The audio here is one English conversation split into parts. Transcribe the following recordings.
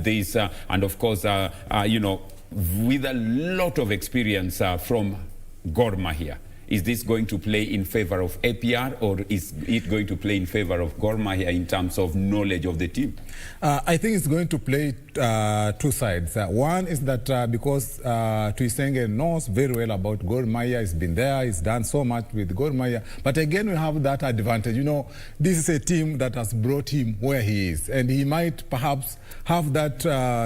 this, and of course, you know, with a lot of experience from Gor Mahia. Is this going to play in favor of APR, or is it going to play in favor of Gor Mahia in terms of knowledge of the team? I think it's going to play two sides. One is that because Tuisenge knows very well about Gor Mahia, he's been there, he's done so much with Gor Mahia. But again, we have that advantage. You know, this is a team that has brought him where he is, and he might perhaps have that,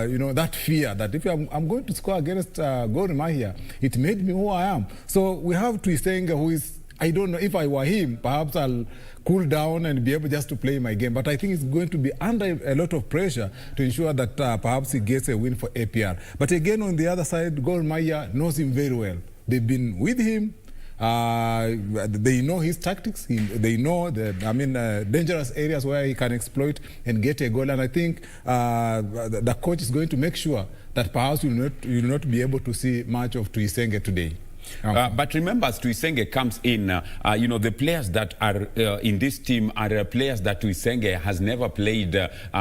you know, that fear that if I'm going to score against Gor Mahia, it made me who I am. So we have Tuisenge, who is, I don't know, if I were him, perhaps I'll cool down and be able just to play my game. But I think it's going to be under a lot of pressure to ensure that perhaps he gets a win for APR. But again, on the other side, Gor Mahia knows him very well. They've been with him. They know his tactics. They know the dangerous areas where he can exploit and get a goal. And I think the coach is going to make sure that perhaps you will not be able to see much of Tuisenge today. But remember, as Tuisenge comes in, you know, the players that are in this team are players that Tuisenge has never played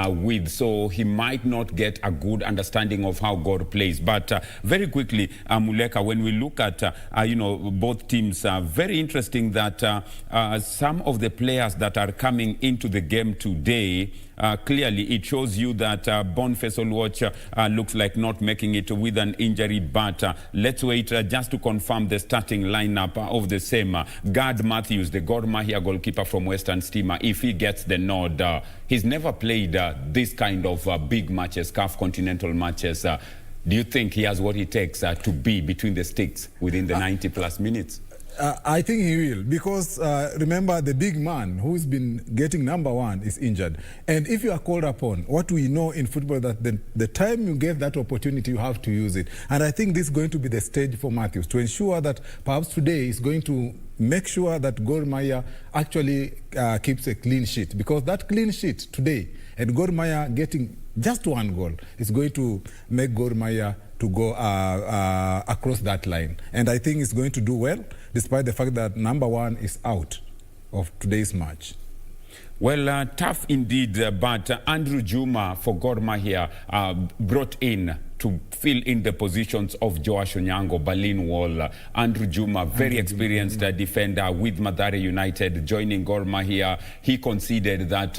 with, so he might not get a good understanding of how Gor plays. But very quickly, Muleka, when we look at, you know, both teams, very interesting that some of the players that are coming into the game today, clearly it shows you that Boniface Oluoch looks like not making it with an injury, but let's wait just to confirm the starting lineup of the same. Gad Matthews, the Gor Mahia goalkeeper from Western Stima, if he gets the nod, he's never played this kind of big matches, CAF continental matches. Do you think he has what it takes to be between the sticks within the 90 plus minutes? I think he will, because remember, the big man who's been getting #1 is injured. And if you are called upon, what we know in football, that the time you get that opportunity, you have to use it. And I think this is going to be the stage for Matthews to ensure that perhaps today is going to make sure that Gor Mahia actually keeps a clean sheet. Because that clean sheet today, and Gor Mahia getting just one goal, is going to make Gor Mahia to go across that line. And I think it's going to do well, despite the fact that #1 is out of today's match. Well, tough indeed, but Andrew Juma for Gor Mahia brought in to fill in the positions of Joash Onyango, Berlin Wall. Andrew Juma, very experienced defender with Mathare United, joining Gor Mahia. He conceded that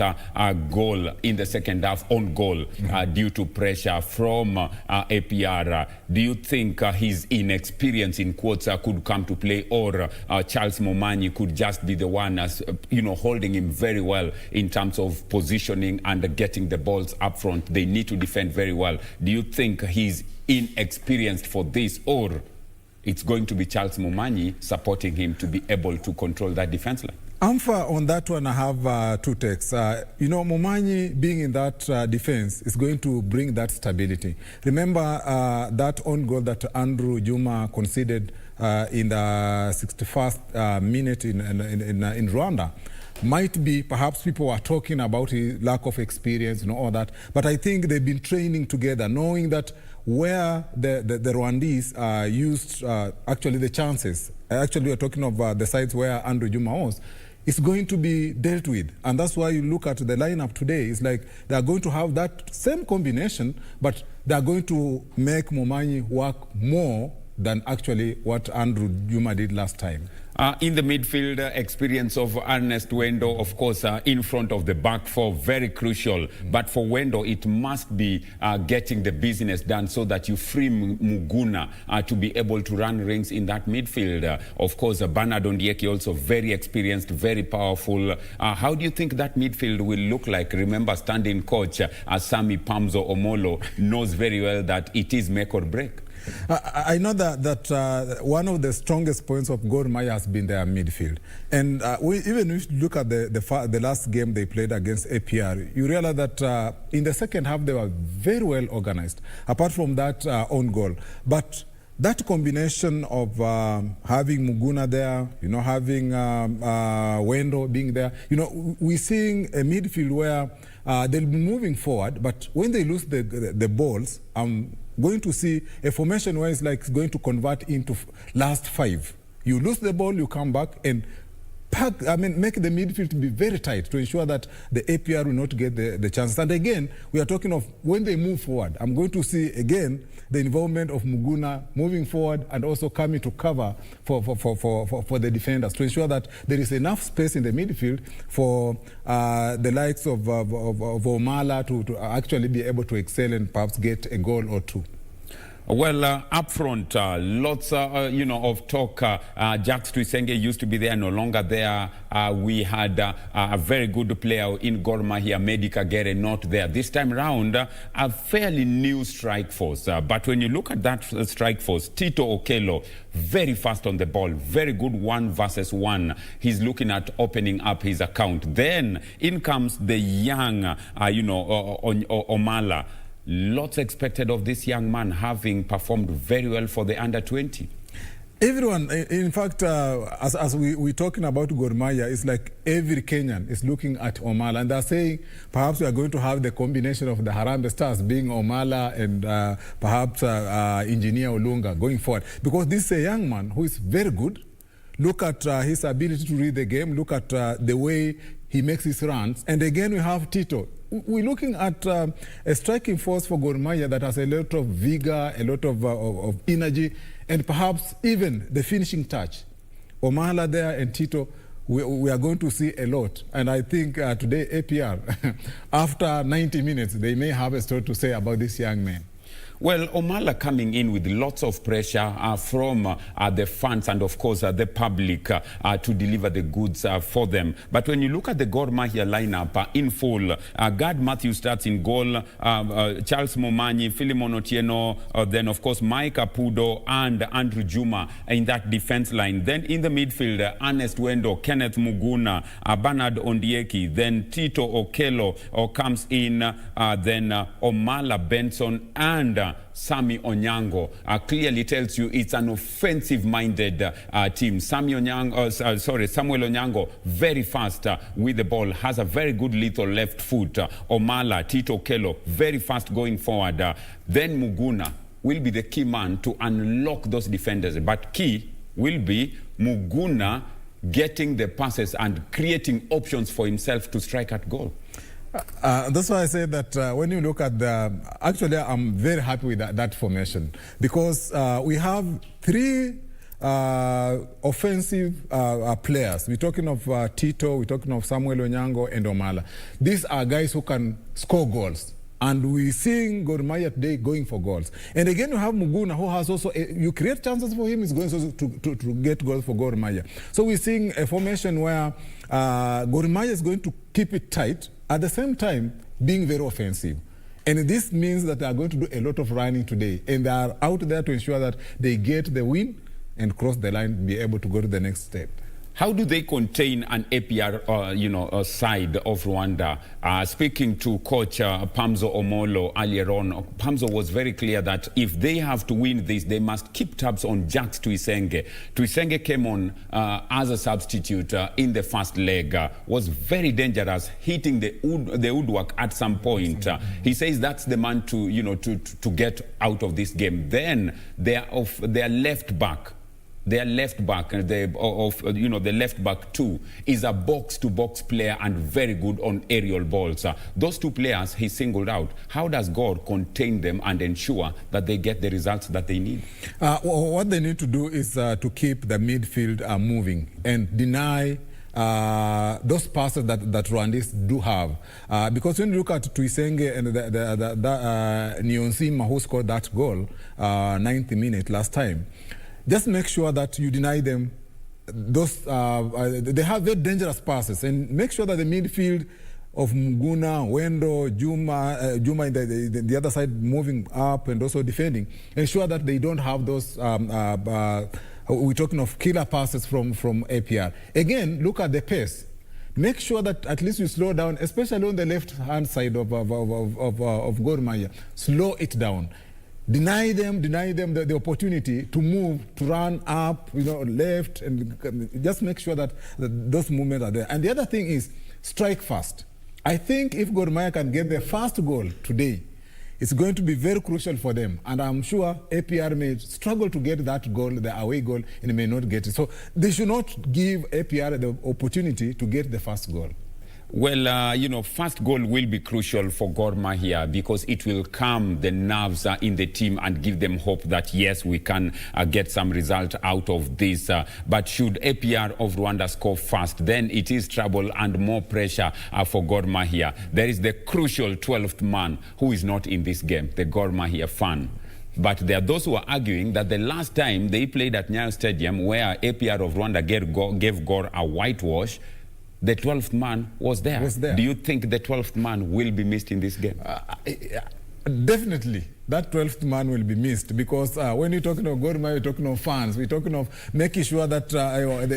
goal in the second half, on goal, due to pressure from APR. Do you think his inexperience, in quotes, could come to play, or Charles Momanyi could just be the one, as you know, holding him very well in terms of positioning and getting the balls up front? They need to defend very well. Do you think he's inexperienced for this, or it's going to be Charles Momanyi supporting him to be able to control that defense line? Amfa, on that one, I have two takes. You know, Momanyi being in that defense is going to bring that stability. Remember that own goal that Andrew Juma conceded in the 61st minute in Rwanda. Might be, perhaps people are talking about his lack of experience and all that, but I think they've been training together, knowing that where the Rwandese used actually the chances. Actually, we're talking of the sides where Andrew Juma was. It's going to be dealt with. And that's why you look at the lineup today. It's like they're going to have that same combination, but they're going to make Momanyi work more than actually what Andrew Juma did last time. In the midfield, experience of Ernest Wendo, of course, in front of the back four, very crucial. But for Wendo, it must be getting the business done so that you free Muguna to be able to run rings in that midfield. Of course, Bernard Ondieki also very experienced, very powerful. How do you think that midfield will look like? Remember, standing coach Sami Pamzo Omolo knows very well that it is make or break. I know that one of the strongest points of Gor Mahia has been their midfield. And even if you look at the last game they played against APR, you realize that in the second half they were very well organized, apart from that own goal. But that combination of having Muguna there, you know, having Wendo being there, you know, we're seeing a midfield where they'll be moving forward, but when they lose the balls, going to see a formation where it's like going to convert into last five. You lose the ball, you come back and make the midfield to be very tight to ensure that the APR will not get the chances. And again, we are talking of when they move forward, I'm going to see again the involvement of Muguna moving forward and also coming to cover for the defenders to ensure that there is enough space in the midfield for the likes of Omala to actually be able to excel and perhaps get a goal or two. Well, up front, lots, of talk. Jacques Tuisenge used to be there, no longer there. We had a very good player in Gor Mahia, Medi Kagere, not there. This time around, a fairly new strike force. But when you look at that strike force, Tito Okello, very fast on the ball, very good 1 versus 1. He's looking at opening up his account. Then in comes the young, Omala. Lots expected of this young man, having performed very well for the under-20. Everyone, in fact, as we're talking about Gor Mahia, it's like every Kenyan is looking at Omala, and they're saying perhaps we are going to have the combination of the Harambee Stars being Omala and perhaps Engineer Olunga going forward. Because this is a young man who is very good. Look at his ability to read the game. Look at the way he makes his runs. And again, we have Tito. We're looking at a striking force for Gor Mahia that has a lot of vigor, a lot of energy, and perhaps even the finishing touch. Omala there and Tito, we are going to see a lot. And I think today, APR, after 90 minutes, they may have a story to say about this young man. Well, Omala coming in with lots of pressure from the fans and, of course, the public to deliver the goods for them. But when you look at the Gor Mahia lineup in full, Gad Matthew starts in goal, Charles Momanyi, Philemon Otieno, then, of course, Mike Apudo and Andrew Juma in that defense line. Then in the midfield, Ernest Wendo, Kenneth Muguna, Bernard Ondieki, then Tito Okello comes in, then Omala Benson and Sammy Onyango clearly tells you it's an offensive-minded team. Samuel Onyango, very fast with the ball, has a very good lethal left foot. Omala, Tito Okello, very fast going forward. Then Muguna will be the key man to unlock those defenders. But key will be Muguna getting the passes and creating options for himself to strike at goal. That's why I say that when you look at actually I'm very happy with that formation, because we have 3 offensive players. We're talking of Tito, we're talking of Samuel Onyango and Omala. These are guys who can score goals. And we're seeing Gor Mahia today going for goals. And again, you have Muguna, who has also, you create chances for him, he's going to get goals for Gor Mahia. So we're seeing a formation where Gor Mahia is going to keep it tight, at the same time being very offensive. And this means that they are going to do a lot of running today. And they are out there to ensure that they get the win and cross the line, be able to go to the next step. How do they contain an APR, side of Rwanda? Speaking to Coach Pamzo Omolo earlier on, Pamzo was very clear that if they have to win this, they must keep tabs on Jacques Tuisenge. Tuisenge came on as a substitute in the first leg, was very dangerous, hitting the woodwork at some point. He says that's the man to get out of this game. Then their left back. Their left back, the left back 2, is a box-to-box player and very good on aerial balls. Those 2 players he singled out. How does God contain them and ensure that they get the results that they need? What they need to do is to keep the midfield moving and deny those passes that Rwandese do have. Because when you look at Tuisenge and Niyonzima, who scored that goal, 90th minute last time, just make sure that you deny them those. They have very dangerous passes, and make sure that the midfield of Muguna, Wendo, Juma in the other side moving up and also defending, ensure that they don't have those. We're talking of killer passes from APR. Again, look at the pace. Make sure that at least you slow down, especially on the left-hand side of Gor Mahia. Slow it down. Deny them the opportunity to move, to run up, left, and just make sure that those movements are there. And the other thing is strike fast. I think if Gor Mahia can get their first goal today, It's going to be very crucial for them. And I'm sure APR may struggle to get that goal, the away goal, and may not get it. So they should not give APR the opportunity to get the first goal. Well, you know, first goal will be crucial for Gor Mahia because it will calm the nerves in the team and give them hope that, yes, we can get some result out of this. But should APR of Rwanda score first, then it is trouble and more pressure for Gor Mahia. There is the crucial 12th man who is not in this game, the Gor Mahia fan. But there are those who are arguing that the last time they played at Nyayo Stadium, where APR of Rwanda gave Gor a whitewash, the 12th man was there. Do you think the 12th man will be missed in this game? Definitely. That 12th man will be missed because when you're talking of Gor Mahia, you're talking of fans. We're talking of making sure that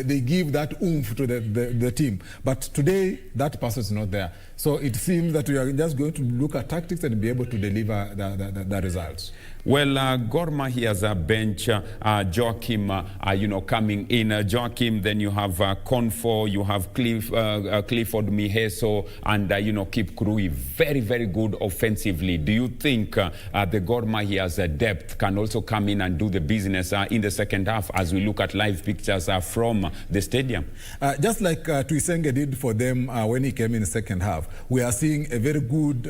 they give that oomph to the team. But today, that person is not there. So it seems that we are just going to look at tactics and be able to deliver the results. Well, Gor Mahia's bench, Joachim, you know, coming in. Joachim, then you have Konfo, you have Clifford Miheso, and, you know, Kip Kurui. Very, very good offensively. Do you think the Gor Mahia's depth can also come in and do the business in the second half as we look at live pictures from the stadium? Just like Tuisenge did for them when he came in the second half, we are seeing a very good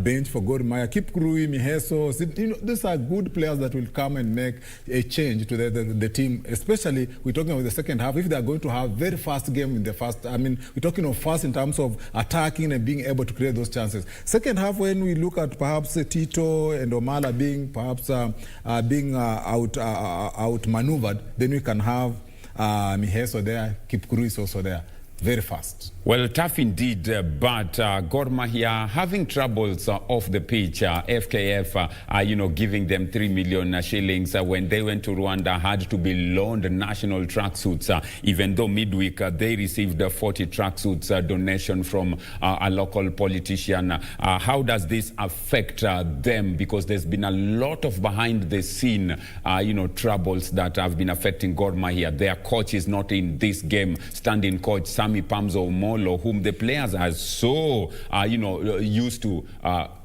bench for Gor Mahia. Kip Kurui, Miheso, you know, these are good players that will come and make a change to the team, especially we're talking about the second half. If they are going to have very fast game in the first, I mean, we're talking of fast in terms of attacking and being able to create those chances. Second half, when we look at perhaps Tito and Omala being perhaps outmaneuvered, then we can have Miheso there, Kip Kurui is also there. Very fast. Well, tough indeed, but Gor Mahia having troubles off the pitch. FKF, you know, giving them 3 million shillings when they went to Rwanda, had to be loaned national tracksuits, even though midweek they received 40 tracksuits donation from a local politician. How does this affect them? Because there's been a lot of behind the scene, you know, troubles that have been affecting Gor Mahia. Their coach is not in this game, standing coach Sami Pamzo Molo, whom the players are so, you know, used to.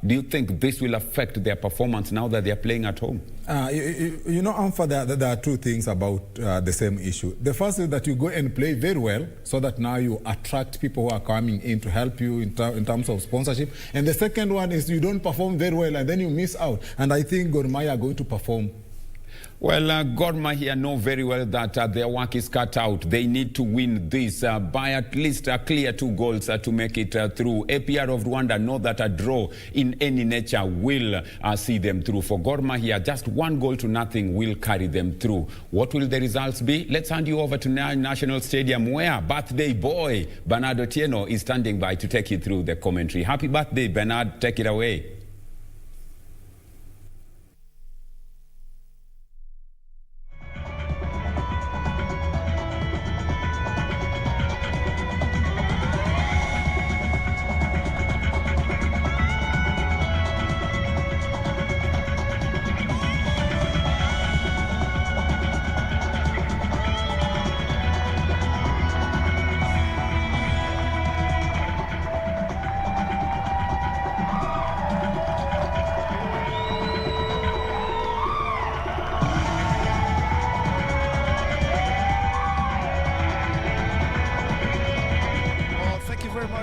Do you think this will affect their performance now that they're playing at home? You know, Amfa, there are two things about the same issue. The first is that you go and play very well so that now you attract people who are coming in to help you in terms of sponsorship. And the second one is you don't perform very well and then you miss out. And I think Gor Mahia are going to perform. Well, Gor Mahia know very well that their work is cut out. They need to win this by at least a clear 2 goals to make it through. APR of Rwanda know that a draw in any nature will see them through. For Gor Mahia, just 1-0 will carry them through. What will the results be? Let's hand you over to National Stadium, where birthday boy Bernard Otieno is standing by to take you through the commentary. Happy birthday, Bernard. Take it away.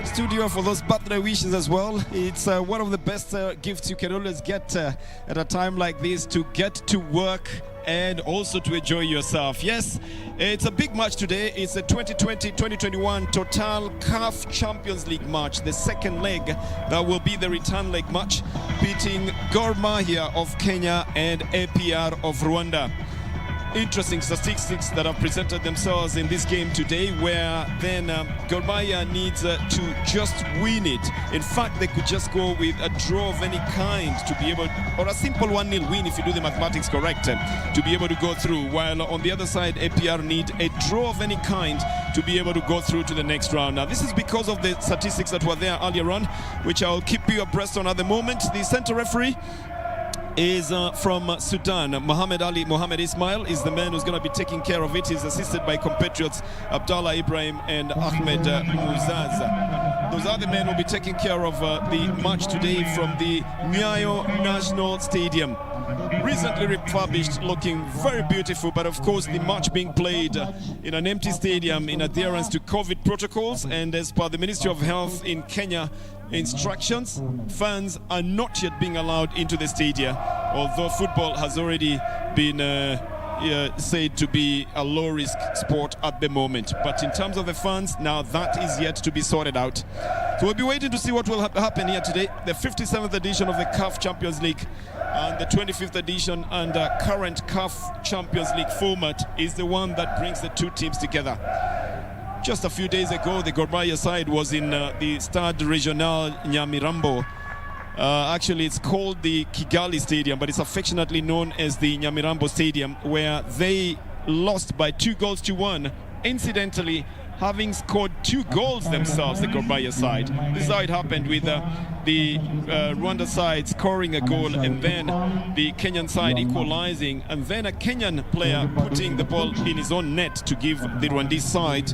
Studio for those birthday wishes as well. It's one of the best gifts you can always get at a time like this, to get to work and also to enjoy yourself. Yes, it's a big match today. It's a 2020-2021 Total CAF Champions League match, the second leg. That will be the return leg match, beating Gor Mahia of Kenya and APR of Rwanda. Interesting statistics that have presented themselves in this game today, where then Gor Mahia needs to just win it. In fact, they could just go with a draw of any kind to be able, or a simple 1-0 win if you do the mathematics correct, to be able to go through. While on the other side, APR need a draw of any kind to be able to go through to the next round. Now, this is because of the statistics that were there earlier on, which I'll keep you abreast on at the moment. The center referee is from Sudan. Mohammed Ismail is the man who's going to be taking care of it. He's assisted by compatriots Abdallah Ibrahim and Ahmed Muzaz. those other men will be taking care of the match today from the Nyayo National Stadium. Recently refurbished, looking very beautiful, but of course the match being played in an empty stadium in adherence to COVID protocols, and as per the Ministry of Health in Kenya instructions, fans are not yet being allowed into the stadium, although football has already been said to be a low-risk sport at the moment. But in terms of the fans, now that is yet to be sorted out. So we'll be waiting to see what will happen here today. The 57th edition of the CAF Champions League and the 25th edition and current CAF Champions League format is the one that brings the two teams together. Just a few days ago, the Gor Mahia side was in the Stade Regional Nyamirambo. Actually, it's called the Kigali Stadium, but it's affectionately known as the Nyamirambo Stadium, where they lost by 2-1. Incidentally, having scored 2 goals themselves, the Gor Mahia side. This is how it happened, with the Rwanda side scoring a goal and then the Kenyan side equalizing, and then a Kenyan player putting the ball in his own net to give the Rwandese side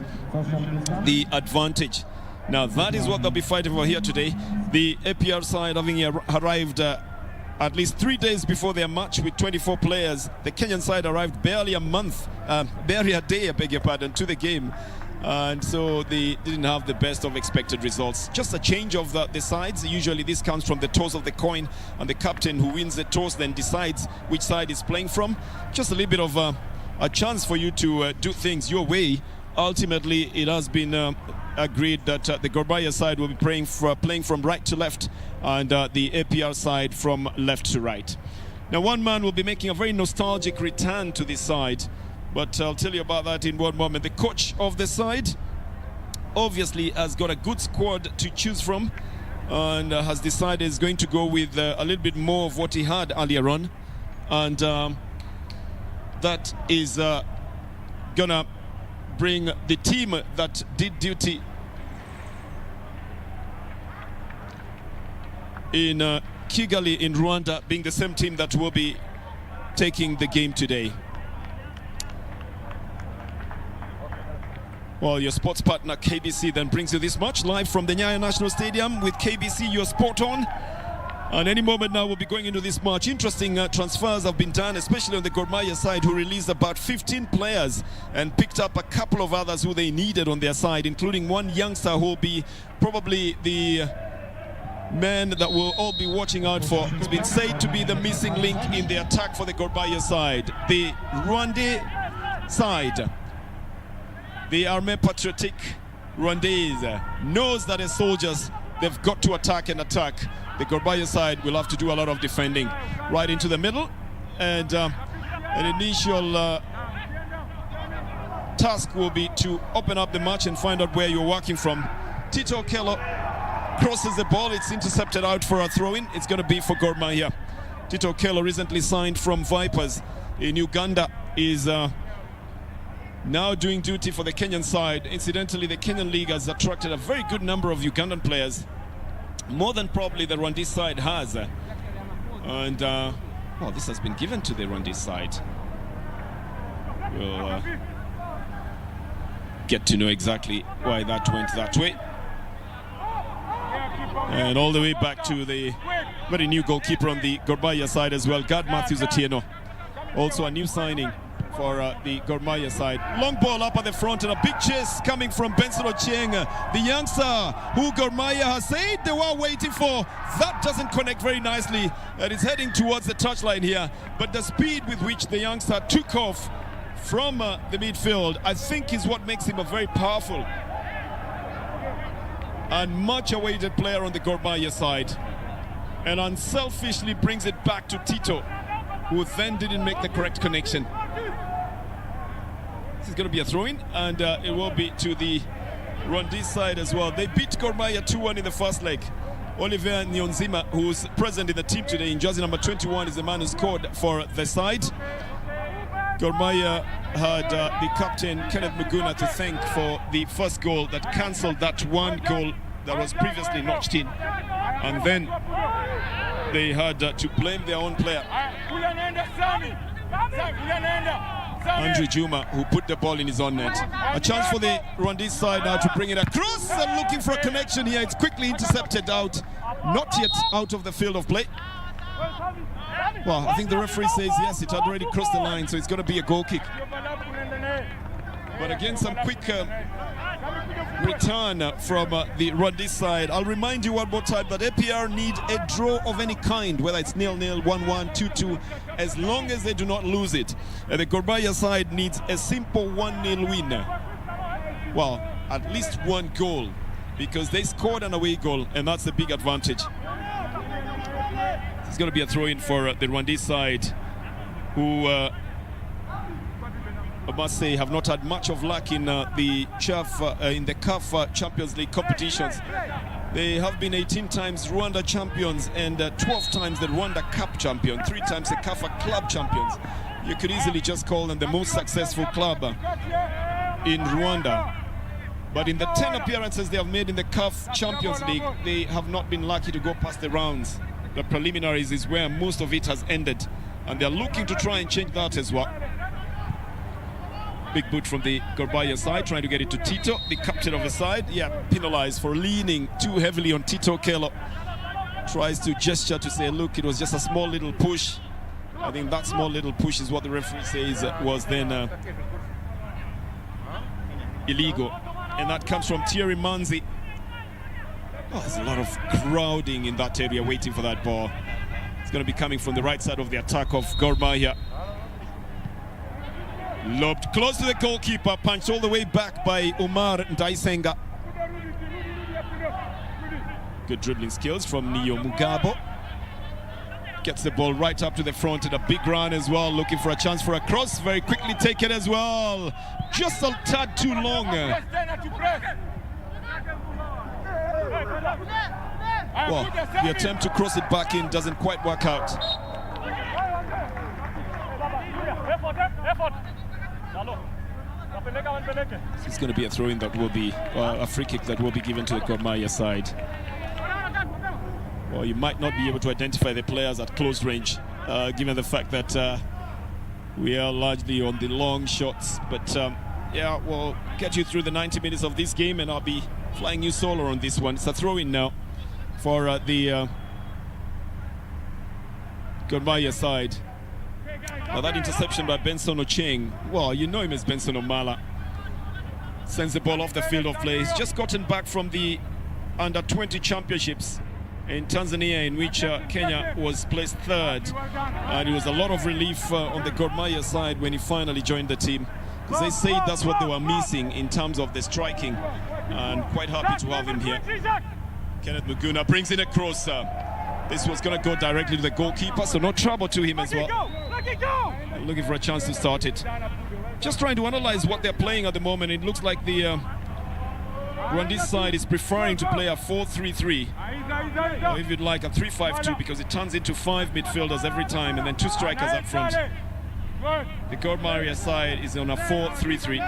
the advantage. Now that is what they'll be fighting for here today. The APR side having arrived at least 3 days before their match with 24 players. The Kenyan side arrived barely a day, I beg your pardon, to the game. And so they didn't have the best of expected results. Just a change of the sides. Usually this comes from the toss of the coin, and the captain who wins the toss then decides which side is playing from. Just a little bit of a chance for you to do things your way. Ultimately, it has been agreed that the Gor Mahia side will be playing from right to left, and the APR side from left to right. Now, one man will be making a very nostalgic return to this side, but I'll tell you about that in one moment. The coach of the side obviously has got a good squad to choose from, and has decided he's going to go with a little bit more of what he had earlier on, and that is gonna bring the team that did duty in Kigali in Rwanda being the same team that will be taking the game today. Well, your sports partner KBC then brings you this match live from the Nyayo National Stadium with KBC, your sport on. And any moment now we'll be going into this match. Interesting transfers have been done, especially on the Gor Mahia side, who released about 15 players and picked up a couple of others who they needed on their side, including one youngster who will be probably the man that we'll all be watching out for. It's been said to be the missing link in the attack for the Gor Mahia side. The Rwanda side, the Armée Patriotique Rwandaise, knows that as soldiers they've got to attack and attack. The Gor Mahia side will have to do a lot of defending. Right into the middle, and an initial task will be to open up the match and find out where you're working from. Tito Okello crosses the ball, it's intercepted out for a throw-in. It's going to be for Gor Mahia. Tito Okello, recently signed from Vipers in Uganda, is now doing duty for the Kenyan side. Incidentally, the Kenyan league has attracted a very good number of Ugandan players, more than probably the Rwandese side has. And well, this has been given to the Rwandese side. We'll get to know exactly why that went that way. And all the way back to the very new goalkeeper on the Gor Mahia side as well, Gad Matthews Otieno. Also a new signing for the Gor Mahia side. Long ball up at the front and a big chase coming from Benson Ochieng, the youngster who Gor Mahia has said they were waiting for. That doesn't connect very nicely, and it's heading towards the touchline here. But the speed with which the youngster took off from the midfield, I think, is what makes him a very powerful and much awaited player on the Gor Mahia side, and unselfishly brings it back to Tito, who then didn't make the correct connection. This is going to be a throw-in, and it will be to the Rwandese side as well. They beat Gor Mahia 2-1 in the first leg. Oliver Nyonzima, who's present in the team today in jersey number 21, is the man who scored for the side. Gor Mahia had the captain Kenneth Muguna to thank for the first goal that cancelled that one goal that was previously notched in, and then they had to blame their own player. Andrew Juma, who put the ball in his own net. A chance for the Rwandese side now to bring it across, and looking for a connection here. It's quickly intercepted out, not yet out of the field of play. Well, I think the referee says yes, it had already crossed the line, so it's going to be a goal kick. But again, some quick return from the Rwandese side. I'll remind you one more time that APR need a draw of any kind, whether it's 0-0, 1-1, 2-2, as long as they do not lose it. The Gor Mahia side needs a simple 1-0 win. Well, at least one goal, because they scored an away goal, and that's a big advantage. It's going to be a throw-in for the Rwandese side, who I must say have not had much of luck in the CAF Champions League competitions. They have been 18 times Rwanda champions and 12 times the Rwanda Cup champion, 3 times the CAF Club champions. You could easily just call them the most successful club in Rwanda. But in the 10 appearances they have made in the CAF Champions League, they have not been lucky to go past the rounds. The preliminaries is where most of it has ended, and they're looking to try and change that as well. Big boot from the Gor Mahia side, trying to get it to Tito, the captain of the side. Yeah, penalized for leaning too heavily on Tito Okello. Tries to gesture to say, look, it was just a small little push. I think that small little push is what the referee says was then illegal. And that comes from Thierry Manzi. Oh, there's a lot of crowding in that area waiting for that ball. It's going to be coming from the right side of the attack of Gor Mahia. Lobbed close to the goalkeeper, punched all the way back by Omar Ndaisenga. Good dribbling skills from Neo Mugabo. Gets the ball right up to the front and a big run as well, looking for a chance for a cross. Very quickly taken as well. Just a tad too long. Well, the attempt to cross it back in doesn't quite work out. It's going to be a throw-in that will be a free kick that will be given to the Gor Mahia side. Well, you might not be able to identify the players at close range, given the fact that we are largely on the long shots. But yeah, we'll get you through the 90 minutes of this game, and I'll be flying you solo on this one. It's a throw-in now for the Gor Mahia side. Now that interception by Benson Ocheng, well, you know him as Benson Omala. Sends the ball off the field of play. He's just gotten back from the Under-20 championships in Tanzania, in which Kenya was placed third. And it was a lot of relief on the Gor Mahia side when he finally joined the team, because they say that's what they were missing in terms of the striking. And quite happy to have him here. Kenneth Muguna brings in a cross. This was going to go directly to the goalkeeper, so no trouble to him as well. Looking for a chance to start it. Just trying to analyze what they're playing at the moment. It looks like the Rwandese side is preferring to play a 4-3-3, or if you'd like a 3-5-2, because it turns into 5 midfielders every time and then 2 strikers up front. The Gor Mahia side is on a 4-3-3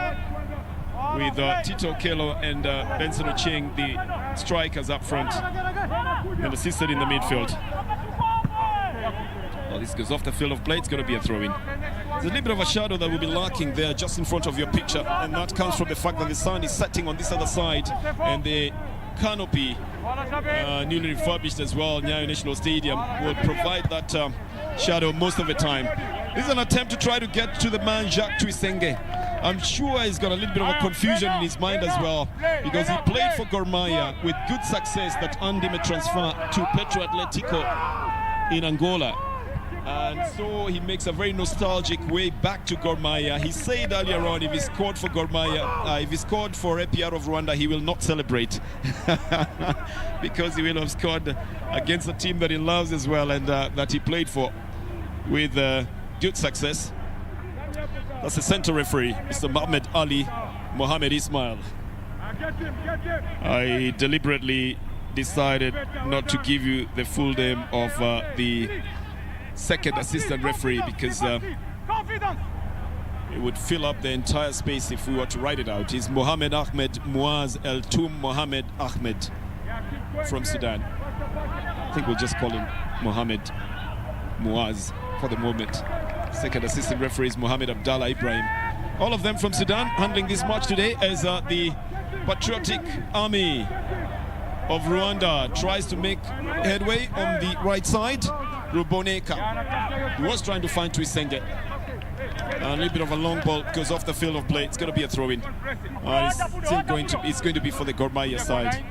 with Tito Okello and Benson Ocheng, the strikers up front, and assisted in the midfield. Well, this goes off the field of play. It's going to be a throw-in. There's a little bit of a shadow that will be lurking there just in front of your picture, and that comes from the fact that the sun is setting on this other side, and the canopy, newly refurbished as well, Nyayo National Stadium, will provide that shadow most of the time. This is an attempt to try to get to the man Jacques Tuisenge. I'm sure he's got a little bit of a confusion in his mind as well, because he played for Gor Mahia with good success that earned him a transfer to Petro Atletico in Angola. And so he makes a very nostalgic way back to Gor Mahia. He said earlier on, if he scored for Gor Mahia, if he scored for APR of Rwanda, he will not celebrate because he will have scored against a team that he loves as well, and that he played for with good success. That's the center referee, Mr. Mohamed Ali Mohamed Ismail. I deliberately decided not to give you the full name of the second assistant referee, because it would fill up the entire space if we were to write it out. He's Mohamed Ahmed Muaz El Toum Mohamed Ahmed from Sudan. I think we'll just call him Mohamed Muaz for the moment. Second assistant referee is Mohamed Abdallah Ibrahim. All of them from Sudan handling this match today as the Patriotic Army of Rwanda tries to make headway on the right side. Ruboneka, he was trying to find Tuisenge. A little bit of a long ball goes off the field of play. It's going to be a throw-in. It's going to be for the Gor Mahia side.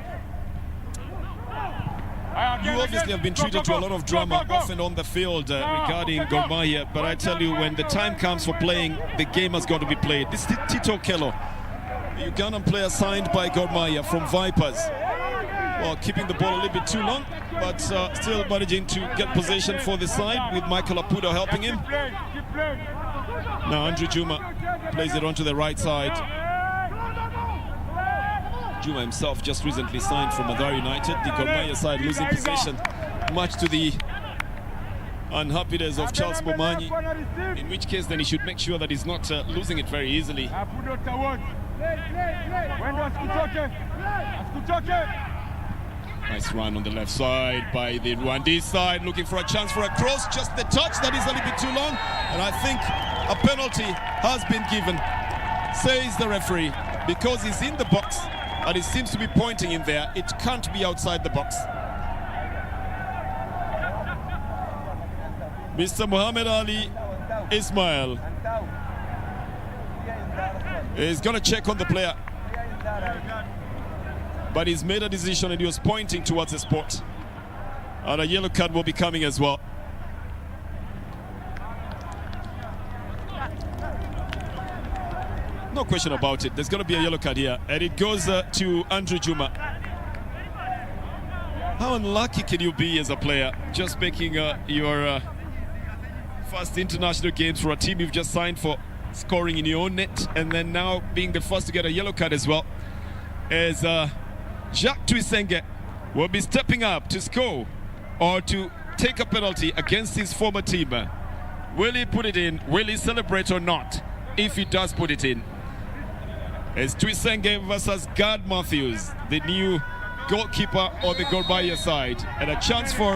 You obviously have been treated to a lot of drama off and on the field regarding Gor Mahia, but I tell you, when the time comes for playing, the game has got to be played. This is Tito Kello, the Ugandan player signed by Gor Mahia from Vipers. Well, keeping the ball a little bit too long, but still managing to get possession for the side with Michael Apudo helping him. Now Andrew Juma plays it onto the right side. Juma himself just recently signed from Madara United. The Gor Mahia side losing possession, much to the unhappiness of Charles Bomanyi, in which case then he should make sure that he's not losing it very easily. Nice run on the left side by the Rwandese side, looking for a chance for a cross, just the touch that is a little bit too long, and I think a penalty has been given, says the referee, because he's in the box and he seems to be pointing in there. It can't be outside the box. Mr. Muhammad Ali Ismail is going to check on the player, but he's made a decision and he was pointing towards the spot, and a yellow card will be coming as well. No question about it. There's going to be a yellow card here, and it goes to Andrew Juma. How unlucky can you be as a player, just making your first international games for a team you've just signed for, scoring in your own net, and then now being the first to get a yellow card as well, as Jacques Tuisenge will be stepping up to score or to take a penalty against his former team. Will he put it in? Will he celebrate or not? If he does put it in, it's Tuisenge versus Gad Matthews, the new goalkeeper on the Gor Mahia side, and a chance for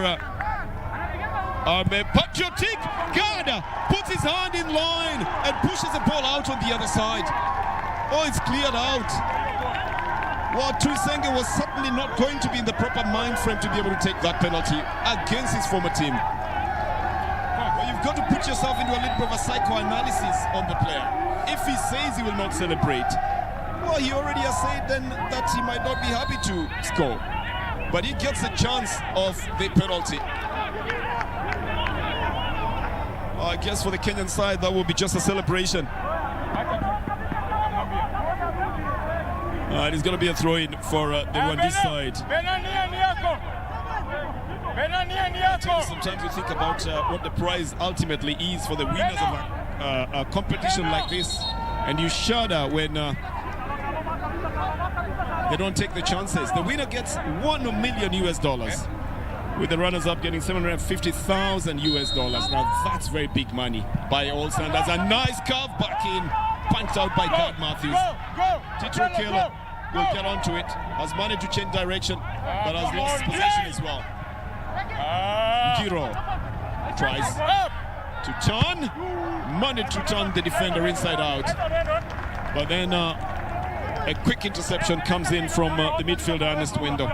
Patriotic. Gad puts his hand in line and pushes the ball out on the other side. Oh, it's cleared out. Well, Tuisenge was certainly not going to be in the proper mind frame to be able to take that penalty against his former team. Well, you've got to put yourself into a little bit of a psychoanalysis on the player. If he says he will not celebrate, well, he already has said then that he might not be happy to score. But he gets a chance of the penalty. I guess for the Kenyan side, that will be just a celebration. It's going to be a throw-in for the Rwandese side. Sometimes we think about what the prize ultimately is for the winners of a competition like this, and you shudder when they don't take the chances. The winner gets $1 million US, with the runners-up getting $750,000 US. Now that's very big money by all standards. A nice curve back in, punched out by Gad Matthews. Tito Kello will get onto it, has managed to change direction, but has lost possession as well. Giro tries to turn, managed to turn the defender inside out, but then a quick interception comes in from the midfielder Ernest Wendo.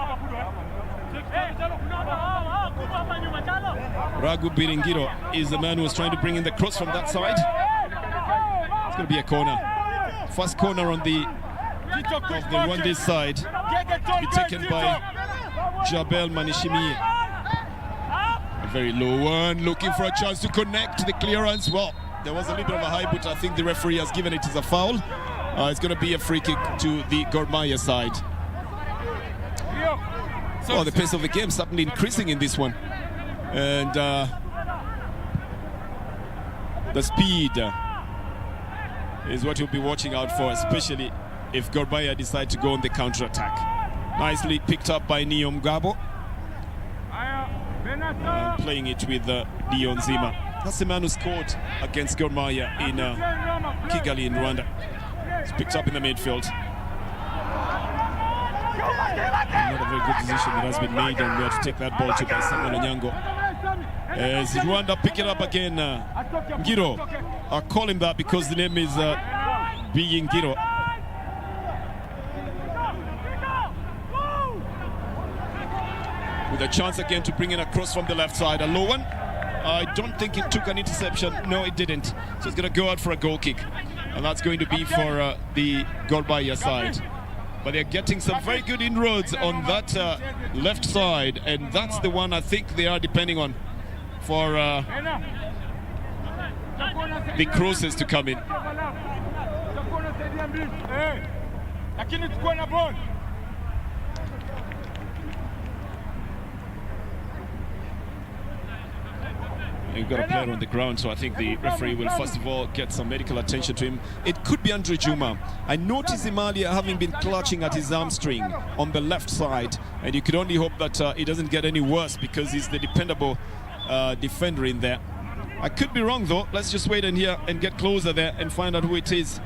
Ragu Biringiro is the man who was trying to bring in the cross from that side. It's going to be a corner. First corner on the Rwandese side to be taken by Jabel Manishimiye. A very low one, looking for a chance to connect the clearance. Well, there was a little bit of a high, but I think the referee has given it as a foul. It's going to be a free kick to the Gor Mahia side. Oh, the pace of the game certainly increasing in this one. And the speed is what you'll be watching out for, especially if Gor Mahia decide to go on the counter-attack. Nicely picked up by Niom Gabo. And playing it with Dion Zima. That's the man who scored against Gor Mahia in Kigali in Rwanda. It's picked up in the midfield. Not a very good decision that has been made, and we have to take that ball to by Samuel Onyango. As Rwanda pick it up again, Ngiro. I'll call him that because the name is being Ngiro. With a chance again to bring in a cross from the left side. A low one. I don't think it took an interception. No, it didn't. So it's going to go out for a goal kick. And that's going to be for the Gor Mahia side. But they're getting some very good inroads on that left side. And that's the one I think they are depending on for the crosses to come in. You've got a player on the ground, so I think the referee will first of all get some medical attention to him. It could be Andre Juma. I noticed him earlier having been clutching at his hamstring on the left side, and you could only hope that he doesn't get any worse because he's the dependable defender in there. I could be wrong though. Let's just wait and hear and get closer there and find out who it is.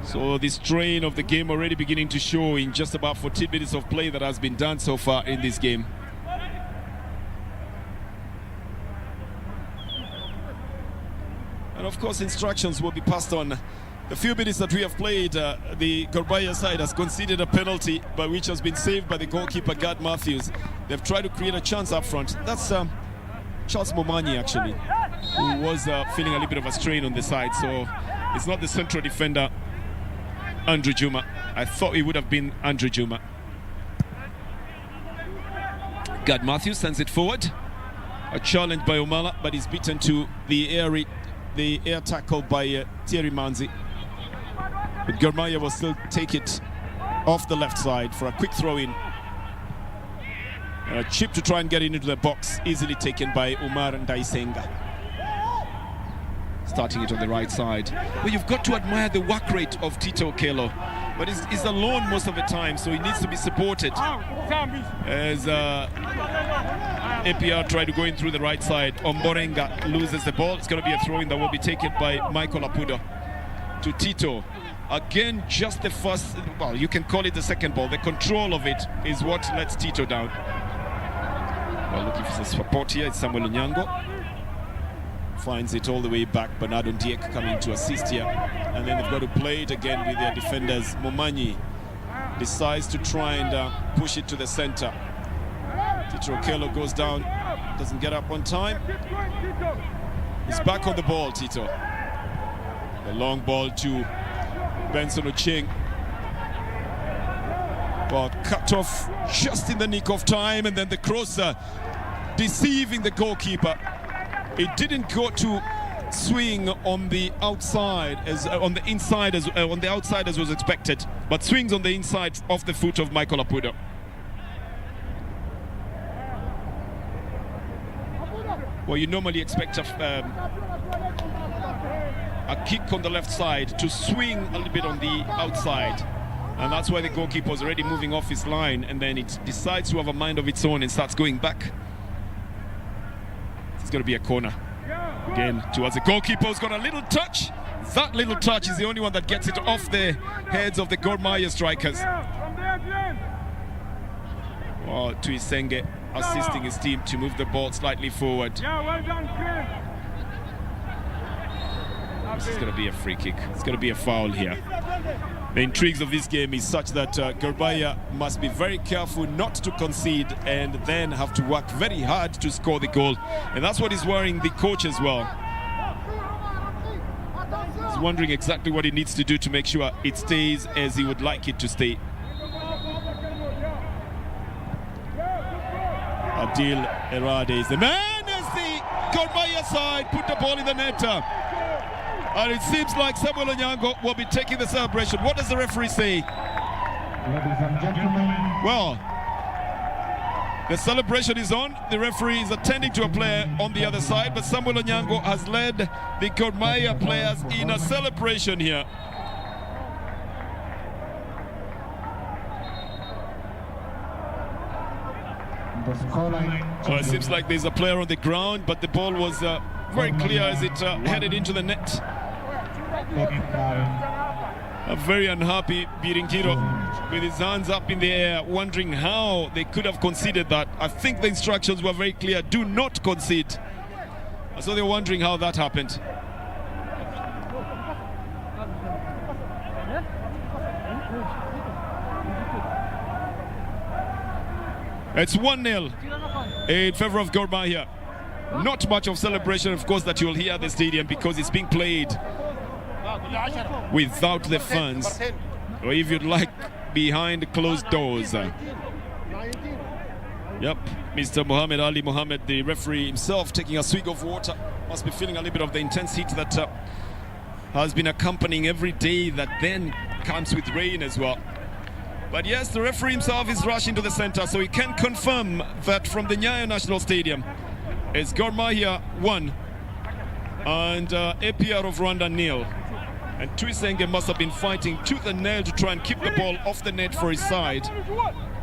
So the strain of the game already beginning to show in just about 14 minutes of play that has been done so far in this game. And of course instructions will be passed on. The few minutes that we have played, the Gor Mahia side has conceded a penalty, but which has been saved by the goalkeeper, Gad Matthews. They've tried to create a chance up front. That's Charles Momanyi actually, who was feeling a little bit of a strain on the side. So it's not the central defender, Andre Juma. I thought it would have been Andre Juma. Gad Matthews sends it forward. A challenge by Omala, but he's beaten to the air tackle by Thierry Manzi. But Gor Mahia will still take it off the left side for a quick throw in. And a chip to try and get into the box, easily taken by Umar Ndaisenga. Starting it on the right side. Well, you've got to admire the work rate of Tito Okello, but he's alone most of the time, so he needs to be supported. As APR try to go in through the right side, Omborenga loses the ball. It's going to be a throw-in that will be taken by Michael Apudo to Tito. Again, just the first, well, you can call it the second ball. The control of it is what lets Tito down. Well, looking for some support here. It's Samuel Onyango. Finds it all the way back. Bernardo Ndiek coming to assist here. And then they've got to play it again with their defenders. Momanyi decides to try and push it to the center. Tito Okello goes down, doesn't get up on time. He's back on the ball, Tito. The long ball to Benson Ocheng. But cut off just in the nick of time, and then the crosser deceiving the goalkeeper. It didn't go to swing on the outside as on the inside as on the outside as was expected, but swings on the inside off the foot of Michael Apudo. Well, you normally expect a kick on the left side to swing a little bit on the outside, and that's why the goalkeeper was already moving off his line, and then it decides to have a mind of its own and starts going back. It's going to be a corner again towards the goalkeeper, who's got a little touch. That little touch is the only one that gets it off the heads of the Gor Mahia strikers. Well, Tuisenge assisting his team to move the ball slightly forward. This is going to be a free kick. It's going to be a foul here. The intrigues of this game is such that Gor Mahia must be very careful not to concede and then have to work very hard to score the goal. And that's what is worrying the coach as well. He's wondering exactly what he needs to do to make sure it stays as he would like it to stay. Adil Erade is the man as the Gor Mahia side put the ball in the net. And it seems like Samuel Onyango will be taking the celebration. What does the referee say? Ladies and gentlemen. Well, the celebration is on. The referee is attending to a player on the other side, but Samuel Onyango has led the Gor Mahia players in a celebration here. So it seems like there's a player on the ground, but the ball was very clear as it headed into the net. A very unhappy Birinkiro with his hands up in the air, wondering how they could have conceded that. I think the instructions were very clear, do not concede. So they're wondering how that happened. It's 1-0 in favor of Gor Mahia. Not much of celebration, of course, that you'll hear at the stadium because it's being played without the fans, or if you'd like, behind closed doors. Yep, Mr. Mohammed Ali Mohammed, the referee himself, taking a swig of water, must be feeling a little bit of the intense heat that has been accompanying every day that then comes with rain as well. But yes, the referee himself is rushing to the center, so he can confirm that from the Nyayo National Stadium, it's Gor Mahia 1 and APR of Rwanda 0. And Tuisenge must have been fighting tooth and nail to try and keep the ball off the net for his side.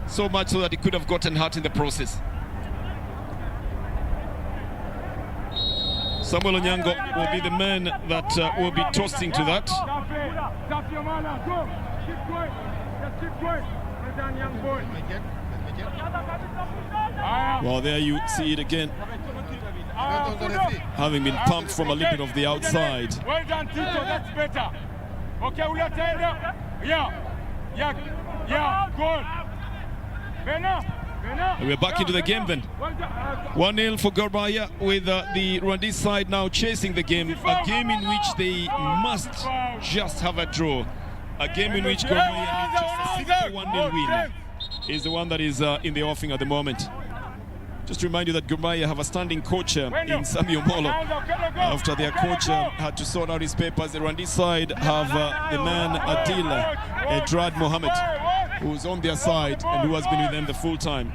So much so that he could have gotten hurt in the process. Samuel Onyango will be the man that will be toasting to that. Well, there you see it again. Having been pumped from a little bit of the outside. Well done, Tito, that's better. Okay, yeah, good. We're back into the game then. 1-0 for Gor Mahia with the Rwandese side now chasing the game. A game in which they must just have a draw. A game in which Gor Mahia needs just a 1-0 win is the one that is in the offing at the moment. Just to remind you that Gor Mahia have a standing coach in Sami Omolo. After their coach had to sort out his papers, the Rwandese side have the man Adil Edrad Mohammed, who's on their side and who has been with them the full time.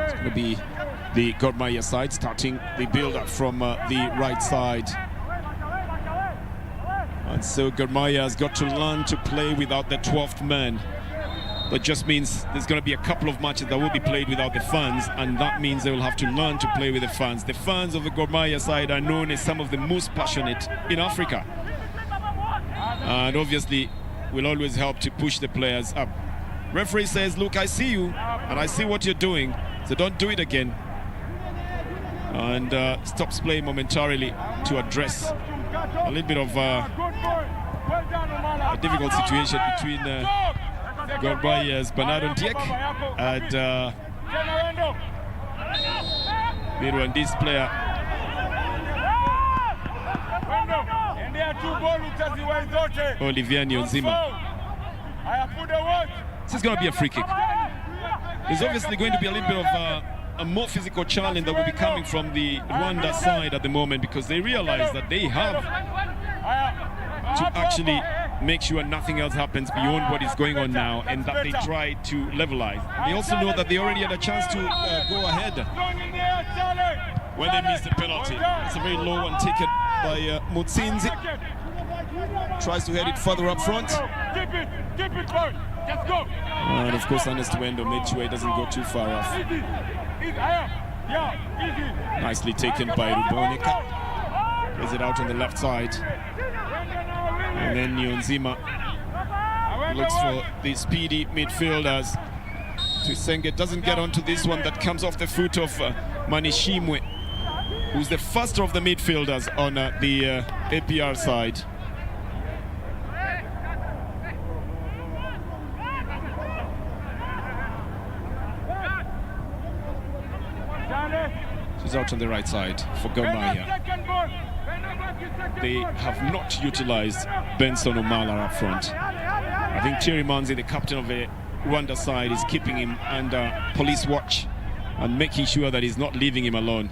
It's going to be the Gor Mahia side starting the build-up from the right side. And so Gor Mahia has got to learn to play without the 12th man. That just means there's going to be a couple of matches that will be played without the fans, and that means they will have to learn to play with the fans. The fans of the Gor Mahia side are known as some of the most passionate in Africa, and obviously will always help to push the players up. Referee says, look, I see you and I see what you're doing, so don't do it again, and stops play momentarily to address a little bit of a difficult situation between Gor Mahia's Bernardo Ndiek and the Rwandese player. Olivier Nyonzima. This is going to be a free kick. There's obviously going to be a little bit of a more physical challenge that will be coming from the Rwanda side at the moment, because they realize that they have to actually make sure nothing else happens beyond what is going on now, and that they try to levelize. They also know that they already had a chance to go ahead when they missed the penalty. It's a very low one taken by Mutsinzi. Tries to head it further up front. And of course Ernest Wendo made sure it doesn't go too far off. Nicely taken by Rubonika. Plays it out on the left side. And then Nyonzima looks for the speedy midfielders. Tuisenge doesn't get onto this one that comes off the foot of Manishimwe, who's the faster of the midfielders on the APR side. She's out on the right side for Gor Mahia. They have not utilized Benson Omala up front. I think Thierry Manzi, the captain of the Rwanda side, is keeping him under police watch and making sure that he's not leaving him alone.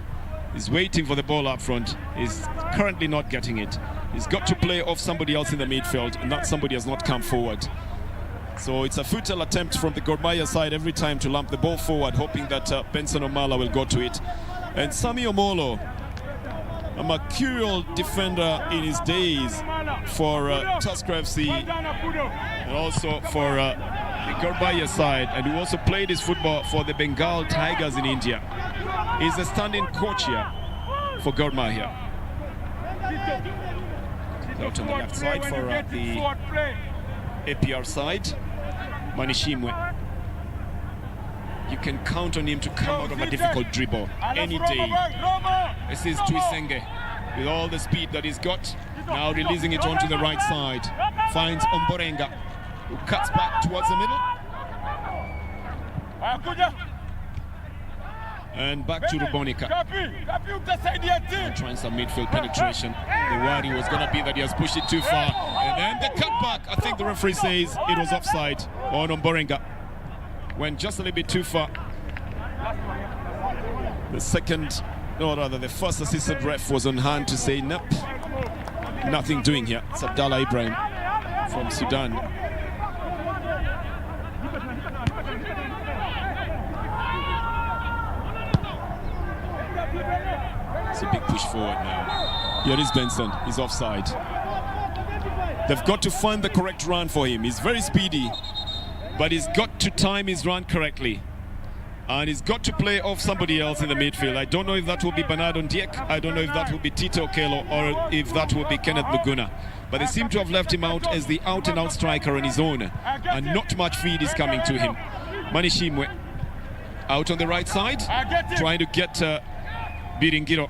He's waiting for the ball up front. He's currently not getting it. He's got to play off somebody else in the midfield, and that somebody has not come forward. So it's a futile attempt from the Gor Mahia side every time to lump the ball forward, hoping that Benson Omala will go to it. And Sami Omolo, a mercurial defender in his days for Tusker FC and also for the Gor Mahia side, and who also played his football for the Bengal Tigers in India, is the standing coach here for Gor Mahia. Out on the left side for the APR side. Manishimwe. You can count on him to come out of a difficult dribble any day. This is Tuisenge with all the speed that he's got. Now releasing it onto the right side. Finds Omborenga, who cuts back towards the middle. And back to Rubonica. Trying some midfield penetration. The worry was going to be that he has pushed it too far. And then the cutback. I think the referee says it was offside on Omborenga. Went just a little bit too far. The first assistant ref was on hand to say, nope, nothing doing here. It's Abdallah Ibrahim from Sudan. It's a big push forward now. Here is Benson. He's offside. They've got to find the correct run for him. He's very speedy, but he's got to time his run correctly. And he's got to play off somebody else in the midfield. I don't know if that will be Bernardo Ndiek. I don't know if that will be Tito Okello or if that will be Kenneth Muguna. But they seem to have left him out as the out-and-out striker on his own. And not much feed is coming to him. Manishimwe out on the right side, trying to get Biringiro.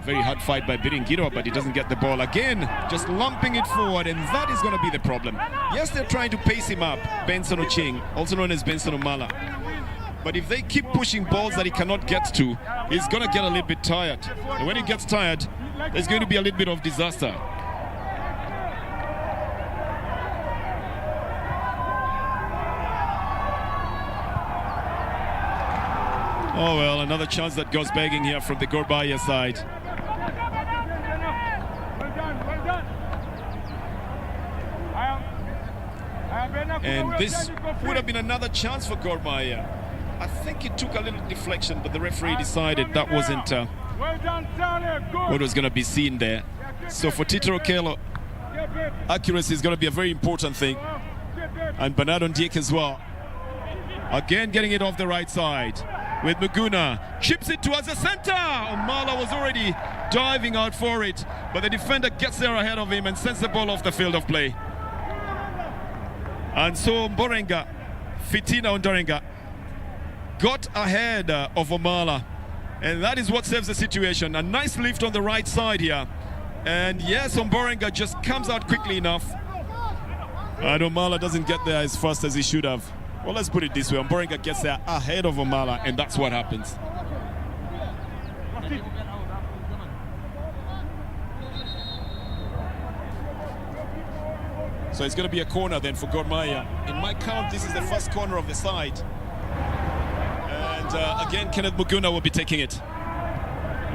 Very hard fight by Biringiro, but he doesn't get the ball again. Just lumping it forward, and that is going to be the problem. Yes, they're trying to pace him up, Benson Ocheng, also known as Benson Omala. But if they keep pushing balls that he cannot get to, he's going to get a little bit tired. And when he gets tired, there's going to be a little bit of disaster. Oh well, another chance that goes begging here from the Gorbaya side. And this would have been another chance for Gorbaya. I think it took a little deflection, but the referee decided that wasn't what was going to be seen there. So for Tito Okello, accuracy is going to be a very important thing. And Bernardo Ndiek as well. Again getting it off the right side. With Muguna, chips it towards the center. Omala was already diving out for it, but the defender gets there ahead of him and sends the ball off the field of play. And so Omborenga, Fitina Omborenga, got ahead of Omala, and that is what saves the situation. A nice lift on the right side here, and yes, Omborenga just comes out quickly enough, and Omala doesn't get there as fast as he should have. Well, let's put it this way, Omborenga gets there ahead of Omala, and that's what happens. So it's going to be a corner then for Gor Mahia. In my count, this is the first corner of the side. And again, Kenneth Muguna will be taking it.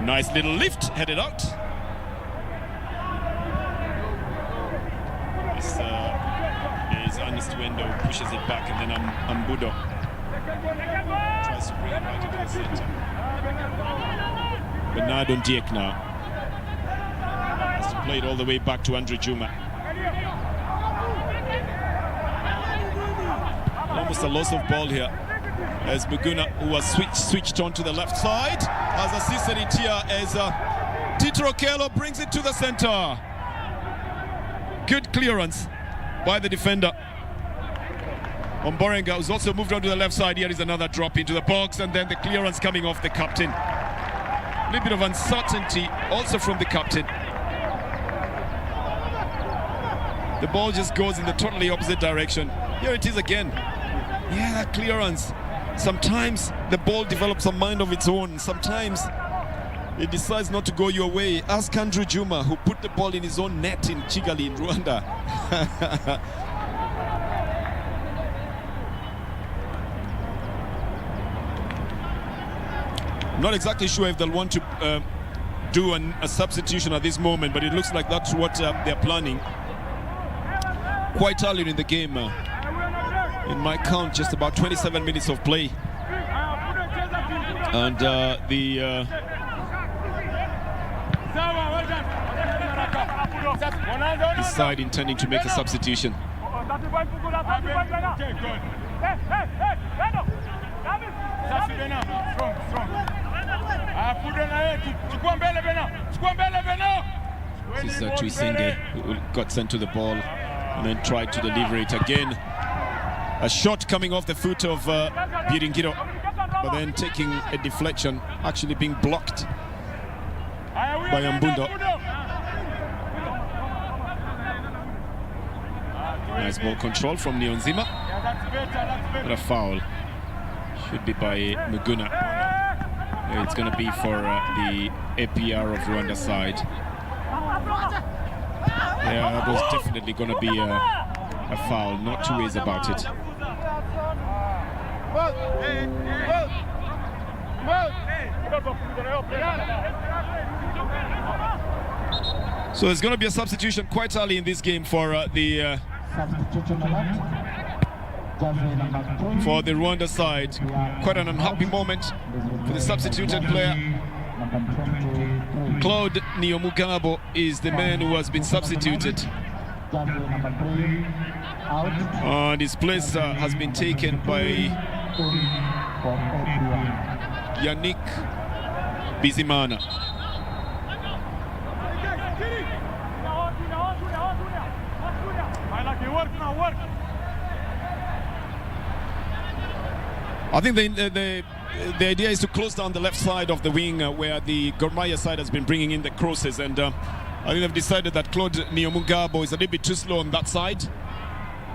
Nice little lift, headed out. This is Ernest Wendo, pushes it back, and then Ambudo tries to bring it right into the center. Bernardo Ndiek now has to play it all the way back to Andre Juma. Almost a loss of ball here, as Muguna, who was switched on to the left side, has assisted it here as Tito Okello brings it to the center. Good clearance by the defender. Omborenga, who's also moved on to the left side. Here is another drop into the box, and then the clearance coming off the captain. A little bit of uncertainty also from the captain. The ball just goes in the totally opposite direction. Here it is again. Yeah, that clearance. Sometimes the ball develops a mind of its own. Sometimes it decides not to go your way. Ask Andrew Juma, who put the ball in his own net in Kigali in Rwanda. Not exactly sure if they'll want to do a substitution at this moment, but it looks like that's what they're planning. Quite early in the game. In my count, just about 27 minutes of play. And the side intending to make a substitution. This is Tuisenge who got sent to the ball and then tried to deliver it again. A shot coming off the foot of Biringiro, but then taking a deflection, actually being blocked by Ambundo. Nice ball control from Niyonzima. But a foul. Should be by Muguna. It's going to be for the APR of Rwanda side. Yeah, that was definitely going to be a foul, not two ways about it. So there's going to be a substitution quite early in this game for the Rwanda side. Quite an unhappy moment for the substituted player. Claude Niyomugabo is the man who has been substituted. And his place has been taken by Yannick Bizimana. I think the idea is to close down the left side of the wing where the Gormaya side has been bringing in the crosses, and I think they've decided that Claude Niyomugabo is a little bit too slow on that side.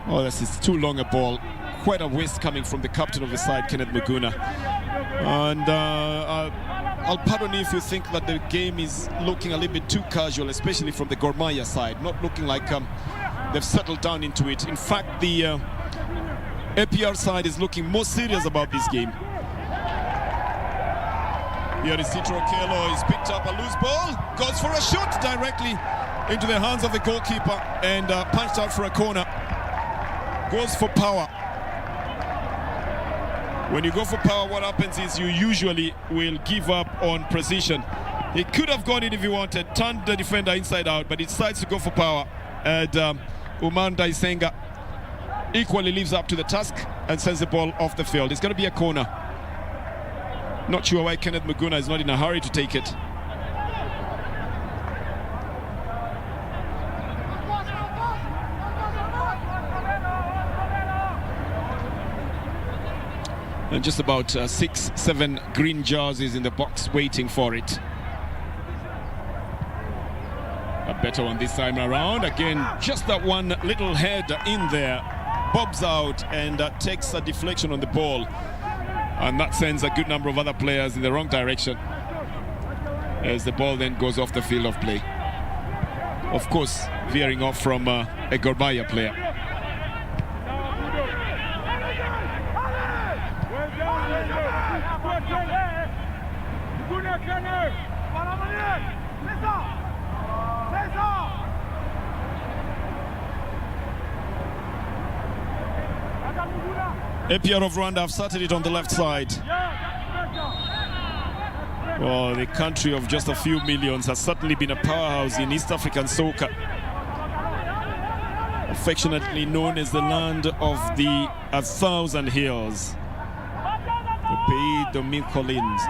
Oh, this is too long a ball. Quite a waste coming from the captain of the side, Kenneth Muguna. And I'll pardon you if you think that the game is looking a little bit too casual, especially from the Gormaya side, not looking like they've settled down into it. In fact, the APR side is looking more serious about this game. Here is Citro Kelo. He's picked up a loose ball, goes for a shot directly into the hands of the goalkeeper and punched out for a corner. Goes for power. When you go for power, what happens is you usually will give up on precision. He could have gone it if he wanted, turned the defender inside out, but he decides to go for power. And Umar Ndaisenga equally lives up to the task and sends the ball off the field. It's going to be a corner. Not sure why Kenneth Muguna is not in a hurry to take it. And just about 6-7 green jerseys in the box waiting for it. A better one this time around. Again, just that one little head in there, bobs out and takes a deflection on the ball. And that sends a good number of other players in the wrong direction as the ball then goes off the field of play. Of course, veering off from a Gormaya player. APR of Rwanda have started it on the left side. Well, the country of just a few millions has certainly been a powerhouse in East African soccer. Affectionately known as the land of the 1,000 hills. The Pays de Mille Collines.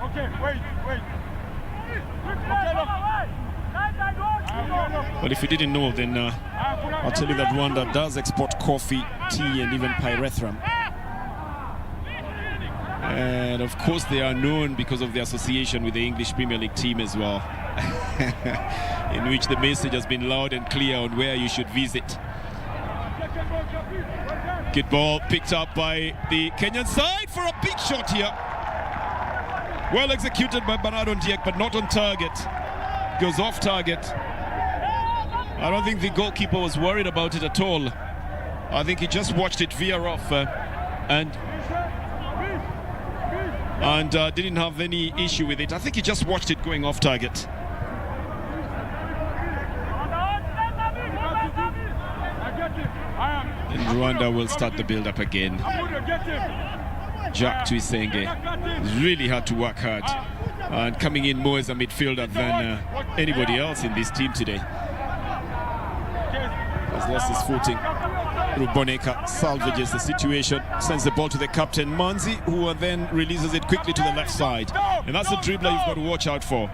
Okay, wait. But if you didn't know, then I'll tell you that Rwanda does export coffee, tea, and even pyrethrum. And of course, they are known because of the association with the English Premier League team as well, in which the message has been loud and clear on where you should visit. Good ball picked up by the Kenyan side for a big shot here. Well executed by Bernardo Ndiek, but not on target. Goes off target. I don't think the goalkeeper was worried about it at all. I think he just watched it veer off and didn't have any issue with it. I think he just watched it going off target. And Rwanda will start the build-up again. Jack Tuisenge really had to work hard, and coming in more as a midfielder than anybody else in this team today. Has lost his footing. Ruboneka salvages the situation, sends the ball to the captain Manzi, who then releases it quickly to the left side. And that's a dribbler you've got to watch out for.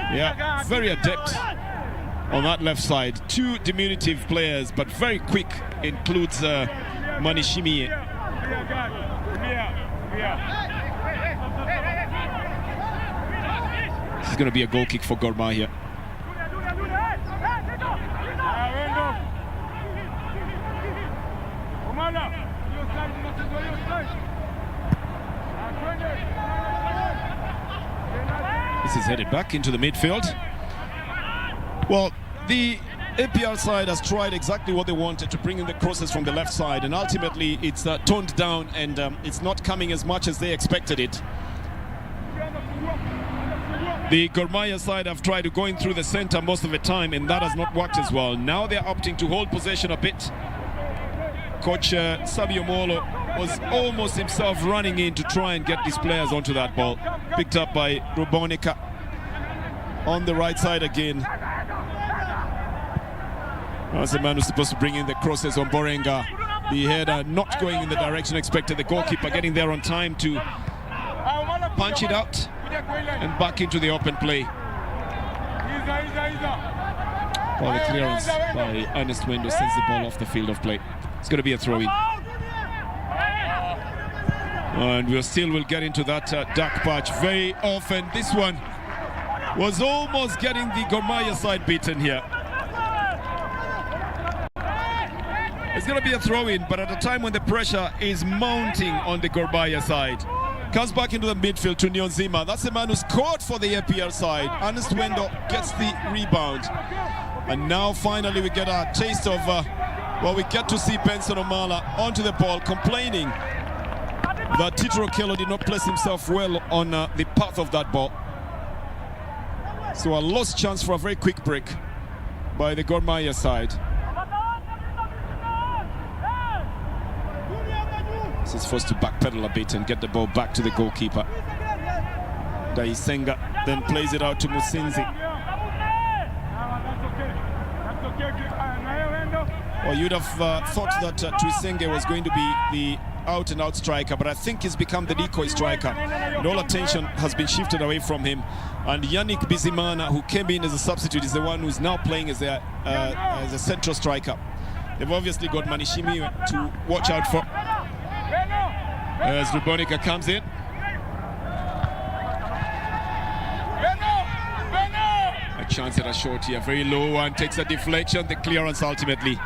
Yeah, very adept on that left side. Two diminutive players, but very quick. Includes Manishimi. This is going to be a goal kick for Gor Mahia. This is headed back into the midfield. Well, the APR side has tried exactly what they wanted, to bring in the crosses from the left side, and ultimately it's toned down, and it's not coming as much as they expected it. The Gor Mahia side have tried to go in through the center most of the time, and that has not worked as well. Now they're opting to hold possession a bit. Coach Sabio Molo was almost himself running in to try and get these players onto that ball. Picked up by Ruboneka on the right side again. That's the man who's supposed to bring in the crosses on Borenga. The header not going in the direction expected. The goalkeeper getting there on time to punch it out and back into the open play. Well, the clearance by Ernest Wendo sends the ball off the field of play. It's going to be a throw-in. And we still will get into that dark patch very often. This one was almost getting the Gor Mahia side beaten here. It's going to be a throw-in, but at a time when the pressure is mounting on the Gor Mahia side. Comes back into the midfield to Nyonzima. That's the man who scored for the APR side. Ernest Wendo gets the rebound. And now finally we get a taste of, well, we get to see Benson Omala onto the ball, complaining that Tito Okello did not place himself well on the path of that ball. So a lost chance for a very quick break by the Gor Mahia side. This is forced to backpedal a bit and get the ball back to the goalkeeper. Daisenga then plays it out to Musinzi. Well, you'd have thought that Tuisenge was going to be the out-and-out striker, but I think he's become the decoy striker. And all attention has been shifted away from him. And Yannick Bizimana, who came in as a substitute, is the one who's now playing as a central striker. They've obviously got Manishimi to watch out for. As Ruboneka comes in. A chance at a shot here, very low one, takes a deflection. The clearance ultimately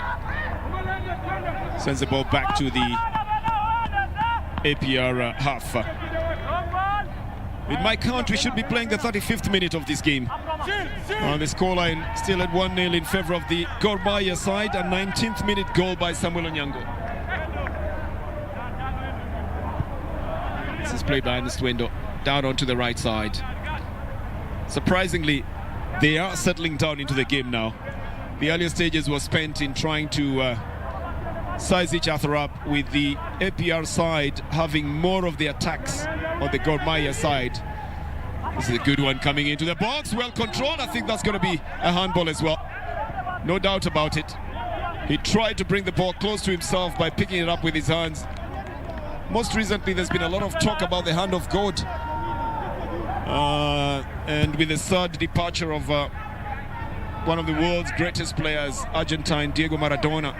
sends the ball back to the APR half. In my count, we should be playing the 35th minute of this game. On the scoreline, still at 1-0 in favor of the Gor Mahia side. A 19th minute goal by Samuel Onyango. This is played by Ernest Wendo down onto the right side. Surprisingly, they are settling down into the game now. The earlier stages were spent in trying to size each other up, with the APR side having more of the attacks on the Gor Mahia side. This is a good one coming into the box, well controlled. I think that's going to be a handball as well. No doubt about it. He tried to bring the ball close to himself by picking it up with his hands. Most recently, there's been a lot of talk about the hand of God. And with the third departure of one of the world's greatest players, Argentine Diego Maradona,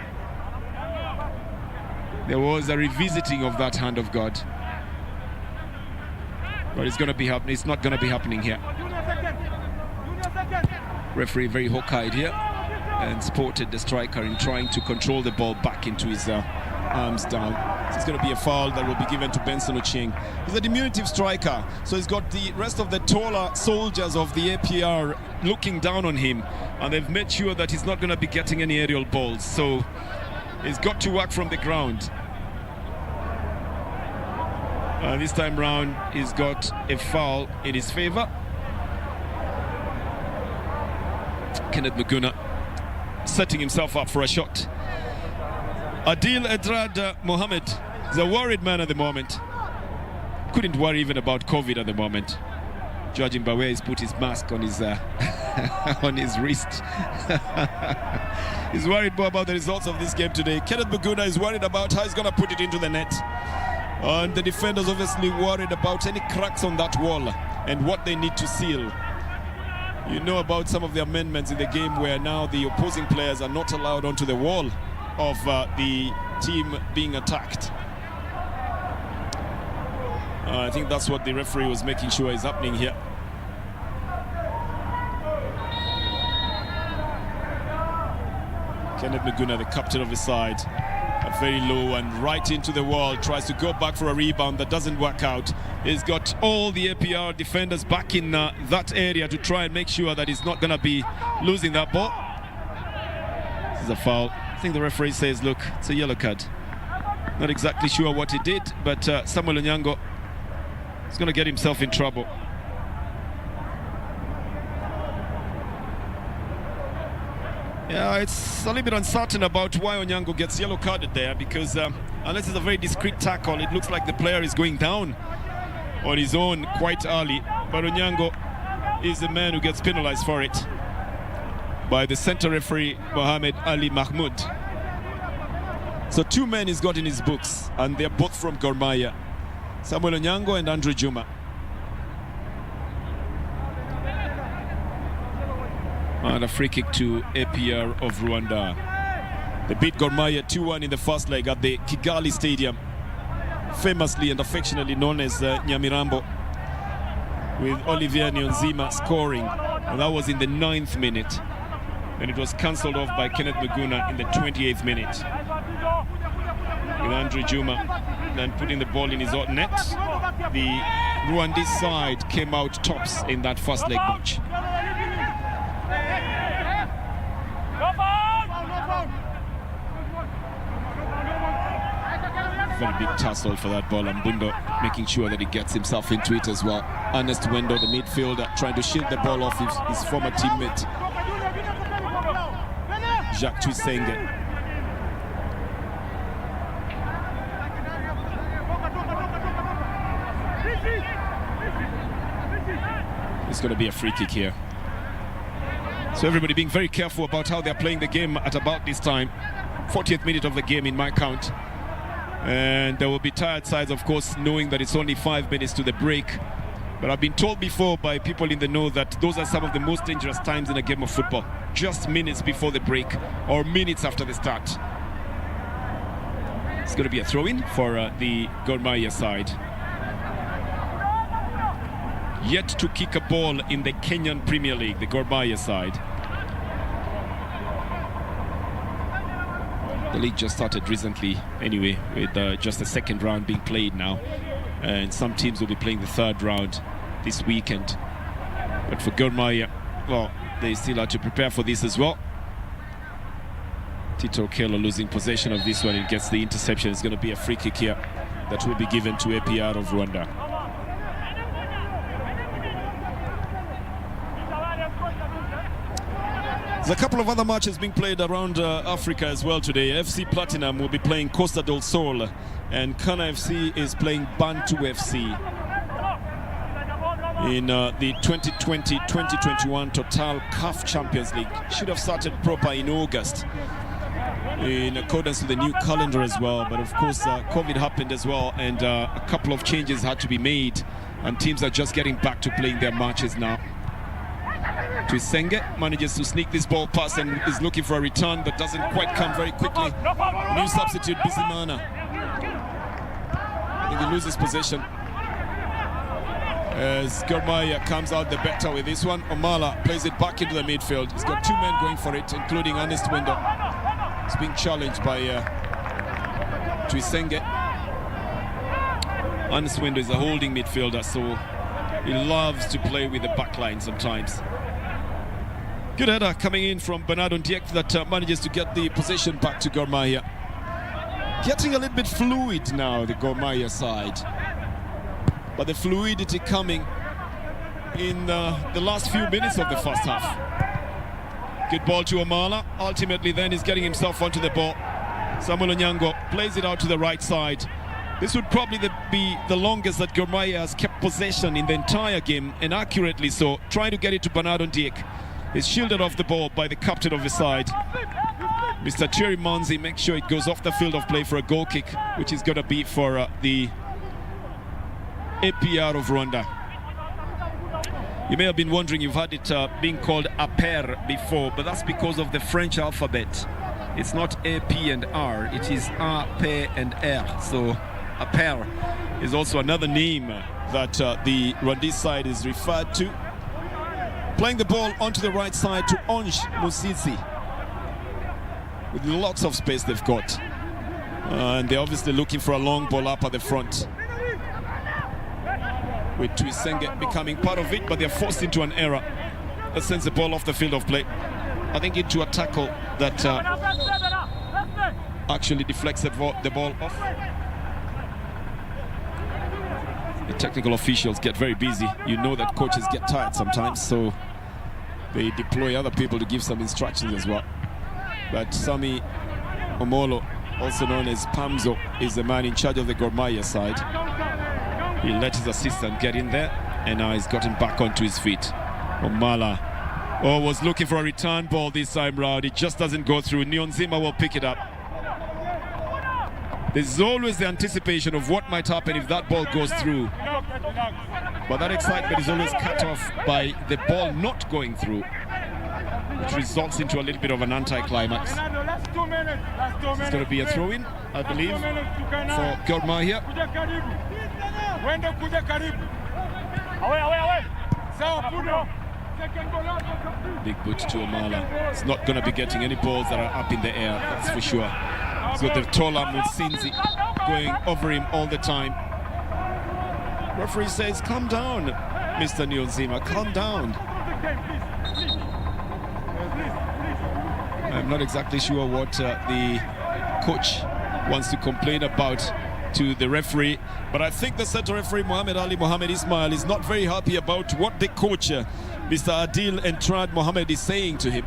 there was a revisiting of that hand of God. But it's going to be happening. It's not going to be happening here. Referee very hawk-eyed here and supported the striker in trying to control the ball back into his arms down. So it's going to be a foul that will be given to Benson Ochieng. He's a diminutive striker, so he's got the rest of the taller soldiers of the APR looking down on him, and they've made sure that he's not going to be getting any aerial balls. So he's got to work from the ground. This time round, he's got a foul in his favor. Kenneth Muguna setting himself up for a shot. Adil Edrad Mohammed is a worried man at the moment. Couldn't worry even about COVID at the moment. Judging by where he's put his mask on his on his wrist. He's worried more about the results of this game today. Kenneth Muguna is worried about how he's going to put it into the net. And the defenders obviously worried about any cracks on that wall and what they need to seal. You know about some of the amendments in the game where now the opposing players are not allowed onto the wall of the team being attacked. I think that's what the referee was making sure is happening here. Kenneth Muguna, the captain of the side, very low and right into the wall, tries to go back for a rebound that doesn't work out. He's got all the APR defenders back in that area to try and make sure that he's not going to be losing that ball. This is a foul. I think the referee says, look, it's a yellow card. Not exactly sure what he did, but Samuel Onyango is going to get himself in trouble. Yeah, it's a little bit uncertain about why Onyango gets yellow carded there, because unless it's a very discreet tackle, it looks like the player is going down on his own quite early. But Onyango is the man who gets penalized for it by the center referee, Mohamed Ali Mahmoud. So 2 men he's got in his books, and they're both from Gor Mahia, Samuel Onyango and Andre Juma. And a free kick to APR of Rwanda. They beat Gor Mahia 2-1 in the first leg at the Kigali Stadium, famously and affectionately known as Nyamirambo, with Olivier Nyonzima scoring, and that was in the 9th minute. And it was cancelled off by Kenneth Muguna in the 28th minute, with Andre Juma then putting the ball in his own net. The Rwandese side came out tops in that first leg match. Very big tussle for that ball, and Bundo making sure that he gets himself into it as well. Ernest Wendo, the midfielder, trying to shield the ball off his former teammate Jacques Tuisenge. It's going to be a free kick here. So everybody being very careful about how they're playing the game at about this time. 40th minute of the game in my count. And there will be tired sides, of course, knowing that it's only 5 minutes to the break. But I've been told before by people in the know that those are some of the most dangerous times in a game of football. Just minutes before the break or minutes after the start. It's going to be a throw-in for the Gor Mahia side. Yet to kick a ball in the Kenyan Premier League, the Gor Mahia side. The league just started recently anyway, with just the second round being played now. And some teams will be playing the third round this weekend. But for Gor Mahia, well, they still have to prepare for this as well. Tito Okello losing possession of this one. He gets the interception. It's going to be a free kick here that will be given to APR of Rwanda. There's a couple of other matches being played around Africa as well today. FC Platinum will be playing Costa del Sol, and Kana FC is playing Bantu FC in the 2020-2021 Total CAF Champions League. Should have started proper in August, in accordance with the new calendar as well. But of course, COVID happened as well, and a couple of changes had to be made, and teams are just getting back to playing their matches now. Tuisenge manages to sneak this ball past and is looking for a return that doesn't quite come very quickly. New substitute, Bizimana. I think he loses possession as Gor Mahia comes out the better with this one. Omala plays it back into the midfield. He's got 2 men going for it, including Ernest Wendo. He's being challenged by Tuisenge. Ernest Wendo is a holding midfielder, so he loves to play with the back line sometimes. Good header coming in from Bernardo Ndiek that manages to get the possession back to Gor Mahia. Getting a little bit fluid now, the Gor Mahia side. But the fluidity coming in the last few minutes of the first half. Good ball to Omala. Ultimately then he's getting himself onto the ball. Samuel Onyango plays it out to the right side. This would probably be the longest that Gor Mahia has kept possession in the entire game, and accurately so, trying to get it to Bernardo Ndiek. is shielded off the ball by the captain of the side. Mr. Thierry Manzi makes sure it goes off the field of play for a goal kick, which is going to be for the APR of Rwanda. You may have been wondering, you've had it being called APR before, but that's because of the French alphabet. It's not A, P, and R. It is A, P, and R. So APR is also another name that the Rwandese side is referred to. Playing the ball onto the right side to Onge Musisi. With lots of space they've got. And they're obviously looking for a long ball up at the front. With Tuisenge becoming part of it, but they're forced into an error that sends the ball off the field of play. I think into a tackle that actually deflects the ball off. The technical officials get very busy. You know that coaches get tired sometimes, so they deploy other people to give some instructions as well. But Sami Omolo, also known as Pamzo, is the man in charge of the Gor Mahia side. He let his assistant get in there, and now he's gotten back onto his feet. Omala was looking for a return ball this time round. It just doesn't go through. Niyonzima will pick it up. There's always the anticipation of what might happen if that ball goes through. But that excitement is always cut off by the ball not going through, which results into a little bit of an anticlimax. It's going to be a throw-in, I believe, for Gor Mahia. Big boot to Omala. It's not going to be getting any balls that are up in the air, that's for sure. So the taller Mutsinzi going over him all the time. Referee says, calm down, Mr. Niyonzima, calm down. I'm not exactly sure what the coach wants to complain about to the referee, but I think the center referee Mohamed Ali Mohamed Ismail is not very happy about what the coach Mr. Adil Entrad Mohamed is saying to him.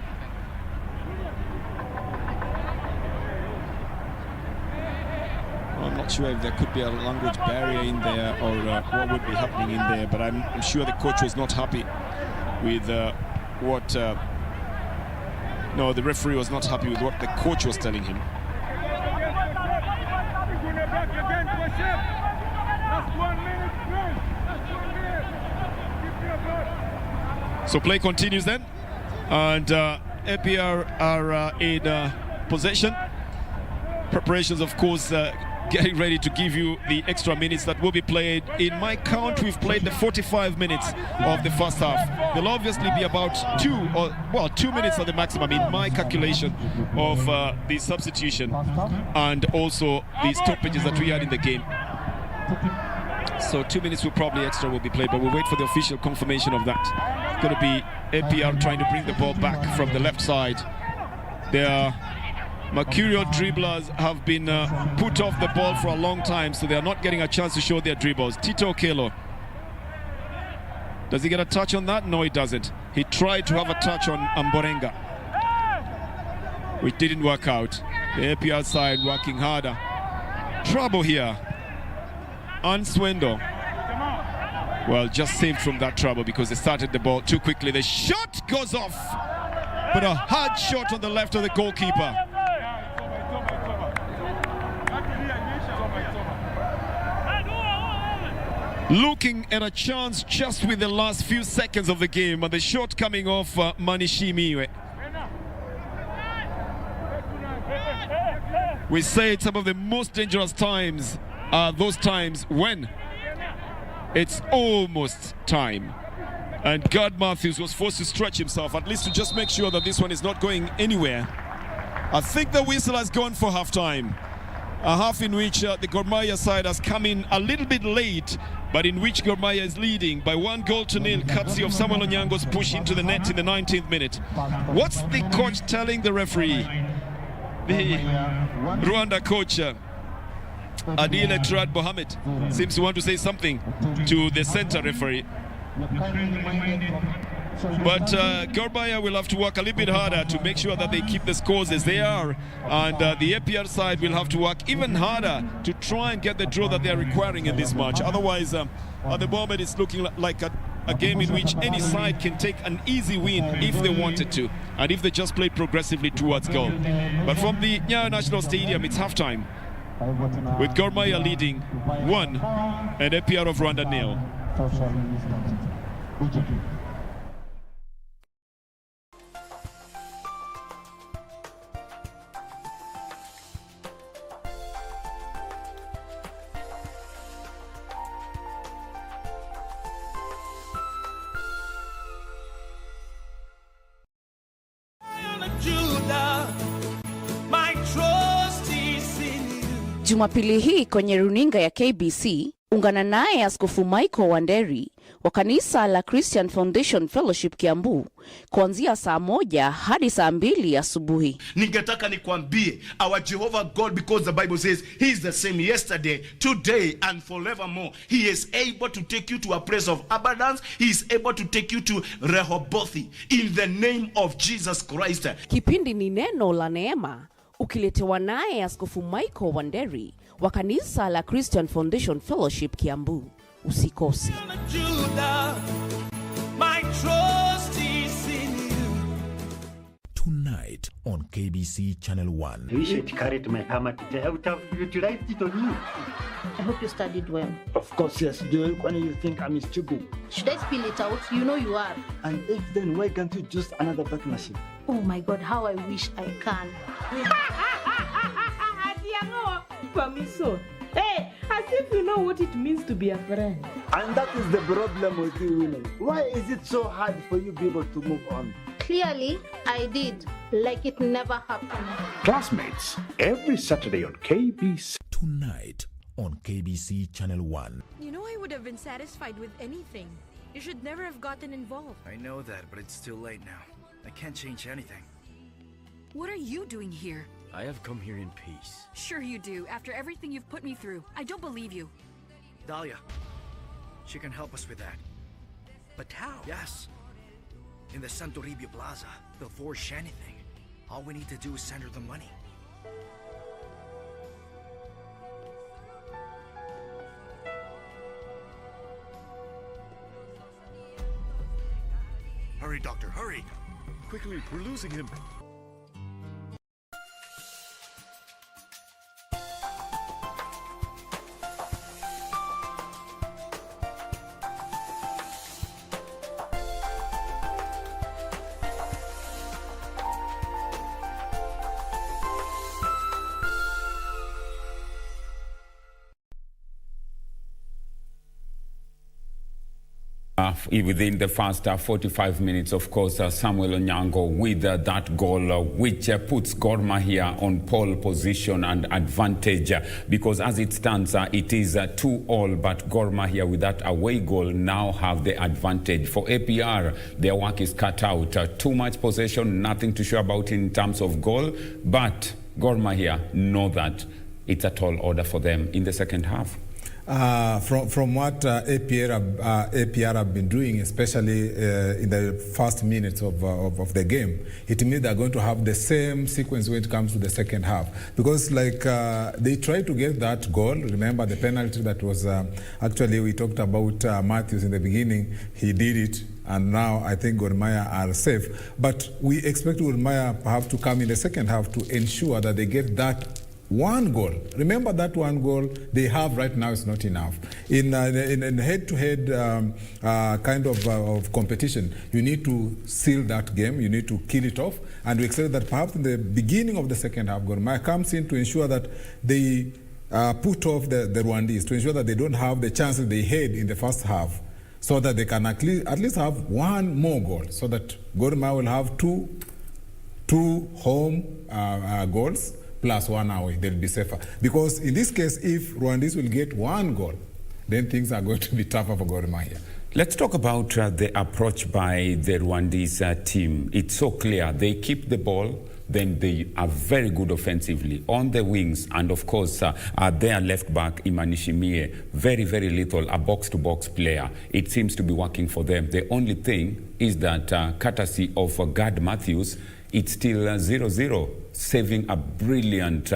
I'm not sure if there could be a language barrier in there or what would be happening in there, but I'm sure the coach was not happy with what no, the referee was not happy with what the coach was telling him. So play continues then, and APR are in possession. Preparations, of course, getting ready to give you the extra minutes that will be played. In my count, we've played the 45 minutes of the first half. There'll obviously be about 2 minutes at the maximum in my calculation of the substitution and also the stoppages that we had in the game. So 2 minutes will probably extra will be played, but we'll wait for the official confirmation of that. It's going to be APR trying to bring the ball back from the left side. Their mercurial dribblers have been put off the ball for a long time, so they are not getting a chance to show their dribbles. Tito Kelo. Does he get a touch on that? No, he doesn't. He tried to have a touch on Amborenga, which didn't work out. The APR side working harder. Trouble here. Answendo. Well, just saved from that trouble because they started the ball too quickly. The shot goes off, but a hard shot on the left of the goalkeeper. Looking at a chance just with the last few seconds of the game, and the shot coming off Manishimiwe. We say some of the most dangerous times are those times when it's almost time. And Gerd Matthews was forced to stretch himself, at least to just make sure that this one is not going anywhere. I think the whistle has gone for half-time. A half in which the Gor Mahia side has come in a little bit late, but in which Gor Mahia is leading by 1-0, courtesy of Samuel Onyango's push into the net in the 19th minute. What's the coach telling the referee? The Rwanda coach, Adil Entrad Mohamed, seems to want to say something to the center referee. But Gor Mahia will have to work a little bit harder to make sure that they keep the scores as they are, and the APR side will have to work even harder to try and get the draw that they are requiring in this match. Otherwise, at the moment it's looking like a a game in which any side can take an easy win if they wanted to, and if they just played progressively towards goal. But from the Nyayo National Stadium, it's halftime, with Gor Mahia leading 1 and APR of Rwanda 0. Jumapili hii kwenye runinga ya KBC, ungana naye Askofu Michael Wanderi wa kanisa la Christian Foundation Fellowship Kiambu kuanzia saa 1 hadi saa 2 asubuhi. Ningetaka nikwambie, our Jehovah God, because the Bible says he is the same yesterday, today and forevermore. He is able to take you to a place of abundance. He is able to take you to Rehoboth in the name of Jesus Christ. Kipindi ni neno la neema, ukiletewa naye Askofu Michael Wanderi wa kanisa la Christian Foundation Fellowship Kiambu. Usikose. Tonight on KBC Channel 1. I wish I'd carried my hammer today. I would have utilized it on you. I hope you studied well. Of course, yes. Do you when you think I'm stupid? Should I spill it out? You know you are. And if then, why can't you just another partnership? Oh my God, how I wish I can. Hey, as if you know what it means to be a friend. And that is the problem with you women. Why is it so hard for you people to move on? Clearly, I did. Like it never happened. Classmates, every Saturday on KBC. Tonight on KBC Channel 1. You know, I would have been satisfied with anything. You should never have gotten involved. I know that, but it's too late now. I can't change anything. What are you doing here? I have come here in peace. Sure you do, after everything you've put me through. I don't believe you. Dahlia, she can help us with that. But how? Yes. In the Santo Toribio Plaza, they'll forge anything. All we need to do is send her the money. Hurry, doctor, hurry! Quickly, we're losing him. Within the first 45 minutes, of course, Samuel Onyango with that goal, which puts Gor Mahia on pole position and advantage, because as it stands, it is 2-2, but Gor Mahia with that away goal now have the advantage. For APR, their work is cut out. Too much possession, nothing to show about in terms of goal, but Gor Mahia know that it's a tall order for them in the second half. From what APR have been doing, especially in the first minutes of the game, it means they're going to have the same sequence when it comes to the second half. Because they tried to get that goal. Remember the penalty that was actually, we talked about Matthews in the beginning. He did it. And now I think Gor Mahia are safe. But we expect Gor Mahia perhaps to come in the second half to ensure that they get that one goal. Remember that one goal they have right now is not enough. In head-to-head kind of competition, you need to seal that game, you need to kill it off, and we expect that perhaps in the beginning of the second half, Gor Mahia comes in to ensure that they put off the Rwandese, to ensure that they don't have the chances they had in the first half, so that they can at least have one more goal, so that Gor Mahia will have two home goals, plus one away, they'll be safer. Because in this case, if Rwandese will get one goal, then things are going to be tougher for Gor Mahia. Let's talk about the approach by the Rwandese team. It's so clear. They keep the ball, then they are very good offensively on the wings, and of course their left back Imanishimie, very, very little, a box-to-box player. It seems to be working for them. The only thing is that courtesy of Gad Matthews, it's still 0-0 saving a brilliant,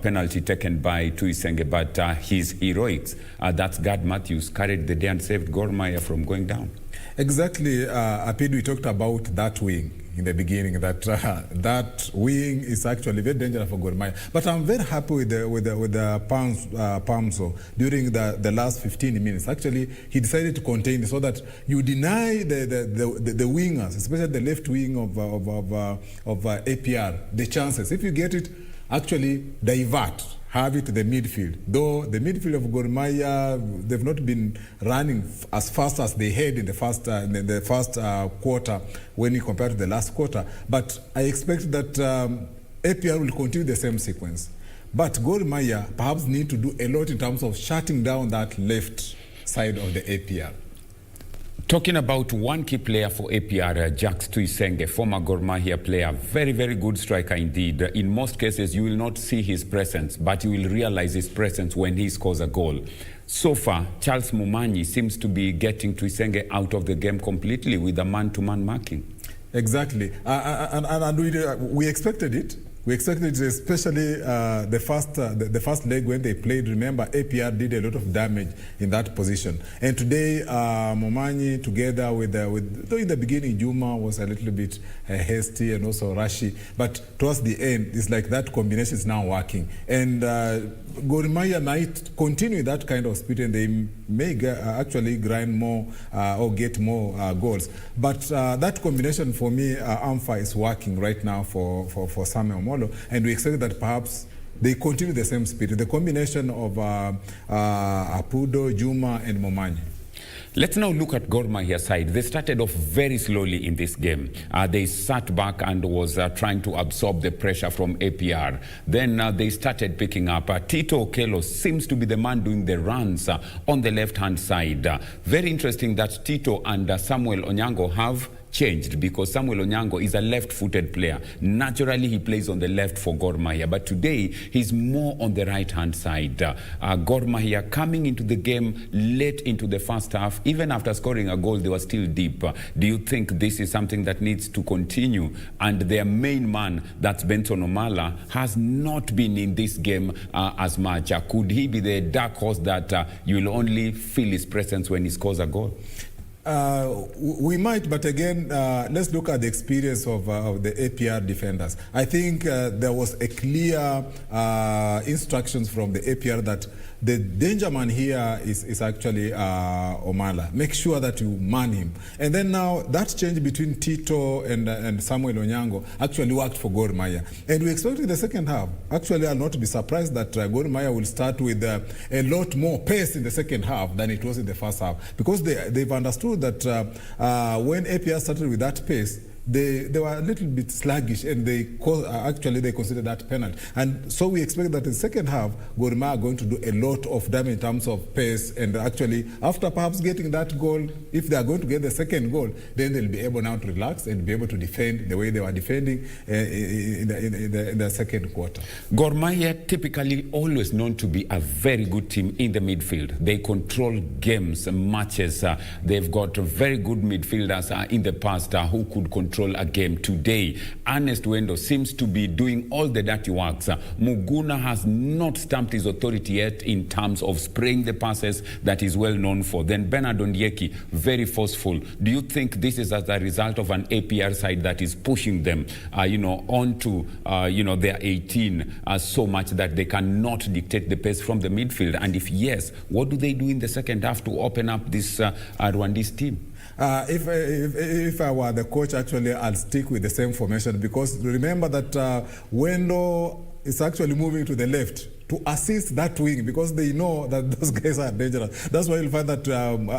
penalty taken by Tuisenge, but his heroics, that's Gad Matthews, carried the day and saved Gor Mahia from going down. Exactly, Apid, we talked about that wing in the beginning, that that wing is actually very dangerous for Gor Mahia. But I'm very happy with the Pamso during the last 15 minutes. Actually, he decided to contain it so that you deny the wingers, especially the left wing of APR, the chances. If you get it, actually divert. Have it to the midfield. Though the midfield of Gor Mahia, they've not been running as fast as they had in the first quarter when you compare to the last quarter. But I expect that APR will continue the same sequence. But Gor Mahia perhaps need to do a lot in terms of shutting down that left side of the APR. Talking about one key player for APR, Jacques Tuisenge, former Gor Mahia player, very, very good striker indeed. In most cases, you will not see his presence, but you will realize his presence when he scores a goal. So far, Charles Mumanyi seems to be getting Tuisenge out of the game completely with the man-to-man marking. Exactly. And we expected it. We expected it, especially the first leg when they played. Remember, APR did a lot of damage in that position. And today, Momanyi, together with though in the beginning, Juma was a little bit hasty and also rushy. But towards the end, it's like that combination is now working. And Gor Mahia might continue that kind of spirit, and they may actually grind more or get more goals. But that combination for me, Amfa, is working right now for Samuel Molo, and we expect that perhaps they continue the same spirit, the combination of Apudo, Juma, and Momanyi. Let's now look at Gor Mahia side. They started off very slowly in this game. They sat back and was trying to absorb the pressure from APR. Then they started picking up. Tito Okello seems to be the man doing the runs on the left-hand side. Very interesting that Tito and Samuel Onyango have changed, because Samuel Onyango is a left-footed player. Naturally, he plays on the left for Gor Mahia, but today he's more on the right-hand side. Gor Mahia coming into the game late into the first half, even after scoring a goal, they were still deep. Do you think this is something that needs to continue? And their main man, that's Benson Omala, has not been in this game as much. Could he be the dark horse that you'll only feel his presence when he scores a goal? We might, but again, let's look at the experience of the APR defenders. I think there was a clear instructions from the APR that the danger man here is actually Omala. Make sure that you man him. And then now that change between Tito and Samuel Onyango actually worked for Gor Mahia. And we expect in the second half, actually I'll not be surprised that Gor Mahia will start with a lot more pace in the second half than it was in the first half. Because they've understood that when APR started with that pace, they were a little bit sluggish, and they consider that penalty. And so we expect that in the second half, Gor Mahia are going to do a lot of damage in terms of pace. And actually, after perhaps getting that goal, if they are going to get the second goal, then they'll be able now to relax and be able to defend the way they were defending in the second quarter. Gor Mahia typically always known to be a very good team in the midfield. They control games, matches. They've got very good midfielders in the past who could control a game. Today, Ernest Wendo seems to be doing all the dirty works. Muguna has not stamped his authority yet in terms of spraying the passes that he's well known for. Then Bernard Ondieki, very forceful. Do you think this is as a result of an APR side that is pushing them, onto, their 18 so much that they cannot dictate the pace from the midfield? And if yes, what do they do in the second half to open up this Rwandese team? If I were the coach, actually, I'll stick with the same formation, because remember that Wendo is actually moving to the left to assist that wing, because they know that those guys are dangerous. That's why you'll find that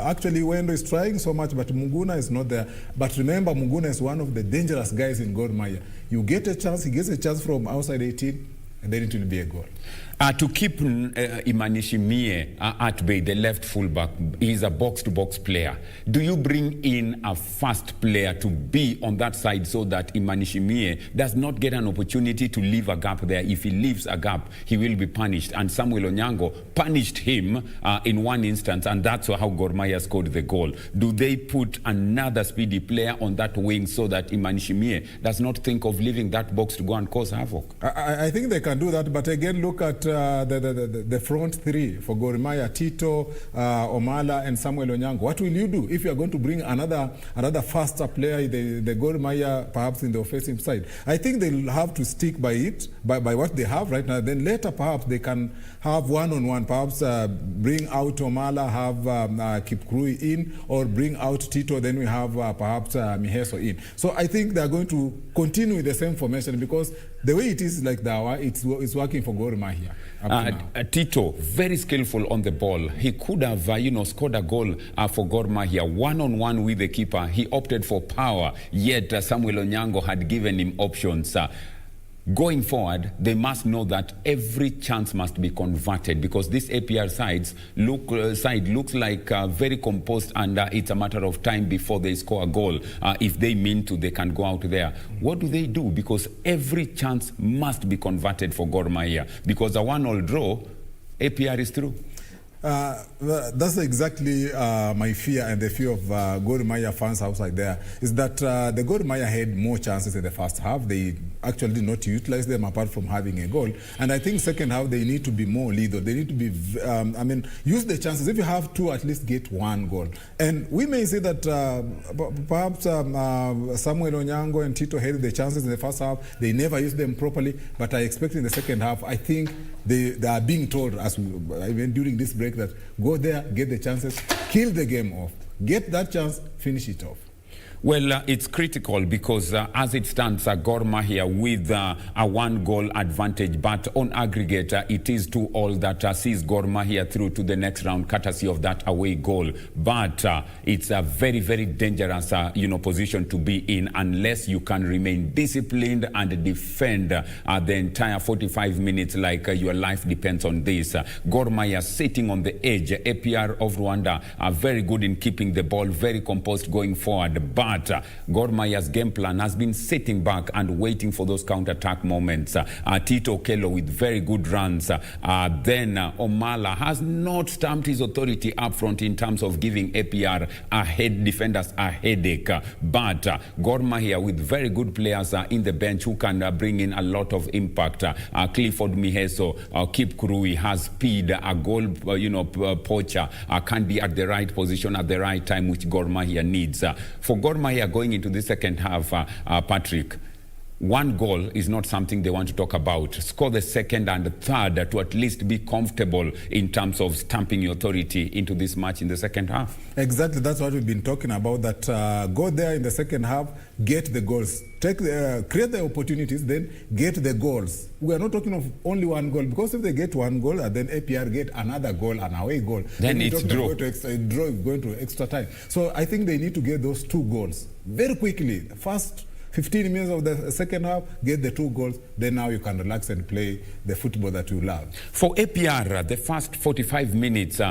actually Wendo is trying so much, but Muguna is not there. But remember, Muguna is one of the dangerous guys in Gor Mahia. You get a chance, he gets a chance from outside 18, and then it will be a goal. To keep Imanishimie at bay, the left fullback, is a box-to-box player. Do you bring in a fast player to be on that side so that Imanishimie does not get an opportunity to leave a gap there? If he leaves a gap, he will be punished. And Samuel Onyango punished him in one instance, and that's how Gor Mahia scored the goal. Do they put another speedy player on that wing so that Imanishimie does not think of leaving that box to go and cause havoc? I think they can do that, but again, look at the front three for Gor Mahia: Tito, Omala, and Samuel Onyango. What will you do if you are going to bring another faster player, the Gor Mahia, perhaps in the offensive side? I think they'll have to stick by it, by what they have right now. Then later, perhaps they can have one-on-one, perhaps bring out Omala, have Kip Krui in, or bring out Tito, then we have perhaps Miheso in. So I think they're going to continue with the same formation, because the way it is like that, it's working for Gor Mahia. Tito, very skillful on the ball. He could have, scored a goal for Gor Mahia, one-on-one with the keeper. He opted for power, yet Samuel Onyango had given him options. Going forward, they must know that every chance must be converted, because this APR side looks like very composed, and it's a matter of time before they score a goal. If they mean to, they can go out there. What do they do? Because every chance must be converted for Gor Mahia, because a 1-1 draw, APR is through. That's exactly my fear, and the fear of Gor Mahia fans outside there, is that the Gor Mahia had more chances in the first half. They actually did not utilize them apart from having a goal. And I think second half they need to be more lethal. They need to be, use the chances. If you have two, at least get one goal. And we may say that perhaps Samuel Onyango and Tito had the chances in the first half. They never used them properly. But I expect in the second half, I think they are being told, even during this break, that go there, get the chances, kill the game off, get that chance, finish it off. Well, it's critical because as it stands, Gor Mahia with a 1-goal advantage, but on aggregate, it is 2-2 that sees Gor Mahia through to the next round, courtesy of that away goal. But it's a very, very dangerous, position to be in unless you can remain disciplined and defend the entire 45 minutes like your life depends on this. Gor Mahia sitting on the edge. APR of Rwanda are very good in keeping the ball, very composed going forward. But Gor Mahia's game plan has been sitting back and waiting for those counter-attack moments. Tito Okello with very good runs. Then Omala has not stamped his authority up front in terms of giving APR defenders a headache. But Gor Mahia with very good players in the bench who can bring in a lot of impact. Clifford Miheso, Kip Krui has speed, a goal poacher, can be at the right position at the right time, which Gor Mahia needs. For Gor Mahia going into the second half, Patrick, 1 goal is not something they want to talk about. Score the second and the third to at least be comfortable in terms of stamping your authority into this match in the second half. Exactly, that's what we've been talking about, that go there in the second half, get the goals, create the opportunities, then get the goals. We are not talking of only 1 goal, because if they get 1 goal and then APR get another goal, an away goal, then it's draw. Draw going to extra time. So I think they need to get those 2 goals very quickly. First 15 minutes of the second half, get the 2 goals, then now you can relax and play the football that you love. For APR, the first 45 minutes,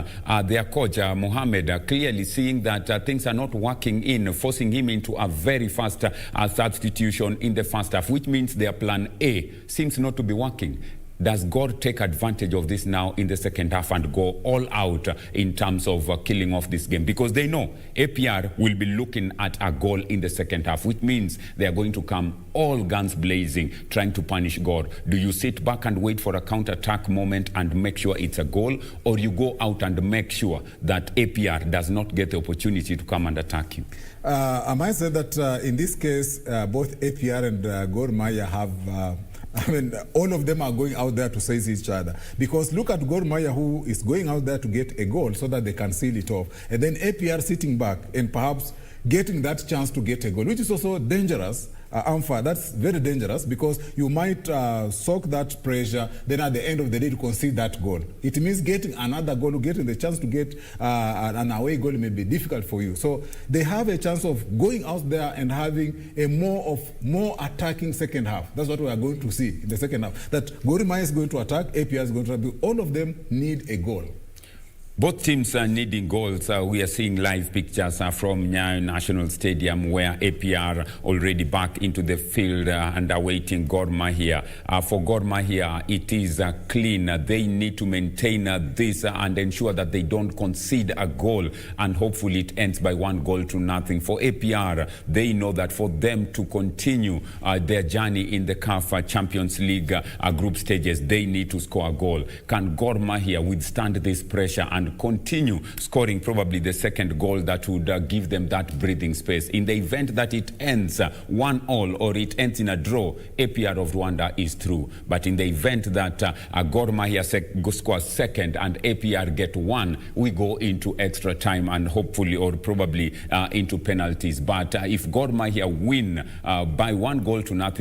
their coach, Mohamed, clearly seeing that things are not working in, forcing him into a very fast substitution in the first half, which means their plan A seems not to be working. Does God take advantage of this now in the second half and go all out in terms of killing off this game? Because they know APR will be looking at a goal in the second half, which means they are going to come all guns blazing, trying to punish God. Do you sit back and wait for a counter-attack moment and make sure it's a goal, or you go out and make sure that APR does not get the opportunity to come and attack you? I might say that in this case, both APR and Gor Mahia have all of them are going out there to seize each other. Because look at Gor Mahia, who is going out there to get a goal so that they can seal it off. And then APR sitting back and perhaps getting that chance to get a goal, which is also dangerous Amfa, that's very dangerous because you might soak that pressure, then at the end of the day to concede that goal. It means getting another goal, getting the chance to get an away goal may be difficult for you. So they have a chance of going out there and having a more attacking second half. That's what we are going to see in the second half. That Gor Mahia is going to attack, APR is going to attack. All of them need a goal. Both teams are needing goals. We are seeing live pictures from Nyayo National Stadium where APR already back into the field and awaiting Gor Mahia. For Gor Mahia, it is clean. They need to maintain this and ensure that they don't concede a goal, and hopefully it ends by 1-0. For APR, they know that for them to continue their journey in the CAF Champions League group stages, they need to score a goal. Can Gor Mahia withstand this pressure and continue scoring probably the second goal that would give them that breathing space? In the event that it ends 1-1 or it ends in a draw, APR of Rwanda is through. But in the event that Gor Mahia scores second and APR get 1, we go into extra time and hopefully or probably into penalties. But if Gor Mahia win by 1-0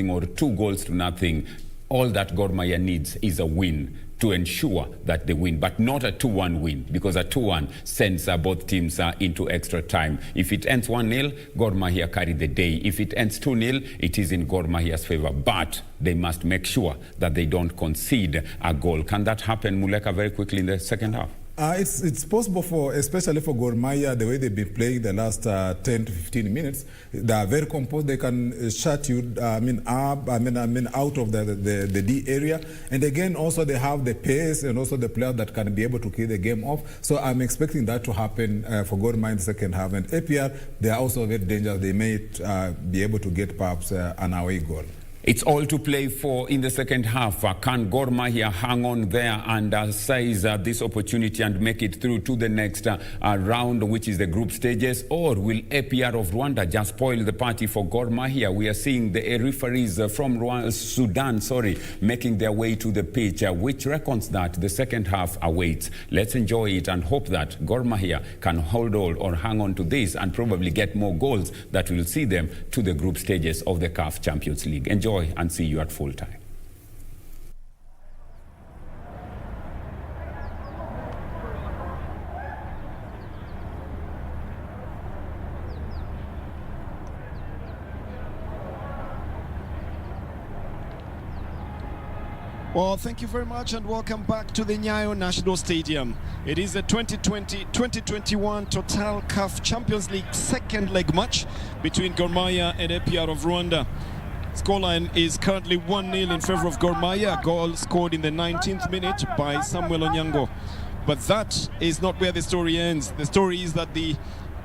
or 2-0, all that Gor Mahia needs is a win to ensure that they win, but not a 2-1 win, because a 2-1 sends both teams into extra time. If it ends 1-0, Gor Mahia carry the day. If it ends 2-0, it is in Gor Mahia's favor, but they must make sure that they don't concede a goal. Can that happen, Muleka, very quickly in the second half? It's possible especially for Gor Mahia, the way they've been playing the last 10 to 15 minutes. They are very composed. They can shut you, out of the D area. And again, also they have the pace and also the players that can be able to kill the game off. So I'm expecting that to happen for Gor Mahia in the second half. And APR, they are also very dangerous. They may be able to get perhaps an away goal. It's all to play for in the second half. Can Gor Mahia hang on there and seize this opportunity and make it through to the next round, which is the group stages? Or will APR of Rwanda just spoil the party for Gor Mahia? We are seeing the referees from Sudan, making their way to the pitch, which reckons that the second half awaits. Let's enjoy it and hope that Gor Mahia can hold on or hang on to this and probably get more goals that will see them to the group stages of the CAF Champions League. Enjoy and see you at full time. Well, thank you very much and welcome back to the Nyayo National Stadium. It is the 2020-2021 Total CAF Champions League second leg match between Gor Mahia and APR of Rwanda. Scoreline is currently 1-0 in favor of Gor Mahia, a goal scored in the 19th minute by Samuel Onyango. But that is not where the story ends. The story is that the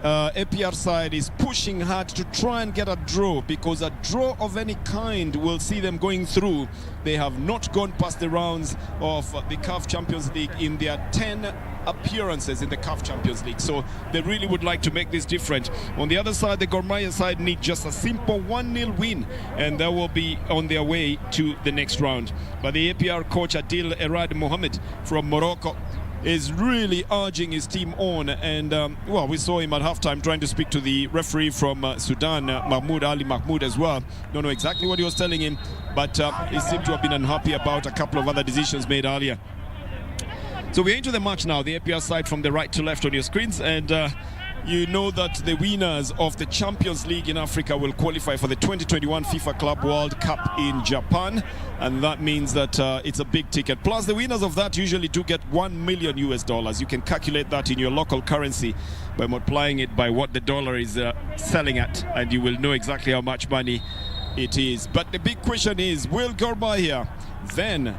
APR side is pushing hard to try and get a draw, because a draw of any kind will see them going through. They have not gone past the rounds of the CAF Champions League in their 10 appearances in the CAF Champions League, so they really would like to make this different. On the other side, the Gor Mahia side need just a simple 1-0 win and they will be on their way to the next round. But the APR coach Adil Erad Mohamed from Morocco is really urging his team on, and well, we saw him at halftime trying to speak to the referee from Sudan, Mahmoud Ali Mahmoud, as well. Don't know exactly what he was telling him, but he seemed to have been unhappy about a couple of other decisions made earlier. So we're into the match now, the APR side from the right to left on your screens, and you know that the winners of the Champions League in Africa will qualify for the 2021 FIFA Club World Cup in Japan, and that means that it's a big ticket. Plus, the winners of that usually do get $1 million. You can calculate that in your local currency by multiplying it by what the dollar is selling at, and you will know exactly how much money it is. But the big question is, will Gor Mahia then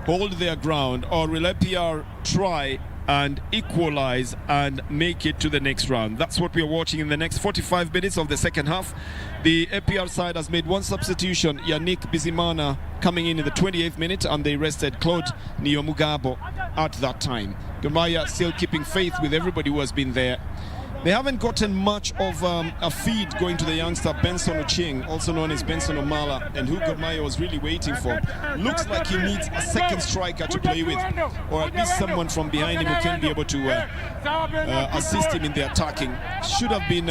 hold their ground, or will APR try and equalize and make it to the next round? That's what we are watching in the next 45 minutes of the second half. The APR side has made one substitution, Yannick Bizimana coming in the 28th minute, and they rested Claude Niomugabo at that time. Gor Mahia still keeping faith with everybody who has been there. They haven't gotten much of a feed going to the youngster Benson Oching, also known as Benson Omala, and who Gor Mahia was really waiting for. Looks like he needs a second striker to play with, or at least someone from behind him who can be able to assist him in the attacking. Should have been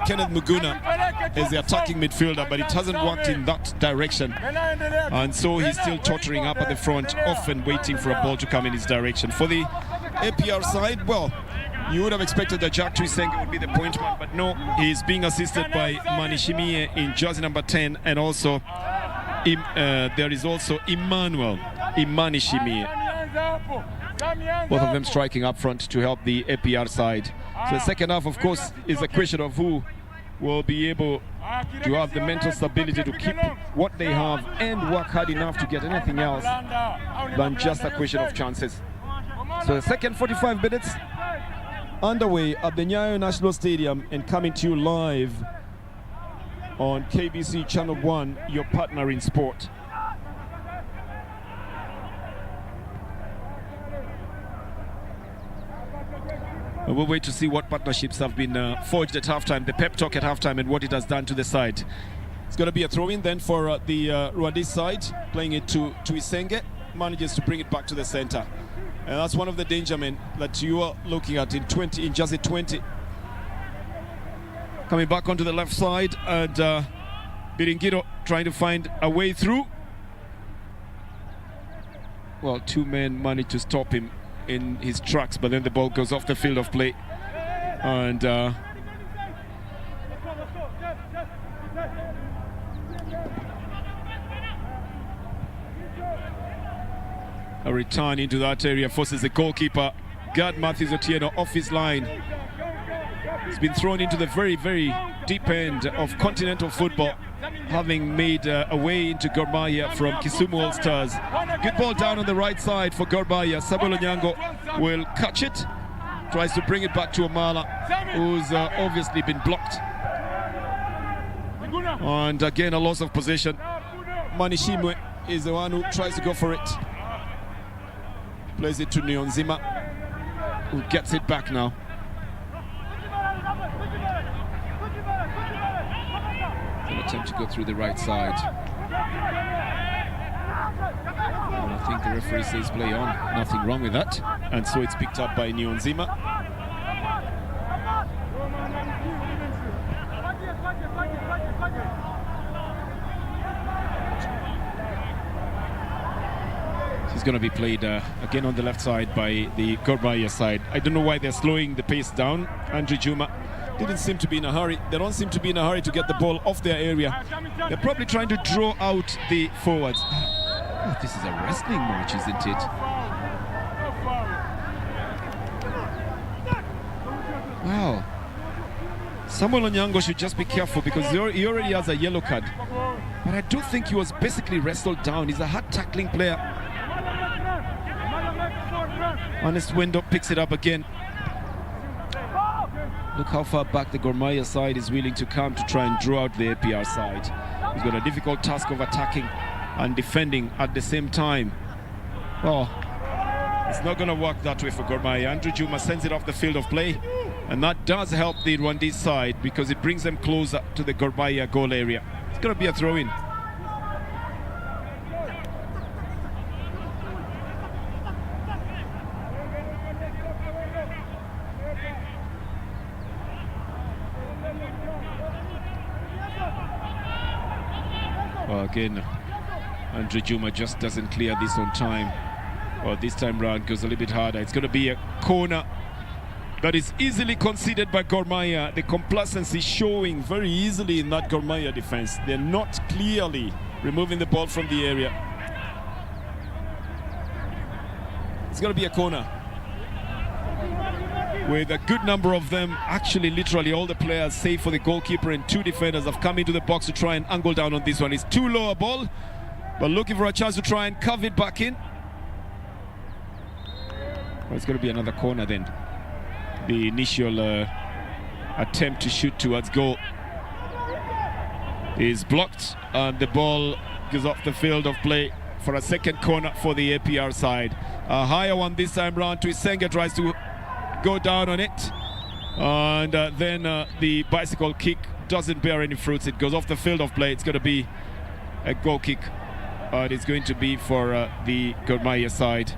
Kenneth Muguna, as the attacking midfielder, but it hasn't worked in that direction. And so he's still tottering up at the front, often waiting for a ball to come in his direction. For the APR side, well, you would have expected that Jack Tuisenge would be the point man, but no, he's being assisted by Manishimie in jersey number 10, and also there is also Imanishimie. Both of them striking up front to help the APR side. So the second half, of course, is a question of who will be able to have the mental stability to keep what they have and work hard enough to get anything else than just a question of chances. So the second 45 minutes underway at the Nyayo National Stadium, and coming to you live on KBC Channel 1, your partner in sport. We'll wait to see what partnerships have been forged at halftime, the pep talk at halftime, and what it has done to the side. It's going to be a throw-in then for the Rwandese side, playing it to Tuisenge, manages to bring it back to the center. And that's one of the danger men that you are looking at in jersey 20. Coming back onto the left side, and Biringiro trying to find a way through. Well, two men managed to stop him in his tracks, but then the ball goes off the field of play. And a return into that area forces the goalkeeper, Gad Matthews Otieno, off his line. He's been thrown into the very, very deep end of continental football, having made a way into Gor Mahia from Kisumu All Stars. Good ball down on the right side for Gor Mahia. Samuel Onyango will catch it, tries to bring it back to Omala, who's obviously been blocked. And again, a loss of possession. Manishimwe is the one who tries to go for it. Plays it to Nionzima, who gets it back now. Attempt to go through the right side. And I think the referee says play on. Nothing wrong with that. And so it's picked up by Nionzima. She's going to be played again on the left side by the Gor Mahia side. I don't know why they're slowing the pace down. Andrew Juma didn't seem to be in a hurry. They don't seem to be in a hurry to get the ball off their area. They're probably trying to draw out the forwards. Oh, this is a wrestling match, isn't it? Wow. Samuel Onyango should just be careful, because he already has a yellow card. But I do think he was basically wrestled down. He's a hard tackling player. Honest Window picks it up again. Look how far back the Gor Mahia side is willing to come to try and draw out the APR side. He's got a difficult task of attacking and defending at the same time. Oh, it's not going to work that way for Gor Mahia. Andrew Juma sends it off the field of play, and that does help the Rwandese side because it brings them closer to the Gor Mahia goal area. It's going to be a throw-in. Well, again, Andrew Juma just doesn't clear this on time. Well, this time round goes a little bit harder. It's going to be a corner that is easily conceded by Gor Mahia. The complacency showing very easily in that Gor Mahia defense. They're not clearly removing the ball from the area. It's going to be a corner, with a good number of them, actually literally all the players save for the goalkeeper and two defenders have come into the box to try and angle down on this one. It's too low a ball, but looking for a chance to try and curve it back in. Well, it's going to be another corner then. The initial attempt to shoot towards goal is blocked, and the ball goes off the field of play for a second corner for the APR side. A higher one this time round. Tuisenge tries to go down on it, and then the bicycle kick doesn't bear any fruits. It goes off the field of play. It's going to be a goal kick, and it's going to be for the Gor Mahia side.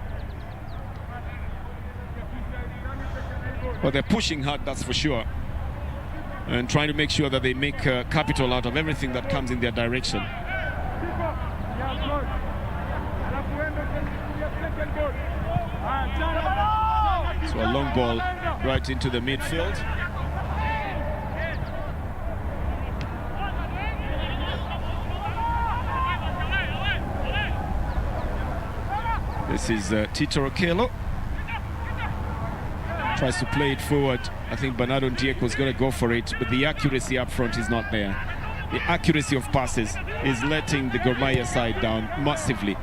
Well, they're pushing hard, that's for sure. and trying to make sure that they make capital out of everything that comes in their direction. So a long ball right into the midfield. This is Tito Okello. Tries to play it forward. I think Bernardo Ndiek was going to go for it, but the accuracy up front is not there. The accuracy of passes is letting the Gor Mahia side down massively.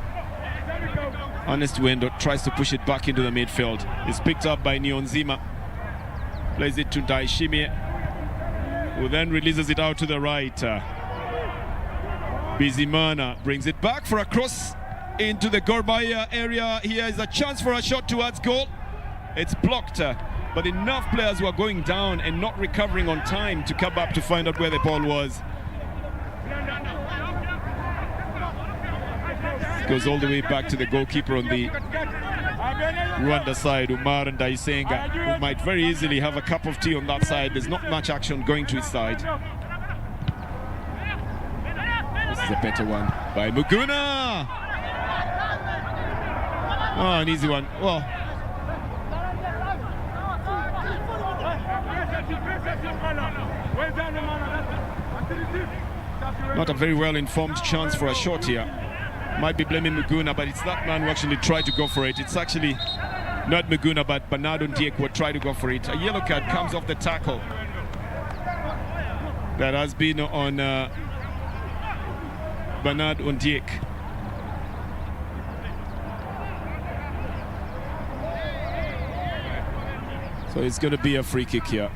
Ernest Wendo tries to push it back into the midfield. It's picked up by Nionzima. Plays it to Daishimie, who then releases it out to the right. Bizimana brings it back for a cross into the Gor Mahia area. Here is a chance for a shot towards goal. It's blocked, but enough players were going down and not recovering on time to come up to find out where the ball was. Goes all the way back to the goalkeeper on the Rwanda side, Umar Ndaisenga, who might very easily have a cup of tea on that side. There's not much action going to his side. This is a better one by Muguna. Oh, an easy one. Well, not a very well-informed chance for a shot here. Might be blaming Muguna, but it's that man who actually tried to go for it. It's actually not Muguna, but Bernardo Ndiek who tried to go for it. A yellow card comes off the tackle that has been on Bernard Ndiek. So it's going to be a free kick here.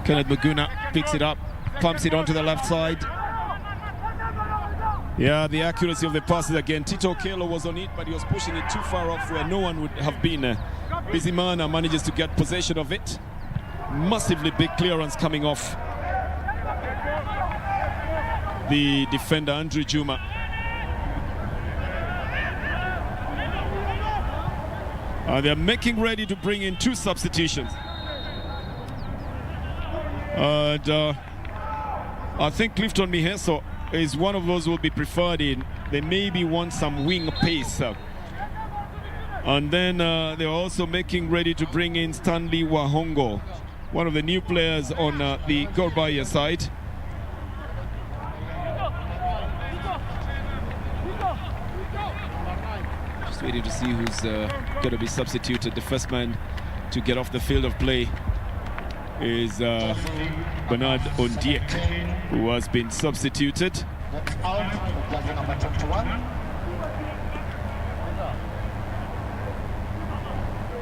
Kenneth Muguna picks it up, pumps it onto the left side. Yeah, the accuracy of the passes again. Tito Okello was on it, but he was pushing it too far off where no one would have been. Bizimana manages to get possession of it. Massively big clearance coming off the defender, Andrew Juma. They're making ready to bring in 2 substitutions. And I think Clifton Miheso is one of those who will be preferred in. They maybe want some wing pace. And then they're also making ready to bring in Stanley Wahongo, one of the new players on the Gor Mahia side. Just waiting to see who's going to be substituted. The first man to get off the field of play is Bernard Ndiek, who has been substituted.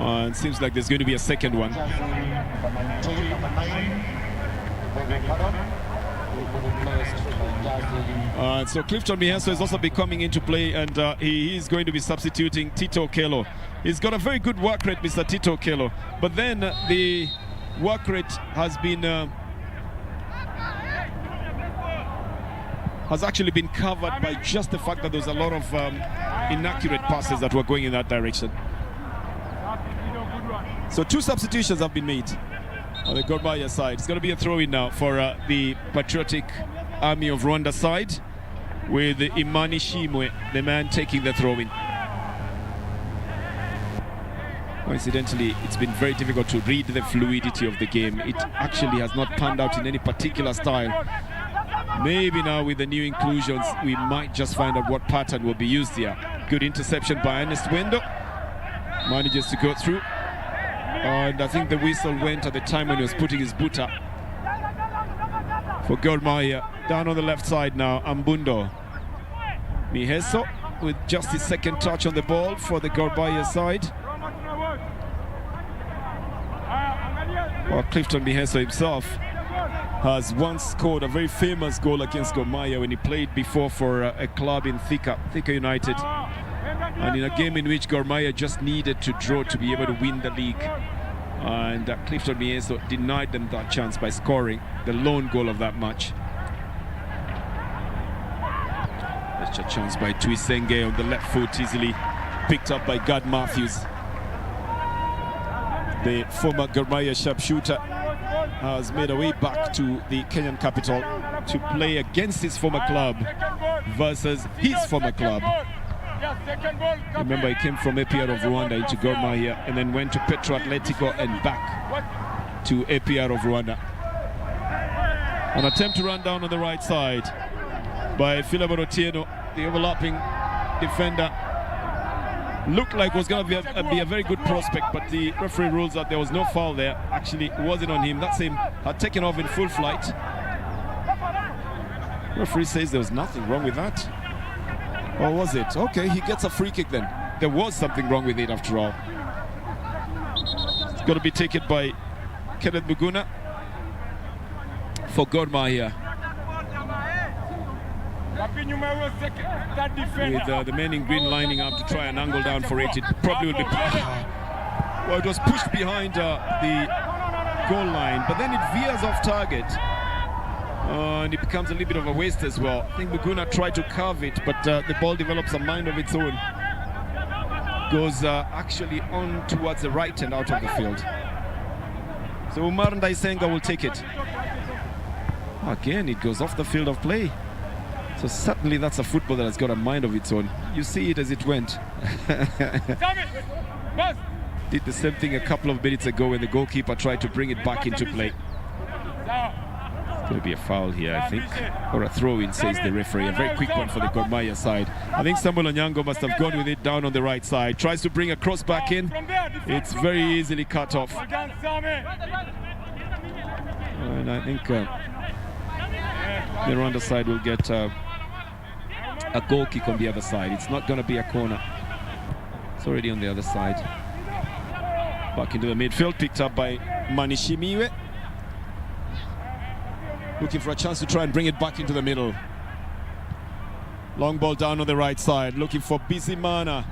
It seems like there's going to be a second one. So Clifton Miheso is also be coming into play, and he is going to be substituting Tito Okello. He's got a very good work rate, Mr. Tito Okello, but then the work rate has been has actually been covered by just the fact that there's a lot of inaccurate passes that were going in that direction. So 2 substitutions have been made on the Gor Mahia side. It's going to be a throw-in now for the Patriotic Army of Rwanda side, with Imani Shimwe, the man taking the throw-in. Coincidentally, it's been very difficult to read the fluidity of the game. It actually has not panned out in any particular style. Maybe now with the new inclusions, we might just find out what pattern will be used here. Good interception by Ernest Wendo. Manages to go through. And I think the whistle went at the time when he was putting his boot up. For Gor Mahia, down on the left side now, Ambundo. Miheso with just his second touch on the ball for the Gor Mahia side. Well, Clifton Miheso himself has once scored a very famous goal against Gor Mahia when he played before for a club in Thika United. And in a game in which Gor Mahia just needed to draw to be able to win the league. And Clifton Mieso denied them that chance by scoring the lone goal of that match. That's a chance by Tuisenge on the left foot, easily picked up by Gad Matthews. The former Gor Mahia sharpshooter has made a way back to the Kenyan capital to play against his former club versus his former club. Remember, he came from APR of Rwanda into Gor Mahia and then went to Petro Atletico and back to APR of Rwanda. An attempt to run down on the right side by Philemon Otieno, the overlapping defender. Looked like was going to be a very good prospect, but the referee rules that there was no foul there. Actually, it wasn't on him. That same had taken off in full flight. Referee says there was nothing wrong with that. Or was it? Okay, he gets a free kick then. There was something wrong with it after all. It's going to be taken by Kenneth Muguna for Gor Mahia. With the men in green lining up to try and angle down for it, it probably will be... Well, it was pushed behind the goal line, but then it veers off target. And it becomes a little bit of a waste as well. I think Muguna tried to carve it, but the ball develops a mind of its own. Goes actually on towards the right and out of the field. So Umar Ndaisenga will take it. Again, it goes off the field of play. So certainly that's a football that has got a mind of its own. You see it as it went. Did the same thing a couple of minutes ago when the goalkeeper tried to bring it back into play. It's going to be a foul here, I think. Or a throw-in, says the referee. A very quick one for the Gor Mahia side. I think Samuel Onyango must have gone with it down on the right side. Tries to bring a cross back in. It's very easily cut off. And I think the Rwanda side will get a goal kick on the other side. It's not going to be a corner. It's already on the other side. Back into the midfield, picked up by Manishimiwe. Looking for a chance to try and bring it back into the middle. Long ball down on the right side, looking for Bizimana.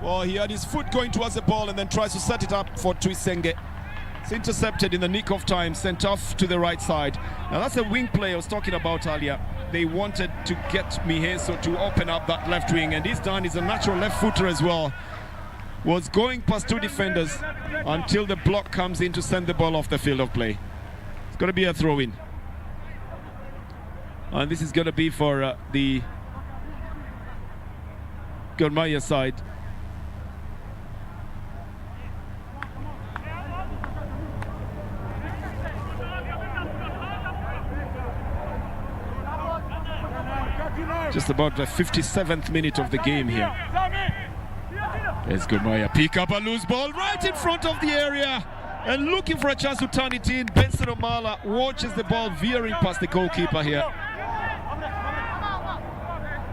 Well, he had his foot going towards the ball and then tries to set it up for Tuisenge. It's intercepted in the nick of time, sent off to the right side. Now that's a wing play I was talking about earlier. They wanted to get Miheso to open up that left wing, and he's done. He's a natural left footer as well. Was going past two defenders until the block comes in to send the ball off the field of play. It's going to be a throw-in. And this is going to be for the Gor Mahia side. Just about the 57th minute of the game here. There's Gor Mahia. Pick up a loose ball right in front of the area. And looking for a chance to turn it in. Benson Omala watches the ball veering past the goalkeeper here.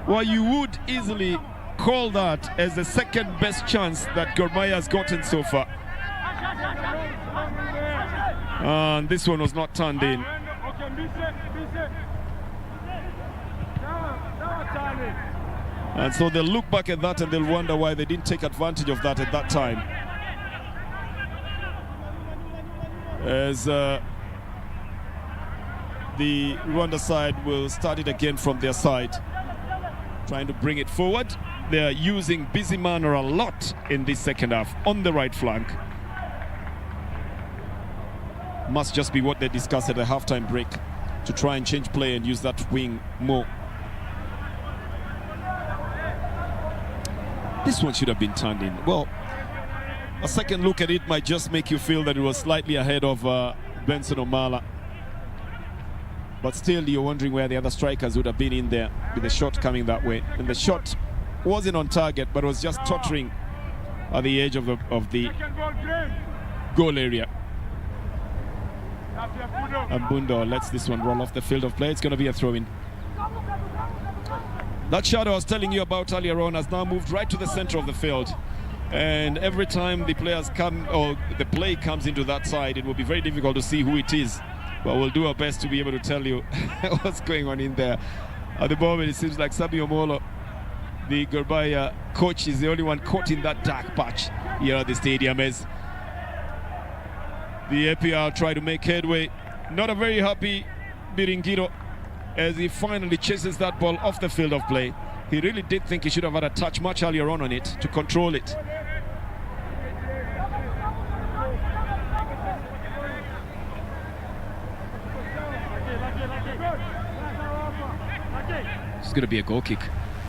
Well, you would easily call that as the second best chance that Gor Mahia has gotten so far. And this one was not turned in. And so they'll look back at that and they'll wonder why they didn't take advantage of that at that time. As the Rwanda side will start it again from their side, trying to bring it forward. They're using Bizimana a lot in this second half on the right flank. Must just be what they discussed at the halftime break, to try and change play and use that wing more. This one should have been turned in. Well, a second look at it might just make you feel that it was slightly ahead of Benson Omala. But still, you're wondering where the other strikers would have been in there with the shot coming that way. And the shot wasn't on target, but was just tottering at the edge of the goal area. And Bundo lets this one roll off the field of play. It's going to be a throw-in. That shadow I was telling you about earlier on has now moved right to the center of the field. And every time the players come, or the play comes into that side, it will be very difficult to see who it is. But we'll do our best to be able to tell you what's going on in there. At the moment, it seems like Sabi Omolo, the Gor Mahia coach, is the only one caught in that dark patch here at the stadium, as The APR try to make headway. Not a very happy Biringiro as he finally chases that ball off the field of play. He really did think he should have had a touch much earlier on it to control it. It's going to be a goal kick.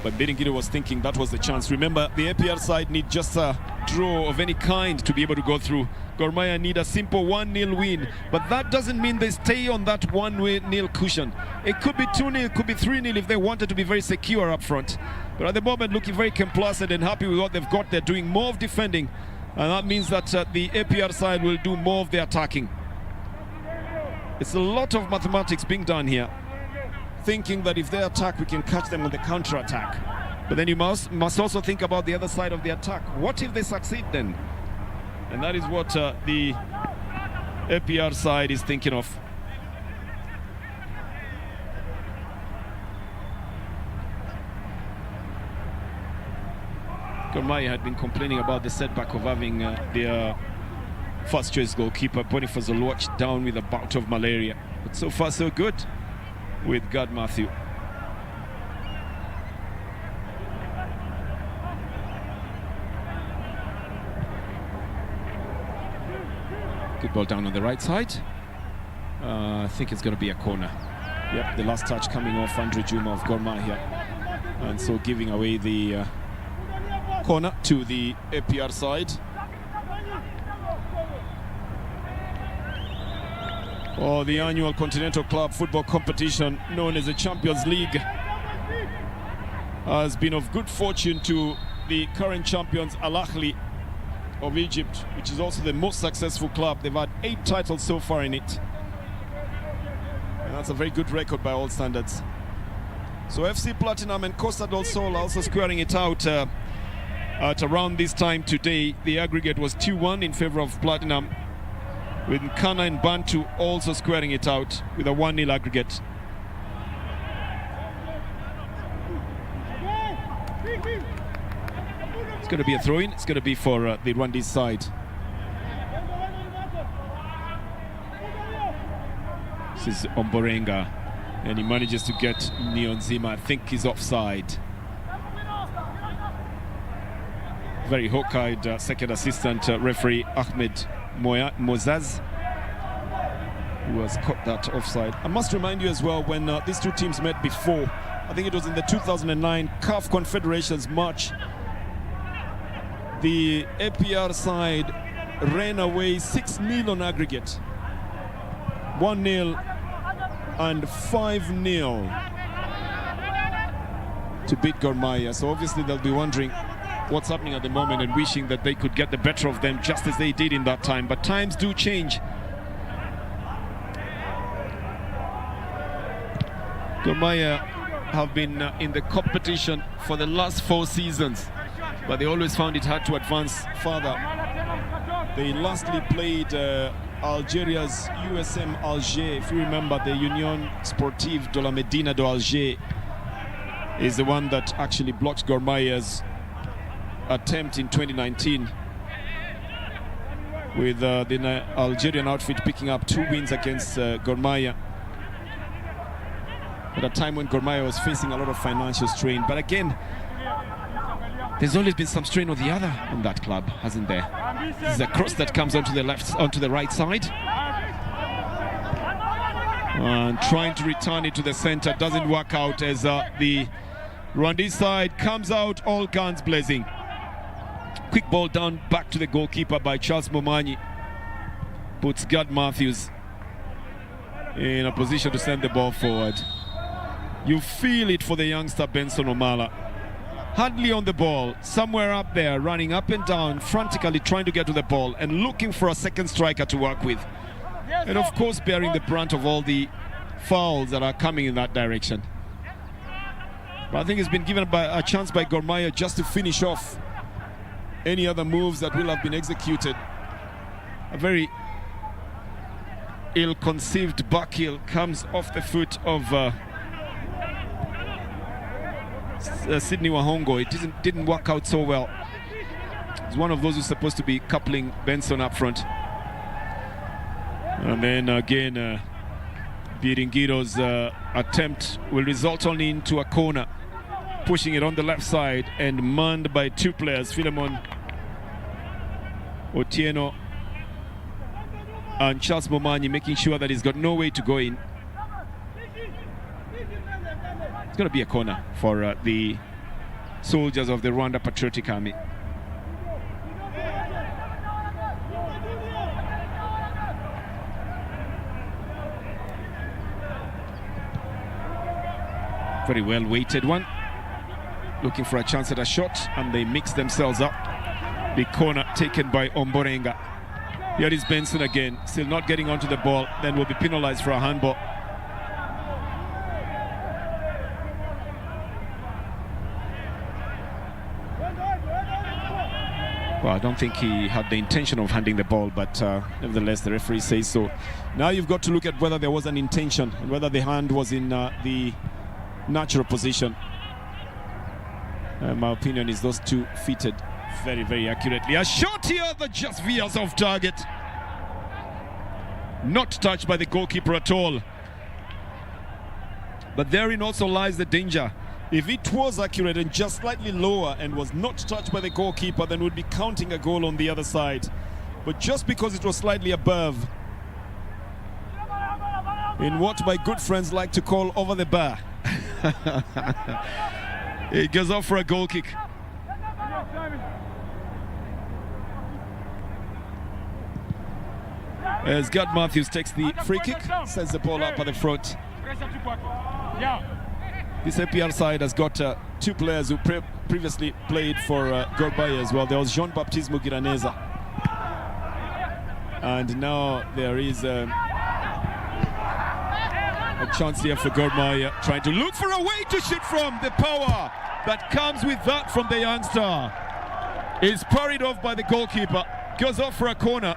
But Biringiro was thinking that was the chance. Remember, the APR side need just a draw of any kind to be able to go through. Gor Mahia need a simple 1-0 win. But that doesn't mean they stay on that 1-0 cushion. It could be 2-0, it could be 3-0 if they wanted to be very secure up front. But at the moment, looking very complacent and happy with what they've got. They're doing more of defending. And that means that the APR side will do more of the attacking. It's a lot of mathematics being done here, thinking that if they attack, we can catch them on the counter-attack. But then you must also think about the other side of the attack. What if they succeed then? And that is what the APR side is thinking of. Gor Mahia had been complaining about the setback of having their first choice goalkeeper Boniface Oluoch down with a bout of malaria. But so far so good with Gad Matthew. Good ball down on the right side. I think it's going to be a corner. Yep, the last touch coming off Andre Juma of Gor Mahia. And so giving away the corner to the APR side. Oh, the annual Continental Club football competition known as the Champions League has been of good fortune to the current champions Al Ahly of Egypt, which is also the most successful club. They've had 8 titles so far in it. And that's a very good record by all standards. So FC Platinum and Costa del Sol also squaring it out at around this time today. The aggregate was 2-1 in favor of Platinum, with Nkana and Bantu also squaring it out with a 1-0 aggregate. It's going to be a throw-in. It's going to be for the Rwandese side. This is Omborenga, and he manages to get Niyonzima. I think he's offside. Very hawk-eyed second assistant referee Ahmed Mozaz, who has caught that offside. I must remind you as well, when these two teams met before, I think it was in the 2009 CAF Confederations match, the APR side ran away 6-0 on aggregate, 1-0 and 5-0 to beat Gor Mahia. So obviously they'll be wondering what's happening at the moment and wishing that they could get the better of them just as they did in that time. But times do change. Gor Mahia have been in the competition for the last 4 seasons, but they always found it hard to advance further. They lastly played Algeria's USM Alger. If you remember, the Union Sportive de la Medina de Alger is the one that actually blocked Gor Mahia's attempt in 2019, with the Algerian outfit picking up 2 wins against Gor Mahia at a time when Gor Mahia was facing a lot of financial strain. But again, there's always been some strain or the other on that club, hasn't there? This is a cross that comes onto the right side, and trying to return it to the center doesn't work out, as the Rwandese side comes out all guns blazing. Quick ball down back to the goalkeeper by Charles Momanyi. Puts Gad Matthews in a position to send the ball forward. You feel it for the youngster Benson Omala. Hardly on the ball, somewhere up there, running up and down, frantically trying to get to the ball and looking for a second striker to work with. And of course bearing the brunt of all the fouls that are coming in that direction. But I think he's been given a chance by Gor Mahia just to finish off any other moves that will have been executed. A very ill-conceived back heel comes off the foot of Sydney Wahongo. It didn't work out so well. It's one of those who's supposed to be coupling Benson up front. And then again, Biringiro's attempt will result only into a corner, pushing it on the left side and manned by two players, Philemon Otieno and Charles Momanyi, making sure that he's got no way to go in. It's going to be a corner for the soldiers of the Rwanda Patriotic Army. Very well weighted one, looking for a chance at a shot, and they mix themselves up. The corner taken by Omborenga. Here is Benson again, still not getting onto the ball, then will be penalized for a handball. Well, I don't think he had the intention of handing the ball, but nevertheless the referee says so. Now you've got to look at whether there was an intention and whether the hand was in the natural position. My opinion is those two fitted very, very accurately. A shot here that just veers off target. Not touched by the goalkeeper at all. But therein also lies the danger. If it was accurate and just slightly lower and was not touched by the goalkeeper, then we'd be counting a goal on the other side. But just because it was slightly above, in what my good friends like to call over the bar, it goes off for a goal kick. As Gad Matthews takes the free kick, sends the ball up at the front. This APR side has got two players who previously played for Gor Mahia as well. There was Jean-Baptiste Mugiraneza. And now there is a chance here for Gor Mahia, trying to look for a way to shoot from. The power that comes with that from the youngster is parried off by the goalkeeper. Goes off for a corner.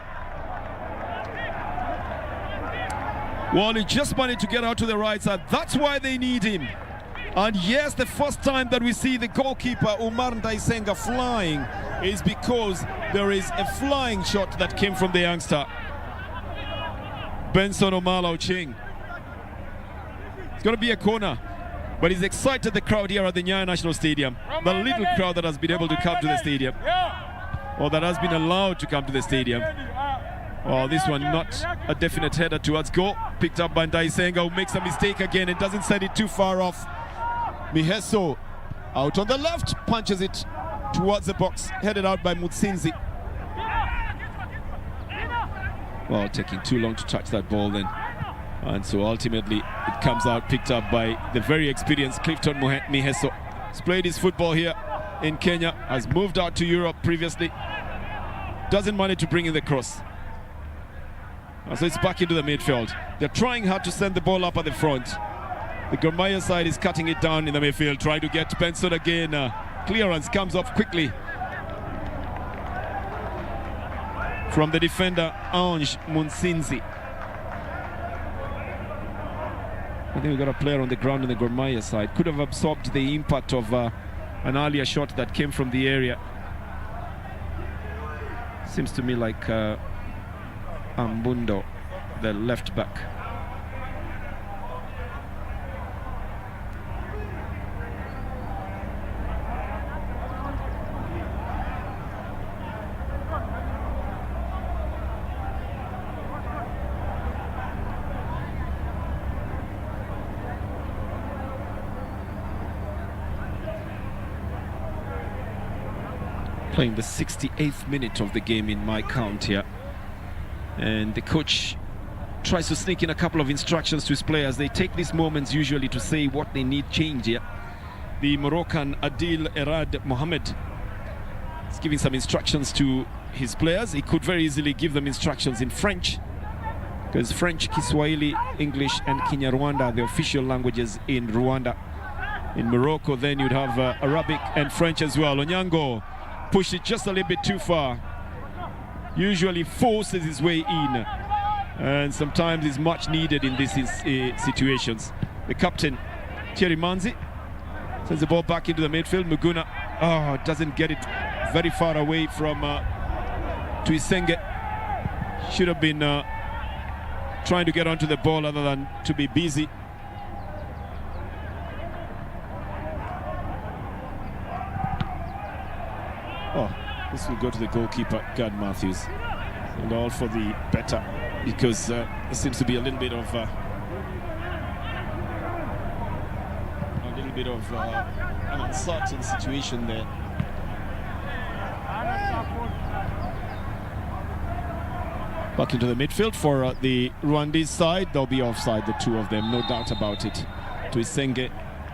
Well, he just managed to get out to the right side. That's why they need him. And yes, the first time that we see the goalkeeper Umar Ndaisenga flying is because there is a flying shot that came from the youngster Benson Omala Ocheng. It's going to be a corner, but he's excited the crowd here at the Nyayo National Stadium. The little crowd that has been able to come to the stadium, or that has been allowed to come to the stadium. Oh, this one not a definite header towards goal. Picked up by Ndaisenga, who makes a mistake again and doesn't send it too far off. Miheso out on the left, punches it towards the box, headed out by Mutsinzi. Well, taking too long to touch that ball then. And so ultimately it comes out picked up by the very experienced Clifton Miheso. He's played his football here in Kenya, has moved out to Europe previously. Doesn't manage to bring in the cross. So it's back into the midfield. They're trying hard to send the ball up at the front. The Gor Mahia side is cutting it down in the midfield, trying to get Benson again. Clearance comes off quickly from the defender Ange Munsinzi. I think we've got a player on the ground on the Gor Mahia side. Could have absorbed the impact of an earlier shot that came from the area. Seems to me like Ambundo, the left back. Playing the 68th minute of the game in my count here. And the coach tries to sneak in a couple of instructions to his players. They take these moments usually to say what they need change here. The Moroccan Adil Erad Mohamed is giving some instructions to his players. He could very easily give them instructions in French, because French, Kiswahili, English and Kinyarwanda are the official languages in Rwanda. In Morocco then you'd have Arabic and French as well. Onyango pushed it just a little bit too far. Usually forces his way in, and sometimes is much needed in these situations. The captain, Thierry Manzi, sends the ball back into the midfield. Muguna doesn't get it very far away from Tuisenge. Should have been trying to get onto the ball other than to be busy. Oh, this will go to the goalkeeper, Gad Matthews. And all for the better, because there seems to be a little bit of an uncertain situation there. Back into the midfield for the Rwandese side. They'll be offside, the two of them, no doubt about it. Tuyisenge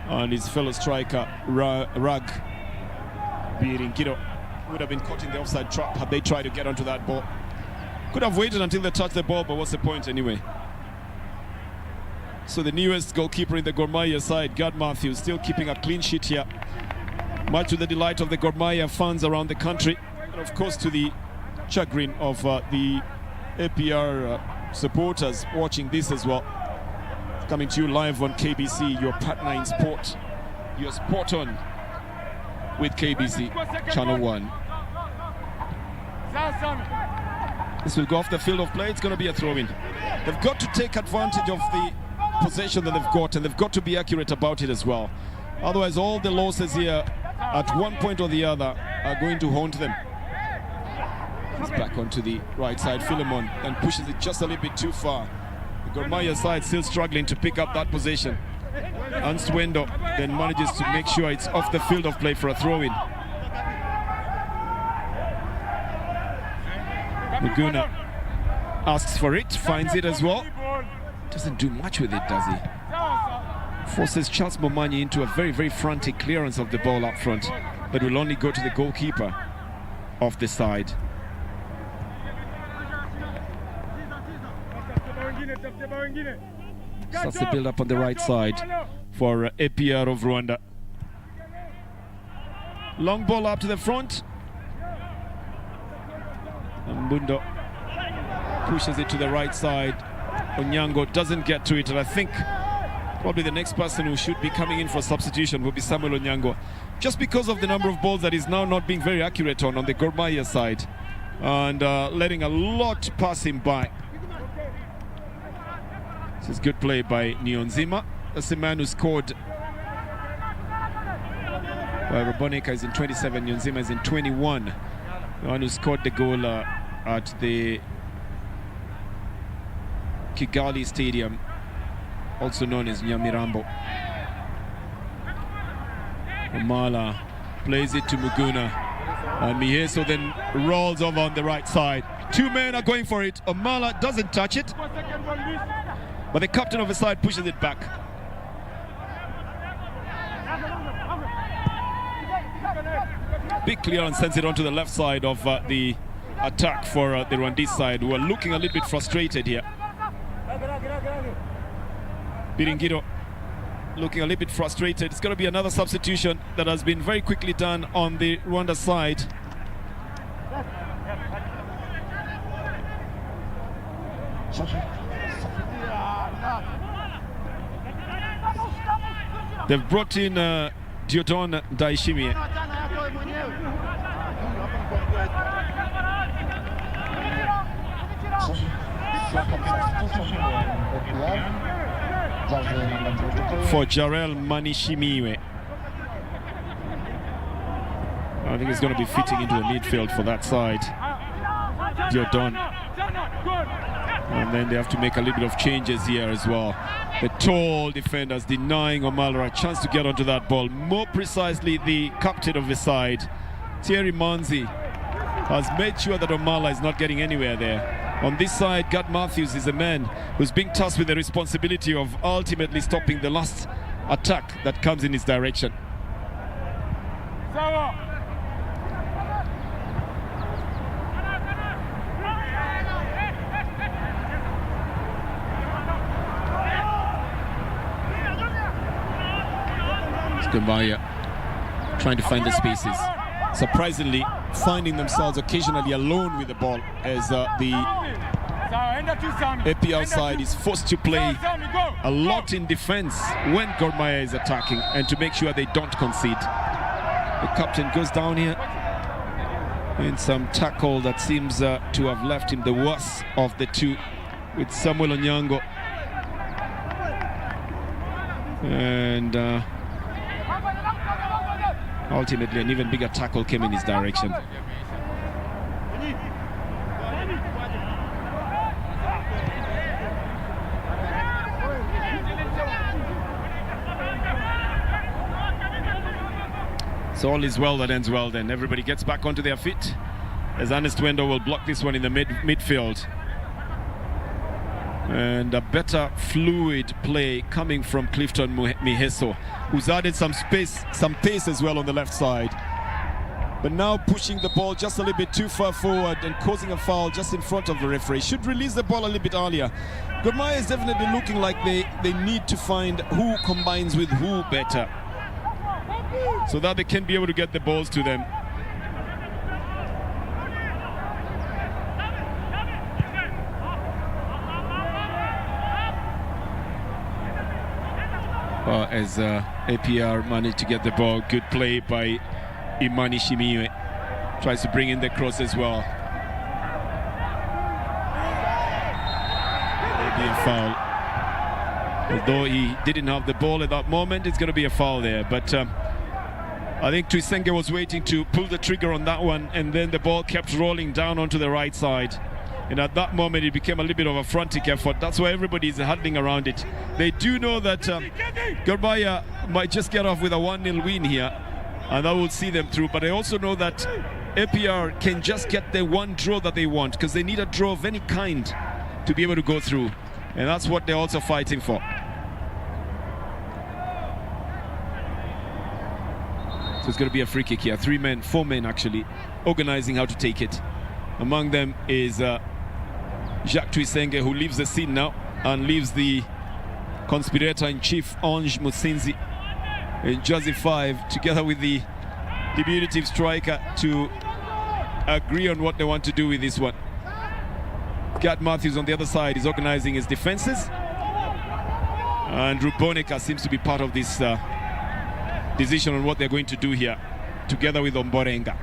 and his fellow striker, Rag Biringiro, would have been caught in the offside trap had they tried to get onto that ball. Could have waited until they touched the ball, but what's the point anyway? So the newest goalkeeper in the Gor Mahia side, Gad Matthews, still keeping a clean sheet here. Much to the delight of the Gor Mahia fans around the country, and of course to the chagrin of the APR supporters watching this as well. Coming to you live on KBC, your partner in sport. You're spot on with KBC, Channel 1. This will go off the field of play. It's going to be a throw-in. They've got to take advantage of the possession that they've got, and they've got to be accurate about it as well. Otherwise, all the losses here at one point or the other are going to haunt them. He's back onto the right side, Philemon, and pushes it just a little bit too far. The Gor Mahia side still struggling to pick up that possession. And Swendo then manages to make sure it's off the field of play for a throw-in. Muguna asks for it, finds it as well. Doesn't do much with it, does he? Forces Charles Momanyi into a very, very frantic clearance of the ball up front, but will only go to the goalkeeper of the side. Starts the build up on the right side for APR of Rwanda. Long ball up to the front. Mbundo pushes it to the right side. Onyango doesn't get to it, and I think probably the next person who should be coming in for substitution will be Samuel Onyango, just because of the number of balls that he's now not being very accurate on the Gor Mahia side, and letting a lot pass him by. This is good play by Niyonzima. That's the man who scored. Well, Ruboneka is in 27, Niyonzima is in 21. The one who scored the goal at the Kigali Stadium, also known as Nyamirambo. Omala plays it to Muguna, and Miheso then rolls over on the right side. Two men are going for it. Omala doesn't touch it, but the captain of the side pushes it back. Big clearance sends it onto the left side of the attack for the Rwandese side, who are looking a little bit frustrated here. Biringiro looking a little bit frustrated. It's going to be another substitution that has been very quickly done on the Rwanda side. They've brought in Diodon Daishimie. For Jarel Manishimiwe. I think he's going to be fitting into the midfield for that side. Diodon. And then they have to make a little bit of changes here as well. The tall defenders denying Omala a chance to get onto that ball. More precisely, the captain of the side, Thierry Manzi, has made sure that Omala is not getting anywhere there. On this side, Gad Matthews is a man who's being tasked with the responsibility of ultimately stopping the last attack that comes in his direction. Gomaya trying to find the spaces. Surprisingly, finding themselves occasionally alone with the ball as the APR side is forced to play a lot in defense when Gor Mahia is attacking, and to make sure they don't concede. The captain goes down here in some tackle that seems to have left him the worst of the two with Samuel Onyango. And ultimately, an even bigger tackle came in his direction. So all is well that ends well then. Everybody gets back onto their feet as Ernest Wendo will block this one in the midfield. And a better fluid play coming from Clifton Miheso, who's added some space, some pace as well on the left side. But now pushing the ball just a little bit too far forward and causing a foul just in front of the referee. Should release the ball a little bit earlier. Gor Mahia is definitely looking like they need to find who combines with who better, so that they can be able to get the balls to them. As APR managed to get the ball, good play by Imani Shimiwe. Tries to bring in the cross as well. Maybe a foul. Although he didn't have the ball at that moment, it's going to be a foul there. But I think Tuisenge was waiting to pull the trigger on that one, and then the ball kept rolling down onto the right side. And at that moment, it became a little bit of a frantic effort. That's why everybody is huddling around it. They do know that Gor Mahia might just get off with a 1-0 win here, and that will see them through. But I also know that APR can just get the one draw that they want, because they need a draw of any kind to be able to go through. And that's what they're also fighting for. So it's going to be a free kick here. 4 men actually, organizing how to take it. Among them is Jacques Tuisenge, who leaves the scene now and leaves the conspirator-in-chief Ange Musinzi in jersey 5 together with the diminutive striker to agree on what they want to do with this one. Gad Matthews on the other side is organizing his defenses, and Ruboneka seems to be part of this decision on what they're going to do here together with Omborenga.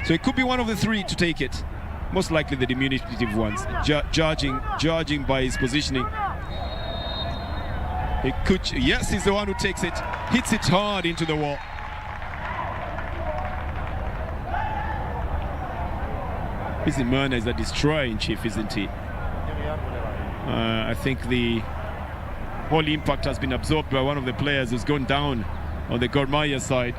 So it could be one of the three to take it. Most likely the diminutive ones, judging by his positioning. It could, yes, he's the one who takes it, hits it hard into the wall. Izimana is a destroyer-in-chief, isn't he? I think the whole impact has been absorbed by one of the players who's gone down on the Gor Mahia side.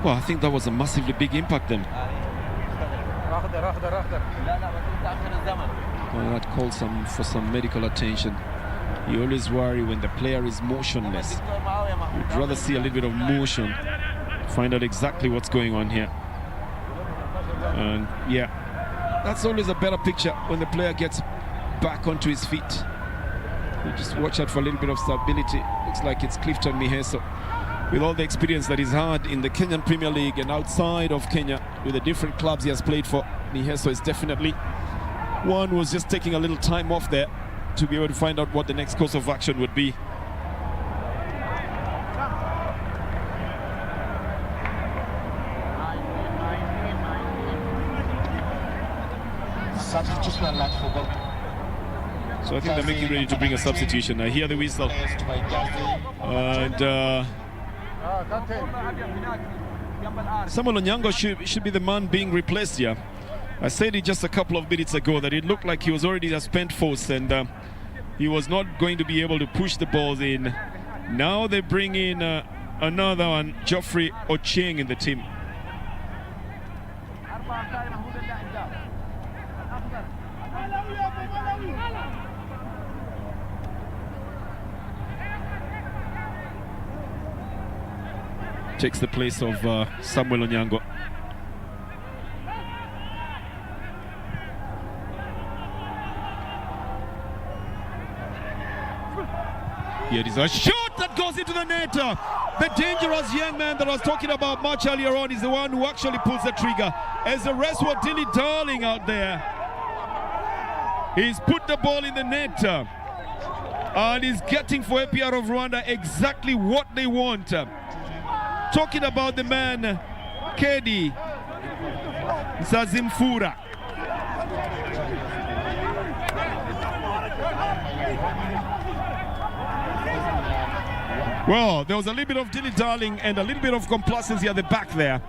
Well, I think that was a massively big impact then. Well, that calls for some medical attention. You always worry when the player is motionless. You'd rather see a little bit of motion to find out exactly what's going on here. And yeah, that's always a better picture when the player gets back onto his feet. You just watch out for a little bit of stability. Looks like it's Clifton Miheso. With all the experience that he's had in the Kenyan Premier League and outside of Kenya, with the different clubs he has played for, Miheso is definitely one who was just taking a little time off there to be able to find out what the next course of action would be. So I think they're making ready to bring a substitution. I hear the whistle. And Samuel Onyango should be the man being replaced here. I said it just a couple of minutes ago that it looked like he was already a spent force, and he was not going to be able to push the balls in. Now they bring in another one, Geoffrey Ochieng, in the team. Takes the place of Samuel Onyango. Here is a shot that goes into the net. The dangerous young man that I was talking about much earlier on is the one who actually pulls the trigger, as the rest were dilly-darling out there. He's put the ball in the net. And he's getting for APR of Rwanda exactly what they want. Talking about the man, Kedi Nsazimfura. Well, there was a little bit of dilly-dallying and a little bit of complacency at the back there.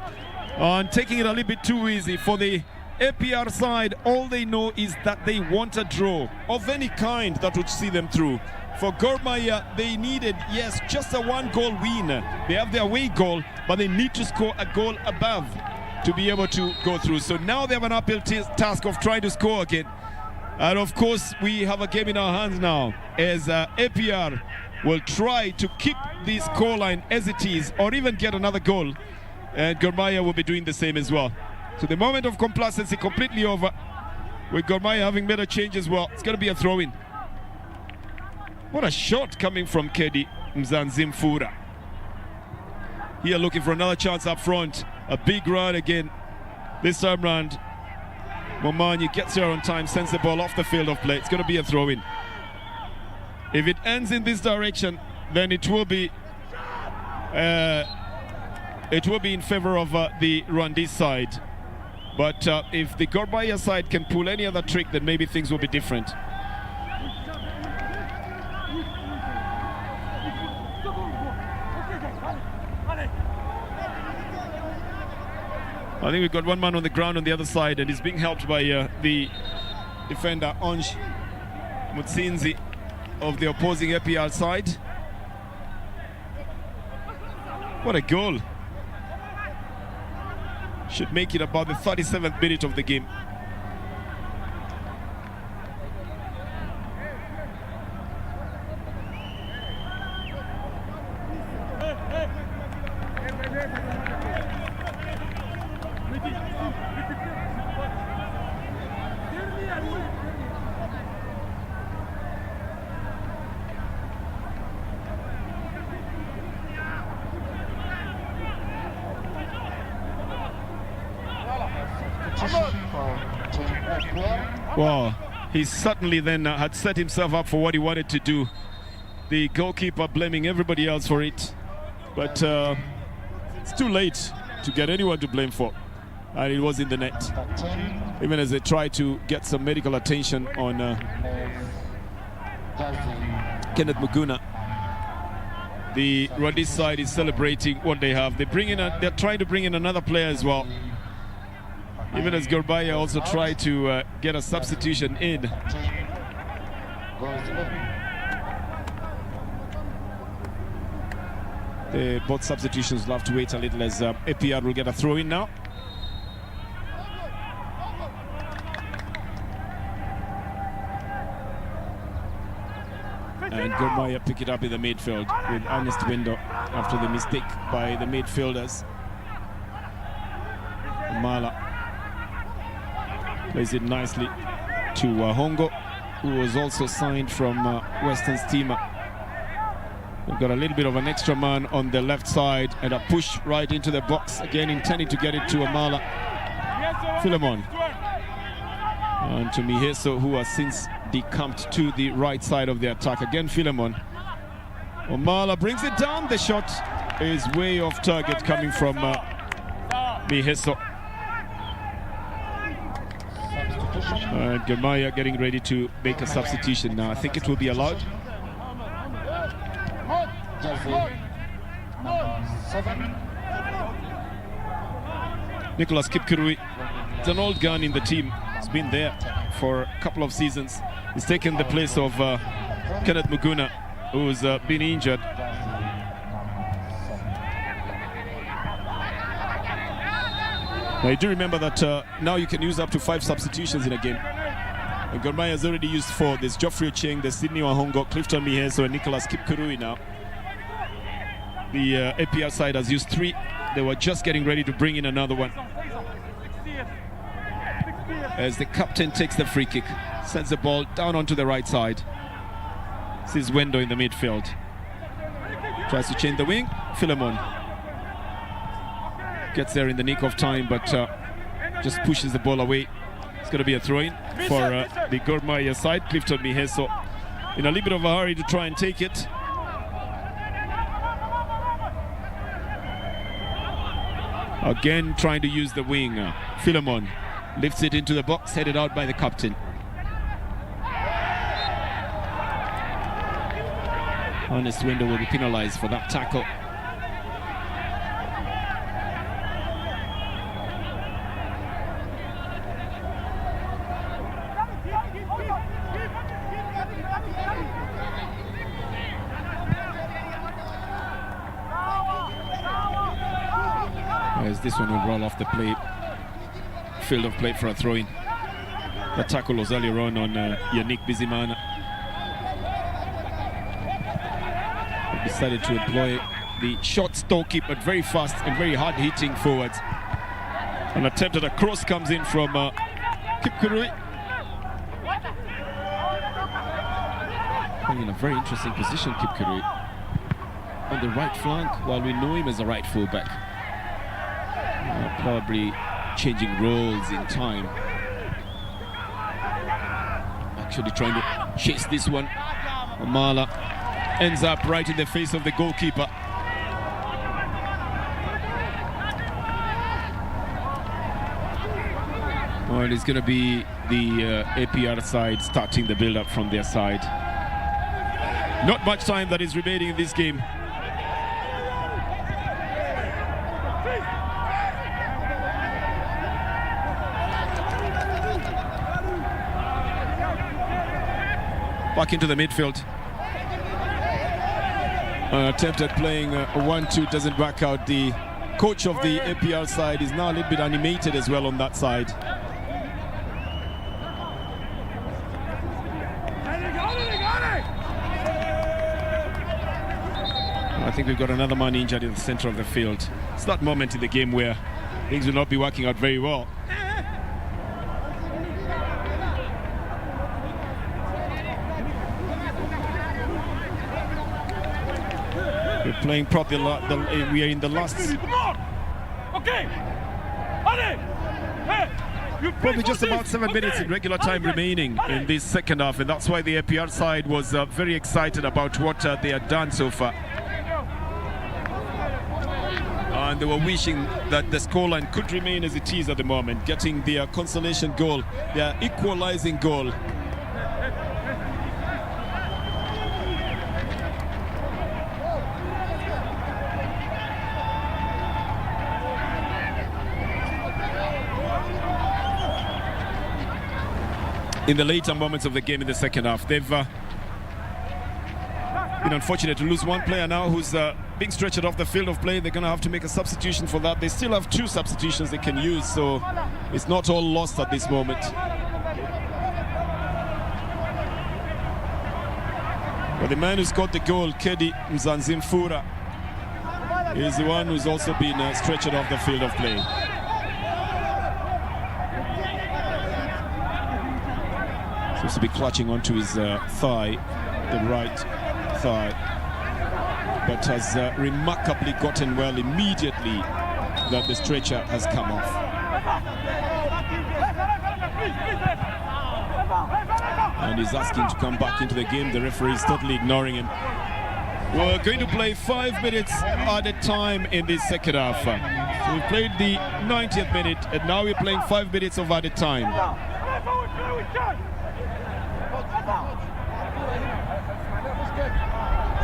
And taking it a little bit too easy for the APR side. All they know is that they want a draw of any kind that would see them through. For Gor Mahia, they needed, yes, just a one-goal win. They have their away goal, but they need to score a goal above to be able to go through. So now they have an uphill task of trying to score again. And of course, we have a game in our hands now as APR will try to keep this scoreline as it is, or even get another goal. And Gor Mahia will be doing the same as well. So the moment of complacency completely over, with Gor Mahia having made a change as well. It's going to be a throw-in. What a shot coming from Kedi Mzanzimfura. Here looking for another chance up front. A big run again. This time round, Momanyi gets here on time, sends the ball off the field of play. It's going to be a throw-in. If it ends in this direction, then it will be in favor of the Rwandese side. But if the Gor Mahia side can pull any other trick, then maybe things will be different. I think we've got one man on the ground on the other side, and he's being helped by the defender Onj Mutsinzi of the opposing APR side. What a goal. Should make it about the 37th minute of the game. Well, he certainly then had set himself up for what he wanted to do. The goalkeeper blaming everybody else for it. But it's too late to get anyone to blame for. And it was in the net. Even as they tried to get some medical attention on Kenneth Muguna. The Rwandese side is celebrating what they have. They're trying to bring in another player as well. Even as Gor Mahia also tried to get a substitution in. Both substitutions will have to wait a little as APR will get a throw in now. And Gor Mahia pick it up in the midfield with Ernest Window after the mistake by the midfielders. Mala plays it nicely to Hongo, who was also signed from Western Steamer. We've got a little bit of an extra man on the left side and a push right into the box, again intending to get it to Amala Philemon. And to Miheso, who has since decamped to the right side of the attack. Again, Philemon. Omala brings it down. The shot is way off target coming from Miheso. And Gor Mahia getting ready to make a substitution now. I think it will be allowed. Nicholas Kipkirui, it's an old gun in the team. He's been there for a couple of seasons. He's taken the place of Kenneth Muguna, who's been injured. Now, you do remember that now you can use up to 5 substitutions in a game. And Gor Mahia has already used 4. There's Geoffrey Ocheng, there's Sydney Wahongo, Clifton Miheso, and Nicholas Kipkurui now. The APR side has used 3. They were just getting ready to bring in another one. As the captain takes the free kick, sends the ball down onto the right side. This is Wendo in the midfield. Tries to change the wing. Philemon gets there in the nick of time, but just pushes the ball away. It's going to be a throw-in. for the Gor Mahia side. Clifton Miheso in a little bit of a hurry to try and take it. Again trying to use the wing. Philemon lifts it into the box, headed out by the captain. Honest Window will be penalized for that tackle. As this one will roll off the play, field of play for a throw-in. The tackle was earlier on Yannick Bizimana. He decided to employ the short, stocky, but very fast and very hard-hitting forwards. An attempt at a cross comes in from Kipkurui. In a very interesting position, Kipkurui. On the right flank, while we know him as a right fullback. Probably changing roles in time. Actually trying to chase this one. Omala ends up right in the face of the goalkeeper. Well, it's going to be the APR side starting the build-up from their side. Not much time that is remaining in this game. Back into the midfield. Attempt at playing a 1-2 doesn't work out. The coach of the APR side is now a little bit animated as well on that side. I think we've got another man injured in the center of the field. It's that moment in the game where things will not be working out very well. We're playing probably we are in the last. Probably just about 7 minutes in regular time remaining in this second half, and that's why the APR side was very excited about what they had done so far. And they were wishing that the scoreline could remain as it is at the moment, getting their consolation goal, their equalizing goal. In the later moments of the game in the second half, they've been unfortunate to lose one player now who's being stretched off the field of play. They're going to have to make a substitution for that. They still have 2 substitutions they can use, so it's not all lost at this moment. But the man who scored the goal, Kedi Mzanzimfura, is the one who's also been stretched off the field of play. Seems to be clutching onto his thigh, the right thigh, but has remarkably gotten well immediately that the stretcher has come off. And he's asking to come back into the game. The referee is totally ignoring him. We're going to play 5 minutes at a time in this second half. So we played the 90th minute, and now we're playing 5 minutes of added time.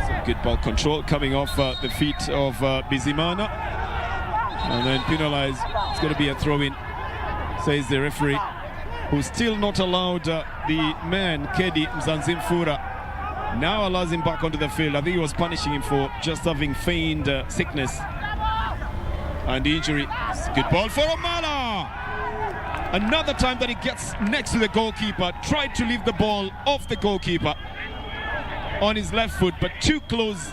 Some good ball control coming off the feet of Bizimana, and then penalized. It's going to be a throw-in, says the referee, who's still not allowed the man Kedi Mzanzimfura. Now allows him back onto the field. I think he was punishing him for just having feigned sickness and injury. Good ball for Omala. Another time that he gets next to the goalkeeper, tried to leave the ball off the goalkeeper on his left foot, but too close,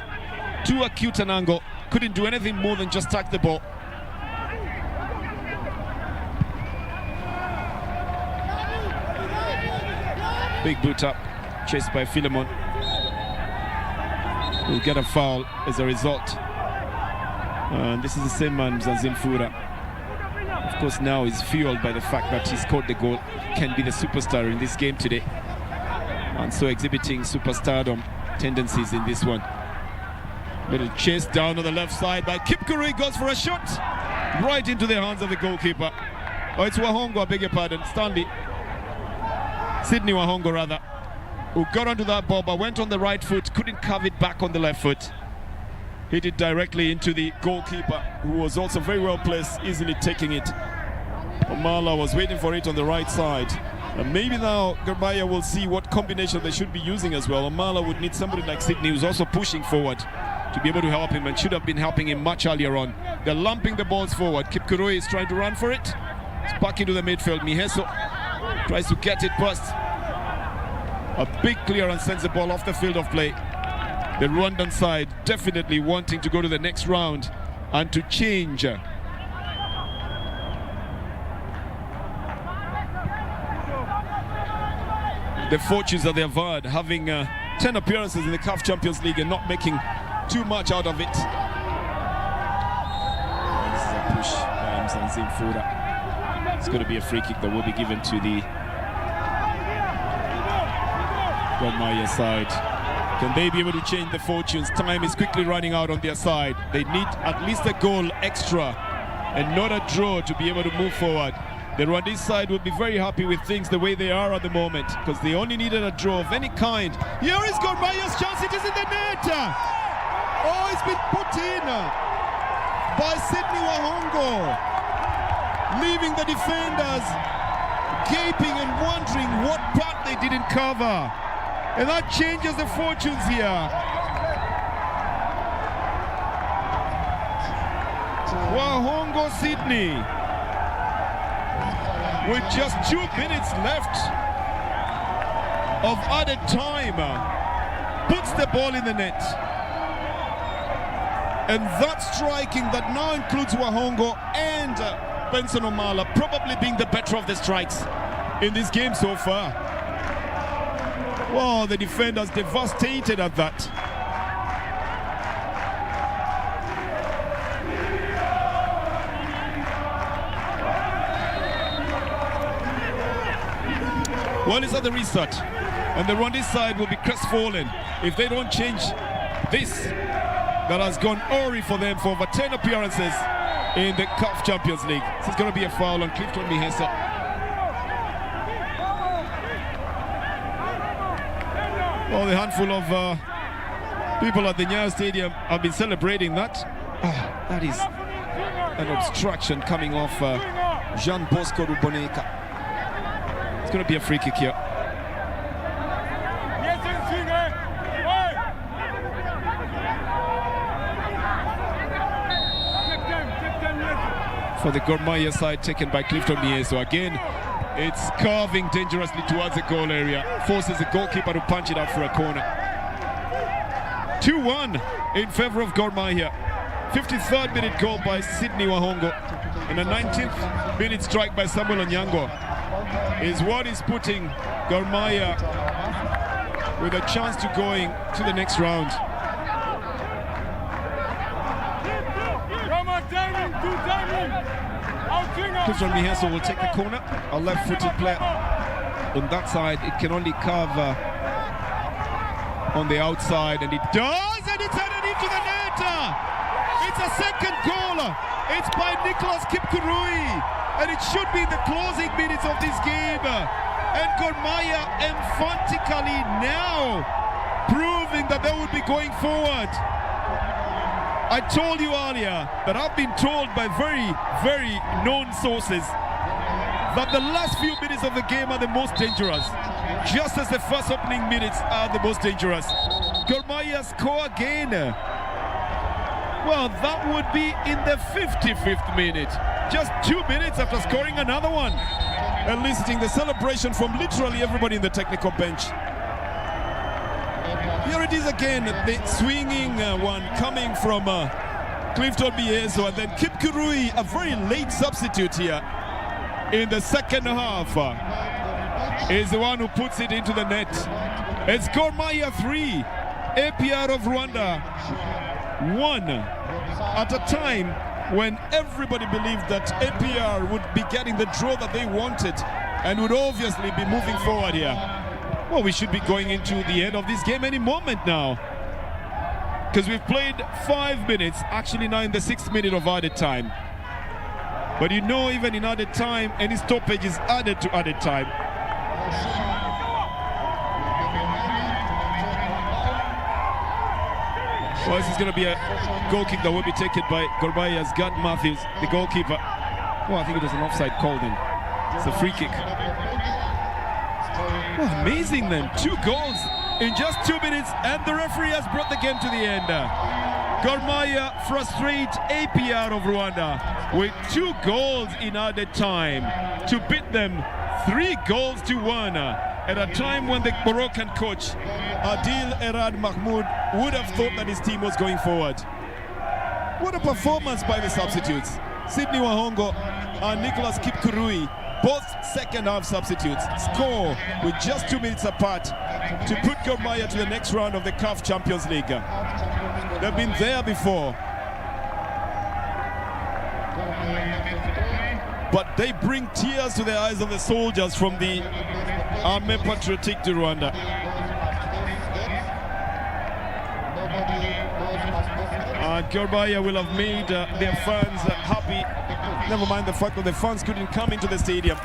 too acute an angle. Couldn't do anything more than just tag the ball. Big boot up, chased by Philemon. Will get a foul as a result. And this is the same man, Mzanzimfura. Of course, now is fueled by the fact that he scored the goal, can be the superstar in this game today. And so exhibiting superstardom tendencies in this one. Little chase down on the left side by Kipkurui, goes for a shot right into the hands of the goalkeeper. Oh, it's Wahongo, I beg your pardon, Sydney Wahongo rather, who got onto that ball but went on the right foot, couldn't curve it back on the left foot. Hit it directly into the goalkeeper, who was also very well placed, easily taking it. Omala was waiting for it on the right side. And maybe now Gor Mahia will see what combination they should be using as well. Omala would need somebody like Sydney, who's also pushing forward to be able to help him, and should have been helping him much earlier on. They're lumping the balls forward. Kipkurui is trying to run for it. It's back into the midfield. Miheso tries to get it past. A big clearance sends the ball off the field of play. The Rwandan side definitely wanting to go to the next round and to change the fortunes that they've had, having 10 appearances in the CAF Champions League and not making too much out of it. This is a push by Mzanzim Fura. It's going to be a free kick that will be given to the Gor Mahia side. Can they be able to change the fortunes? Time is quickly running out on their side. They need at least a goal extra and not a draw to be able to move forward. The Rwandese side will be very happy with things the way they are at the moment, because they only needed a draw of any kind. Here is Gor Mahia's chance. It is in the net. Oh, it's been put in by Sydney Wahongo, leaving the defenders gaping and wondering what part they didn't cover. And that changes the fortunes here. Wahongo Sydney, with just 2 minutes left of added time, puts the ball in the net. And that striking that now includes Wahongo and Benson Omala probably being the better of the strikes in this game so far. Wow, the defenders devastated at that. Well, it's at the restart, and the Rwandese side will be crestfallen if they don't change this that has gone awry for them for over 10 appearances in the CAF Champions League. This is going to be a foul on Clifton Miheso. Well, the handful of people at the Nyayo Stadium have been celebrating that. That is an obstruction coming off Jean Bosco Ruboneka. It's going to be a free kick here. For the Gor Mahia side, taken by Clifton Miheso. Again, it's carving dangerously towards the goal area. Forces the goalkeeper to punch it out for a corner. 2-1 in favor of Gor Mahia. 53rd minute goal by Sydney Wahongo. And a 19th minute strike by Samuel Onyango is what is putting Gor Mahia with a chance to going to the next round. Clifton Miheso will take the corner. A left-footed player on that side. It can only cover on the outside, and it does, and it's headed into the net. It's a second goal. It's by Nicholas Kipkurui, and it should be the closing minutes of this game. And Gor Mahia emphatically now proving that they will be going forward. I told you earlier that I've been told by very, very known sources that the last few minutes of the game are the most dangerous, just as the first opening minutes are the most dangerous. Gor Mahia score again. Well, that would be in the 55th minute, just 2 minutes after scoring another one, eliciting the celebration from literally everybody in the technical bench. Here it is again, the swinging one coming from Clifton Miheso, and then Kipkurui, a very late substitute here in the second half, is the one who puts it into the net. It's Gor Mahia 3, APR of Rwanda 1, at a time when everybody believed that APR would be getting the draw that they wanted and would obviously be moving forward here. Well, we should be going into the end of this game any moment now, because we've played 5 minutes, actually now in the 6th minute of added time. But you know, even in added time, any stoppage is added to added time. Well, this is going to be a goal kick that will be taken by Gor Mahia's Gad Matthews, the goalkeeper. Oh, I think it was an offside call then. It's a free kick. Oh, amazing then. 2 goals in just 2 minutes, and the referee has brought the game to the end. Gor Mahia frustrate APR of Rwanda with 2 goals in added time to beat them 3 goals to 1 at a time when the Moroccan coach Adil Erad Mahmoud would have thought that his team was going forward. What a performance by the substitutes. Sidney Wahongo and Nicholas Kipkurui, both second half substitutes, score with just 2 minutes apart to put Gor Mahia to the next round of the CAF Champions League. They've been there before, but they bring tears to the eyes of the soldiers from the Armée Patriotique de Rwanda. Gor Mahia will have made their fans happy. Never mind the fact that the fans couldn't come into the stadium.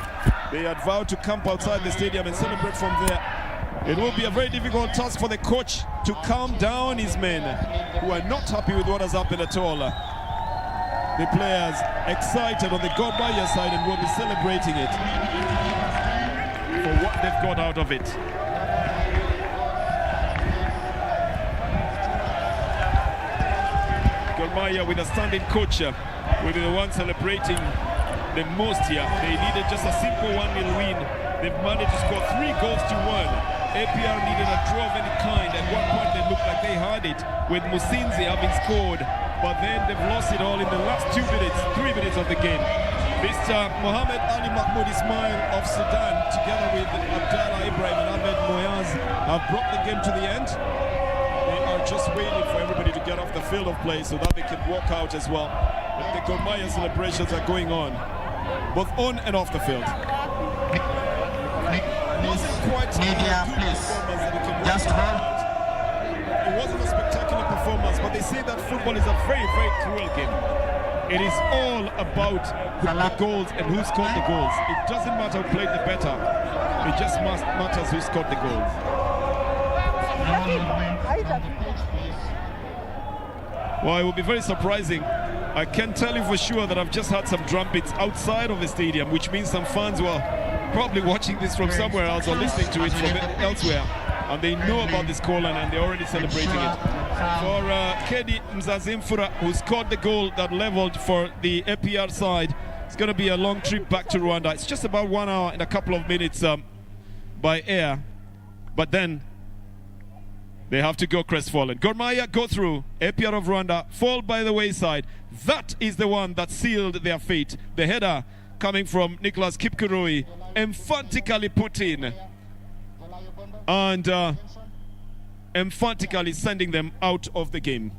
They had vowed to camp outside the stadium and celebrate from there. It will be a very difficult task for the coach to calm down his men who are not happy with what has happened at all. The players excited on the Gor Mahia side and will be celebrating it for what they've got out of it. Gor Mahia with a standing coach will be the one celebrating the most here. They needed just a simple 1-0 win. They've managed to score 3 goals to 1. APR needed a draw of any kind. At one point they looked like they had it with Musinzi having scored, but then they've lost it all in the last 3 minutes of the game. Mr. Mohamed Ali Mahmoud Ismail of Sudan, together with Abdallah Ibrahim and Ahmed Moyaz, have brought the game to the end. They are just waiting for everybody to get off the field of play so that they can walk out as well. But the Gor Mahia celebrations are going on, both on and off the field. It wasn't quite Just hold. It wasn't a spectacular performance, but they say that football is a very, very cruel game. It is all about the goals and who scored the goals. It doesn't matter who played the better. It just matters who scored the goals. Well, it will be very surprising. I can tell you for sure that I've just had some trumpets outside of the stadium, which means some fans were probably watching this from somewhere else or listening to it from elsewhere, and they know about this call and they're already celebrating it. For Kedi Mzazimfura, who scored the goal that leveled for the APR side, it's going to be a long trip back to Rwanda. It's just about 1 hour and a couple of minutes by air, but then they have to go crestfallen. Gor Mahia go through, APR of Rwanda fall by the wayside. That is the one that sealed their fate. The header coming from Nicholas Kipkurui, emphatically put in and emphatically sending them out of the game.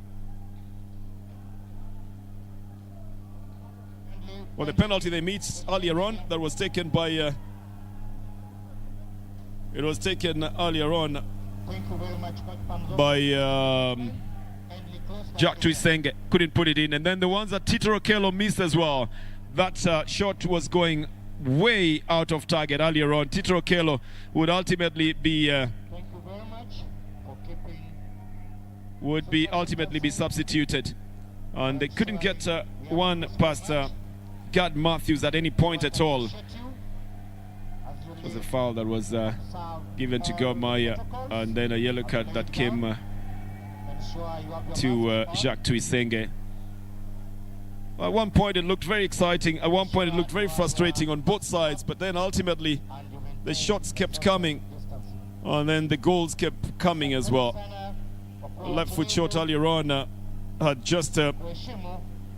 Well, the penalty they missed earlier on, that was taken by it was taken earlier on by Jack Tuisenge, couldn't put it in, and then the ones that Tito Okello missed as well. That shot was going way out of target earlier on. Tito Okello would ultimately be substituted, and they couldn't get one past Gad Matthews at any point at all. It was a foul that was given to Gor Mahia, and then a yellow card that came to Jacques Tuisenge. At one point it looked very exciting, at one point it looked very frustrating on both sides, but then ultimately the shots kept coming and then the goals kept coming as well. Left foot shot earlier on had just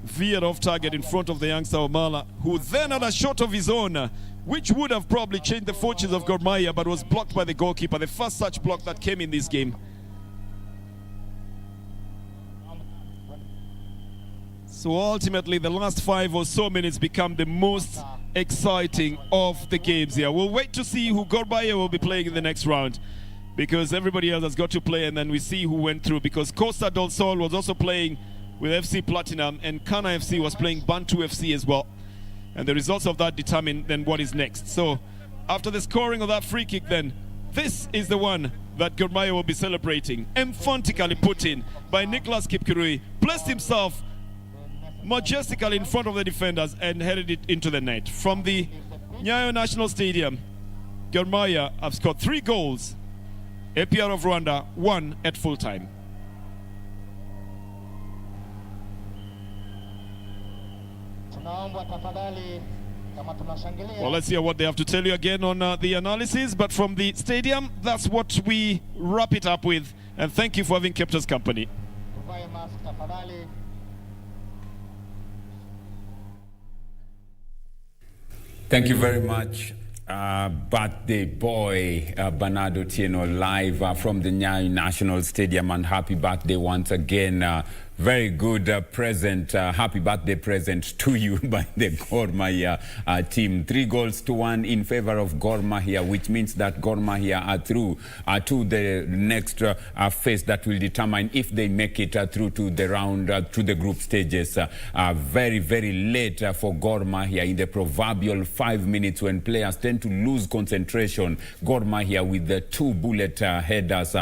veered off target in front of the youngster Omala, who then had a shot of his own, which would have probably changed the fortunes of Gor Mahia, but was blocked by the goalkeeper. The first such block that came in this game. So ultimately, the last 5 or so minutes become the most exciting of the games here. We'll wait to see who Gor Mahia will be playing in the next round, because everybody else has got to play, and then we see who went through, because Costa del Sol was also playing with FC Platinum, and Kana FC was playing Bantu FC as well. And the results of that determine then what is next. So after the scoring of that free kick, then this is the one that Gor Mahia will be celebrating. Emphatically put in by Nicholas Kipkirui, placed himself majestically in front of the defenders and headed it into the net. From the Nyayo National Stadium, Gor Mahia have scored 3 goals. APR of Rwanda 1 at full time. Well, let's hear what they have to tell you again on the analysis. But from the stadium, that's what we wrap it up with. And thank you for having kept us company. Thank you very much. Birthday boy Bernardo Tieno live from the Nyayo National Stadium, and happy birthday once again. Very good present, happy birthday present to you by the Gor Mahia team. 3-1 in favor of Gor Mahia, which means that Gor Mahia are through to the next phase that will determine if they make it through to the round, to the group stages. Very, very late for Gor Mahia in the proverbial 5 minutes when players tend to lose concentration. Gor Mahia with the 2 bullet headers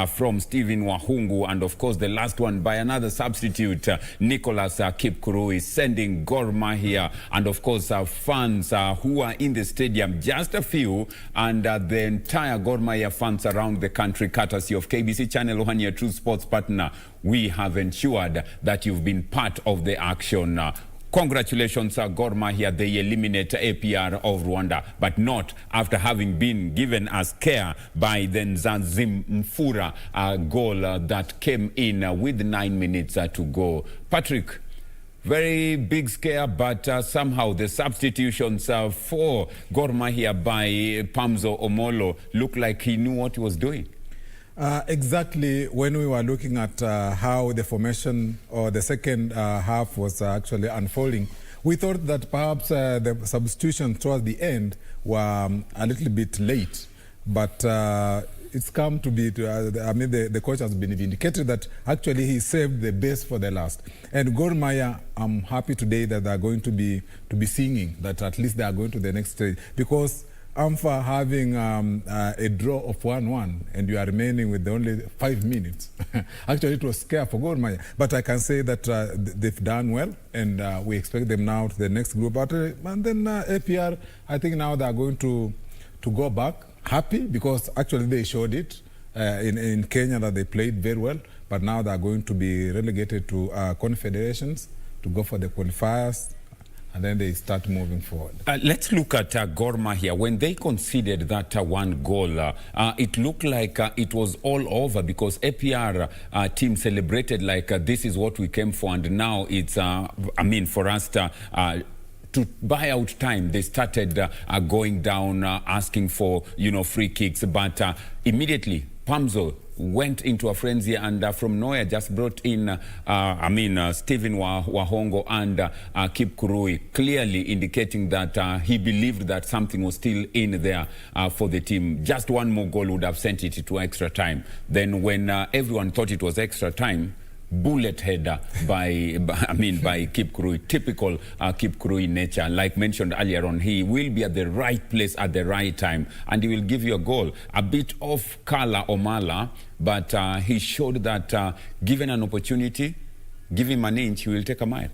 from Stephen Wahungu, and of course the last one by another substitute, Nicholas Kipkirui, sending Gor Mahia and of course fans who are in the stadium, just a few, and the entire Gor Mahia fans around the country, courtesy of KBC Channel 1, your true sports partner. We have ensured that you've been part of the action. Congratulations, Gor Mahia. They eliminate APR of Rwanda, but not after having been given a scare by the Nzanzim Mfura goal that came in with 9 minutes to go. Patrick, very big scare, but somehow the substitutions for Gor Mahia by Pamzo Omolo looked like he knew what he was doing. Exactly. When we were looking at how the formation or the second half was actually unfolding, we thought that perhaps the substitution towards the end were a little bit late. But it's come to be, I mean, the coach has been vindicated that actually he saved the best for the last. And Gor Mahia, I'm happy today that they're going to be singing, that at least they are going to the next stage. Because AMFA having a draw of 1-1 and you are remaining with only 5 minutes. Actually, it was scary for Gor Mahia. But I can say that they've done well, and we expect them now to the next group. And then APR, I think now they are going to go back happy, because actually they showed it in Kenya that they played very well. But now they are going to be relegated to confederations to go for the qualifiers. And then they start moving forward. Let's look at Gor Mahia. When they conceded that 1 goal, it looked like it was all over, because APR team celebrated like this is what we came for, and now it's, I mean, for us to buy out time. They started going down, asking for, free kicks, but immediately Pamzo went into a frenzy, and from nowhere just brought in, Stephen Wahongo and Kipkirui, clearly indicating that he believed that something was still in there for the team. Just 1 more goal would have sent it to extra time. Then when everyone thought it was extra time, bullet header by Kipkirui, typical Kipkirui nature. Like mentioned earlier on, he will be at the right place at the right time, and he will give you a goal. A bit off Kala Omala, but he showed that given an opportunity, give him an inch, he will take a mile.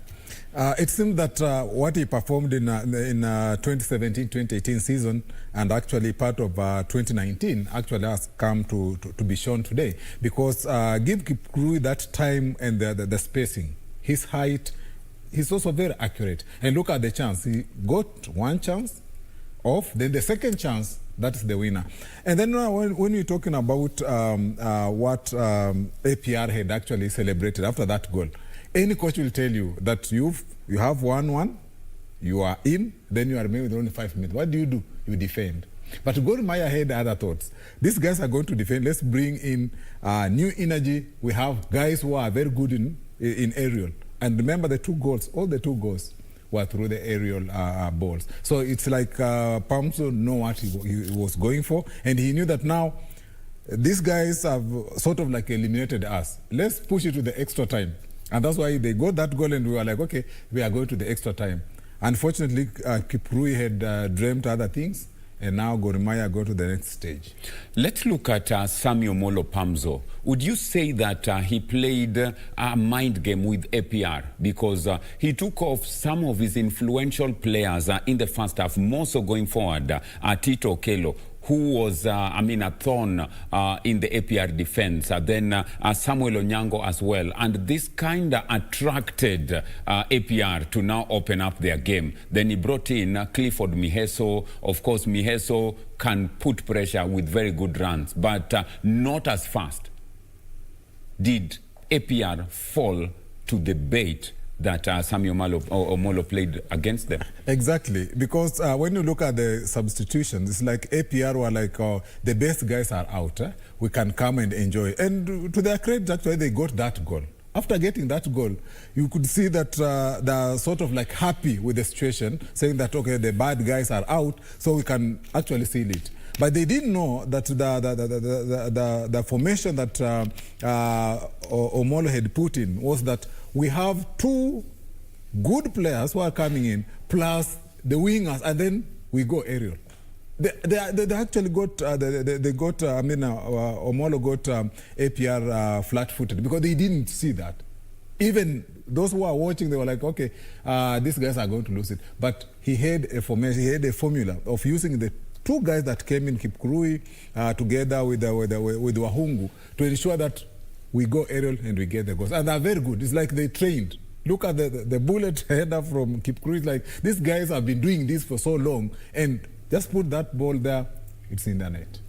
It seems that what he performed in 2017-2018 season, and actually part of 2019, actually has come to be shown today. Because give Kipkirui that time and the spacing, his height, he's also very accurate. And look at the chance. He got 1 chance off, then the second chance, that's the winner. And then when you're talking about what APR had actually celebrated after that goal, any coach will tell you that you have 1-1, you are in, then you are remaining with only 5 minutes. What do? You defend. But Gor Mahia had other thoughts. These guys are going to defend. Let's bring in new energy. We have guys who are very good in aerial. And remember the 2 goals, all the 2 goals were through the aerial balls. So it's like Pamso knew what he was going for, and he knew that now these guys have sort of like eliminated us. Let's push it to the extra time. And that's why they got that goal, and we were like, okay, we are going to the extra time. Unfortunately, Kiprui had dreamt other things, and now Gor Mahia go to the next stage. Let's look at Samuel Molo Pamzo. Would you say that he played a mind game with APR? Because he took off some of his influential players in the first half, more so going forward. Tito Okello, who was, a thorn in the APR defense. Then Samuel Onyango as well. And this kind of attracted APR to now open up their game. Then he brought in Clifford Miheso. Of course, Miheso can put pressure with very good runs, but not as fast. Did APR fall to the bait that Samuel Omolo played against them? Exactly, because when you look at the substitutions, it's like APR were like, the best guys are out. We can come and enjoy. And to their credit, actually, they got that goal. After getting that goal, you could see that they're sort of like happy with the situation, saying that, okay, the bad guys are out, so we can actually seal it. But they didn't know that the formation that Omolo had put in was that we have 2 good players who are coming in, plus the wingers, and then we go aerial. They actually got, Omolo got APR flat-footed because they didn't see that. Even those who are watching, they were like, okay, these guys are going to lose it. But he had a formation, he had a formula of using the 2 guys that came in, Kipkurui, together with Wahungu, to ensure that we go aerial and we get the goals. And they're very good. It's like they trained. Look at the bullet header from Kipkurui. It's like, these guys have been doing this for so long, and just put that ball there, it's in the net.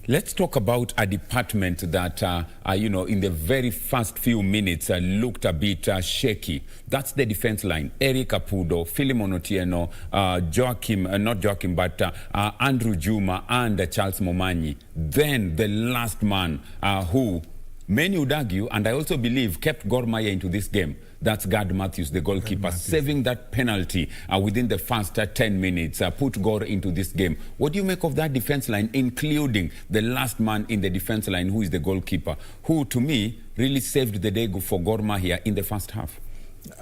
Let's talk about a department that, in the very first few minutes looked a bit shaky. That's the defense line. Eric Apudo, Philemon Otieno, Andrew Juma and Charles Momanyi. Then the last man who many would argue, and I also believe, kept Gor Mahia into this game. That's Gad Matthews, the goalkeeper, saving that penalty within the first 10 minutes, put Gor into this game. What do you make of that defense line, including the last man in the defense line, who is the goalkeeper, who, to me, really saved the day for Gor Mahia in the first half?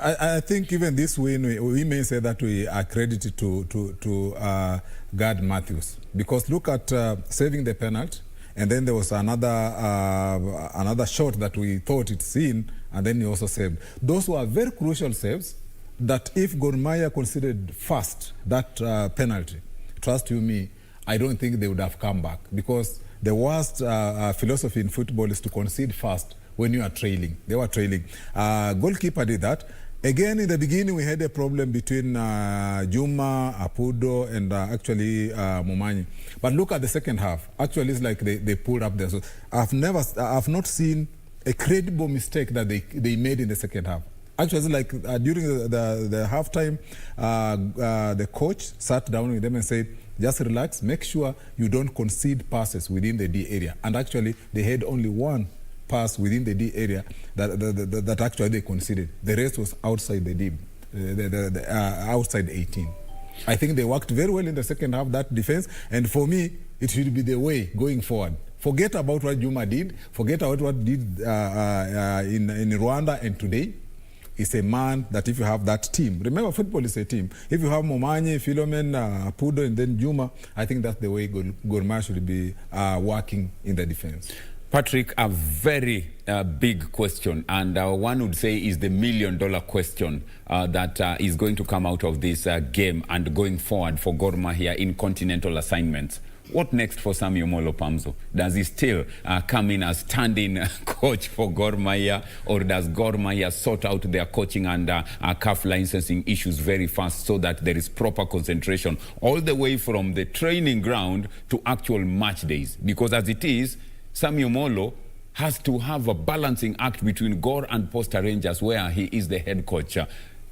I think even this win, we may say that we are credited to Gad Matthews. Because look at saving the penalty. And then there was another shot that we thought it's in, and then he also saved. Those were very crucial saves that if Gor Mahia considered first that penalty, trust you me, I don't think they would have come back. Because the worst philosophy in football is to concede first when you are trailing. They were trailing. Goalkeeper did that. Again, in the beginning, we had a problem between Juma, Apudo, and actually Momanyi. But look at the second half. Actually, it's like they pulled up there. So I've not seen a credible mistake that they made in the second half. Actually, it's like during the halftime, the coach sat down with them and said, just relax, make sure you don't concede passes within the D area. And actually, they had only one pass within the D area that actually they conceded. The rest was outside the D, outside 18. I think they worked very well in the second half, that defense, and for me, it should be the way going forward. Forget about what Juma did, forget about what did in Rwanda, and today, is a man that if you have that team, remember football is a team. If you have Momanyi, Philomen, Pudo, and then Juma, I think that's the way Gor Mahia should be working in the defense. Patrick, a very big question, and one would say is the $1 million question that is going to come out of this game and going forward for Gor Mahia in continental assignments. What next for Samuel Molo Pamzo? Does he still come in as standing coach for Gor Mahia, or does Gor Mahia sort out their coaching and CAF licensing issues very fast so that there is proper concentration all the way from the training ground to actual match days? Because as it is, Samuel Molo has to have a balancing act between Gor and Posta Rangers, where he is the head coach.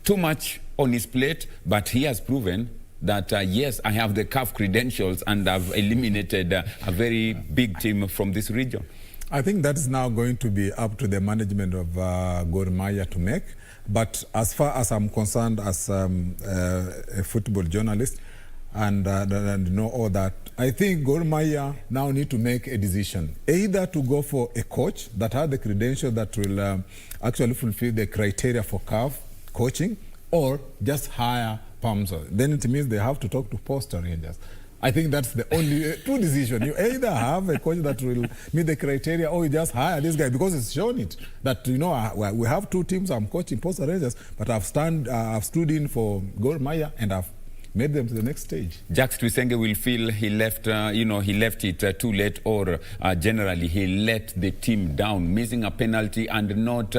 Too much on his plate, but he has proven that, yes, I have the CAF credentials and I've eliminated a very big team from this region. I think that is now going to be up to the management of Gor Mahia to make. But as far as I'm concerned, as a football journalist, and know all that, I think Gor Mahia now need to make a decision, either to go for a coach that has the credentials that will actually fulfill the criteria for CAF coaching, or just hire Pamsa. Then it means they have to talk to Posta Rangers. I think that's the only two decisions. You either have a coach that will meet the criteria, or you just hire this guy, because it's shown it that, you know, we have two teams. I'm coaching Posta Rangers, but I've stood in for Gor Mahia and I've made them to the next stage. Jacques Tuyisenge will feel he left, he left it too late, or generally he let the team down, missing a penalty and not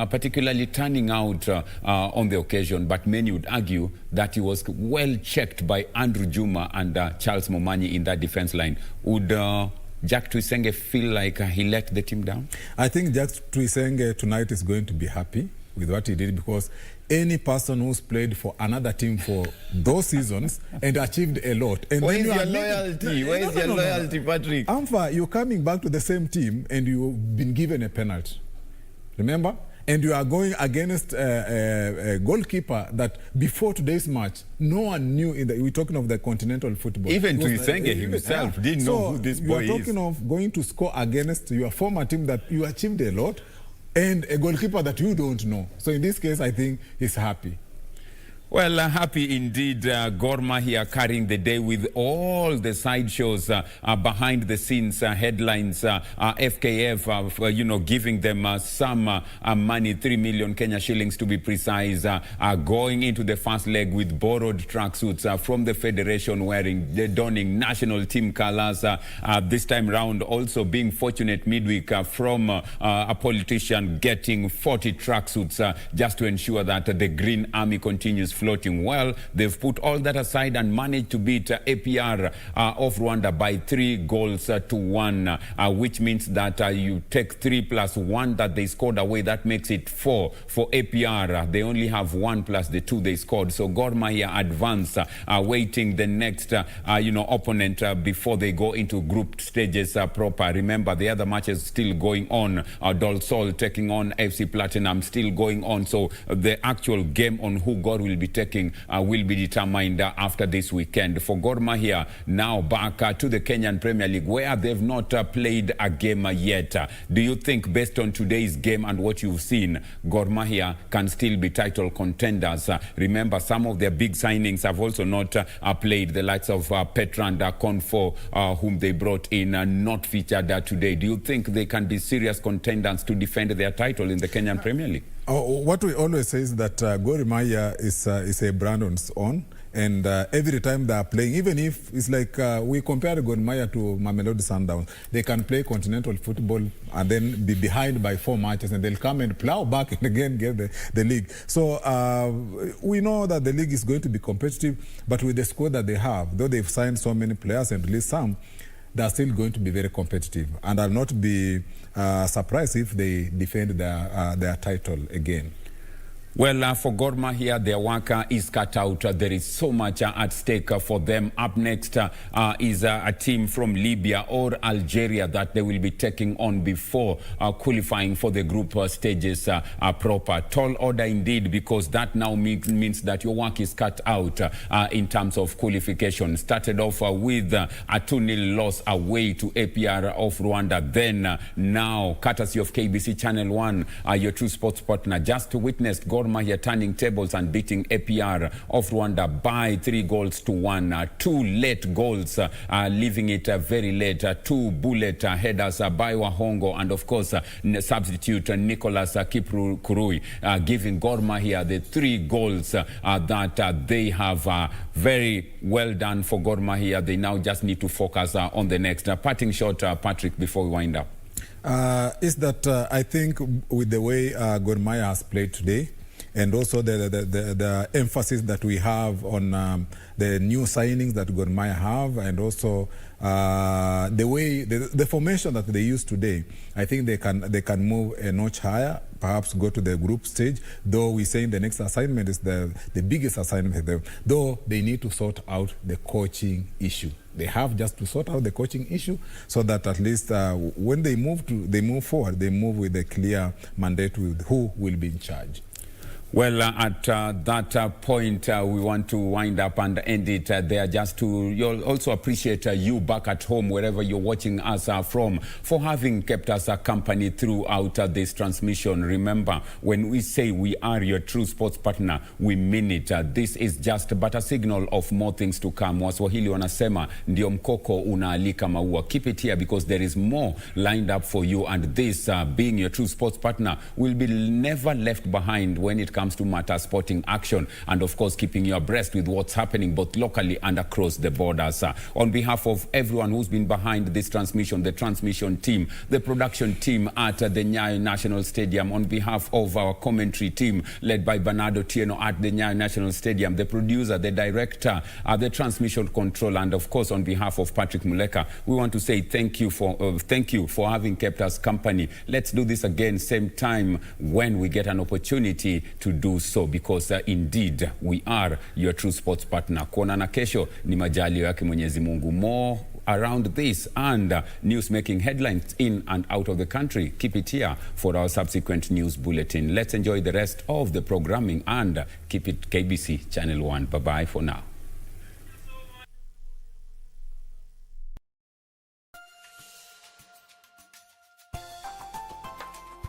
particularly turning out on the occasion. But many would argue that he was well checked by Andrew Juma and Charles Momanyi in that defense line. Would Jacques Tuyisenge feel like he let the team down? I think Jacques Tuyisenge tonight is going to be happy with what he did, because any person who's played for another team for those seasons and achieved a lot. And where is your loyalty? Where is your loyalty, Patrick? Amfa, you're coming back to the same team and you've been given a penalty. Remember? And you are going against a goalkeeper that before today's match, no one knew. We're talking of the continental football. Even Tuyisenge himself didn't know who this boy is. You're talking of going to score against your former team that you achieved a lot, and a goalkeeper that you don't know. So in this case, I think he's happy. Well, happy indeed. Gor Mahia carrying the day with all the sideshows behind the scenes, headlines, FKF, giving them some money, 3 million Kenya shillings to be precise, going into the first leg with borrowed tracksuits from the federation, donning national team colors. This time round, also being fortunate midweek from a politician getting 40 tracksuits just to ensure that the Green Army continues floating well. They've put all that aside and managed to beat APR of Rwanda by 3 goals to 1, which means that you take 3 plus 1 that they scored away. That makes it 4 for APR. They only have 1 plus the 2 they scored. So Gor Mahia advance, waiting the next opponent before they go into group stages proper. Remember, the other matches still going on. Dol Sol taking on FC Platinum still going on. So the actual game on who Gor will be taking will be determined after this weekend. For Gor Mahia, now back to the Kenyan Premier League, where they've not played a game yet. Do you think, based on today's game and what you've seen, Gor Mahia can still be title contenders? Remember, some of their big signings have also not played. The likes of Petra and Konfo, whom they brought in, not featured today. Do you think they can be serious contenders to defend their title in the Kenyan Premier League? What we always say is that Gor Mahia is a brand on its own, and every time they are playing, even if it's like we compare Gor Mahia to Mamelodi Sundowns, they can play continental football and then be behind by 4 matches, and they'll come and plow back and again get the league. So we know that the league is going to be competitive, but with the squad that they have, though they've signed so many players and released some, they're still going to be very competitive, and I'll not be surprised if they defend their title again. Well, for Gor Mahia, their work is cut out. There is so much at stake for them. Up next is a team from Libya or Algeria that they will be taking on before qualifying for the group stages proper. Tall order indeed, because that now means that your work is cut out in terms of qualification. Started off with a 2-0 loss away to APR of Rwanda. Then now, courtesy of KBC Channel 1, your true sports partner, just witnessed Gor Mahia turning tables and beating APR of Rwanda by 3 goals to 1. 2 late goals, leaving it very late. 2 bullet headers by Wahongo, and of course substitute Nicholas Kiprurui, giving Gor Mahia the 3 goals that they have. Very well done for Gor Mahia. They now just need to focus on the next. Parting shot, Patrick, before we wind up. Is that I think with the way Gor Mahia has played today, and also the emphasis that we have on the new signings that Gor Mahia have, and also the way the formation that they use today. I think they can move a notch higher, perhaps go to the group stage, though we're saying the next assignment is the biggest assignment, though they need to sort out the coaching issue. They have just to sort out the coaching issue so that at least when they move forward, they move with a clear mandate with who will be in charge. Well, at that point, we want to wind up and end it there, just to you'll also appreciate you back at home, wherever you're watching us from, for having kept us company throughout this transmission. Remember, when we say we are your true sports partner, we mean it. This is just but a signal of more things to come. Waswahili wanasema, ndio mkoko unaalika maua. Keep it here because there is more lined up for you, and this, being your true sports partner, will be never left behind when it comes to matter sporting action, and of course keeping you abreast with what's happening both locally and across the borders. On behalf of everyone who's been behind this transmission, the transmission team, the production team at the Nyayo National Stadium, on behalf of our commentary team led by Bernardo Tieno at the Nyayo National Stadium, the producer, the director, the transmission control, and of course on behalf of Patrick Muleka, we want to say thank you for having kept us company. Let's do this again same time when we get an opportunity to do so, because indeed we are your true sports partner. Kuonana kesho ni majalio yake Mwenyezi Mungu. More around this and news making headlines in and out of the country. Keep it here for our subsequent news bulletin. Let's enjoy the rest of the programming and keep it KBC Channel 1. Bye-bye for now.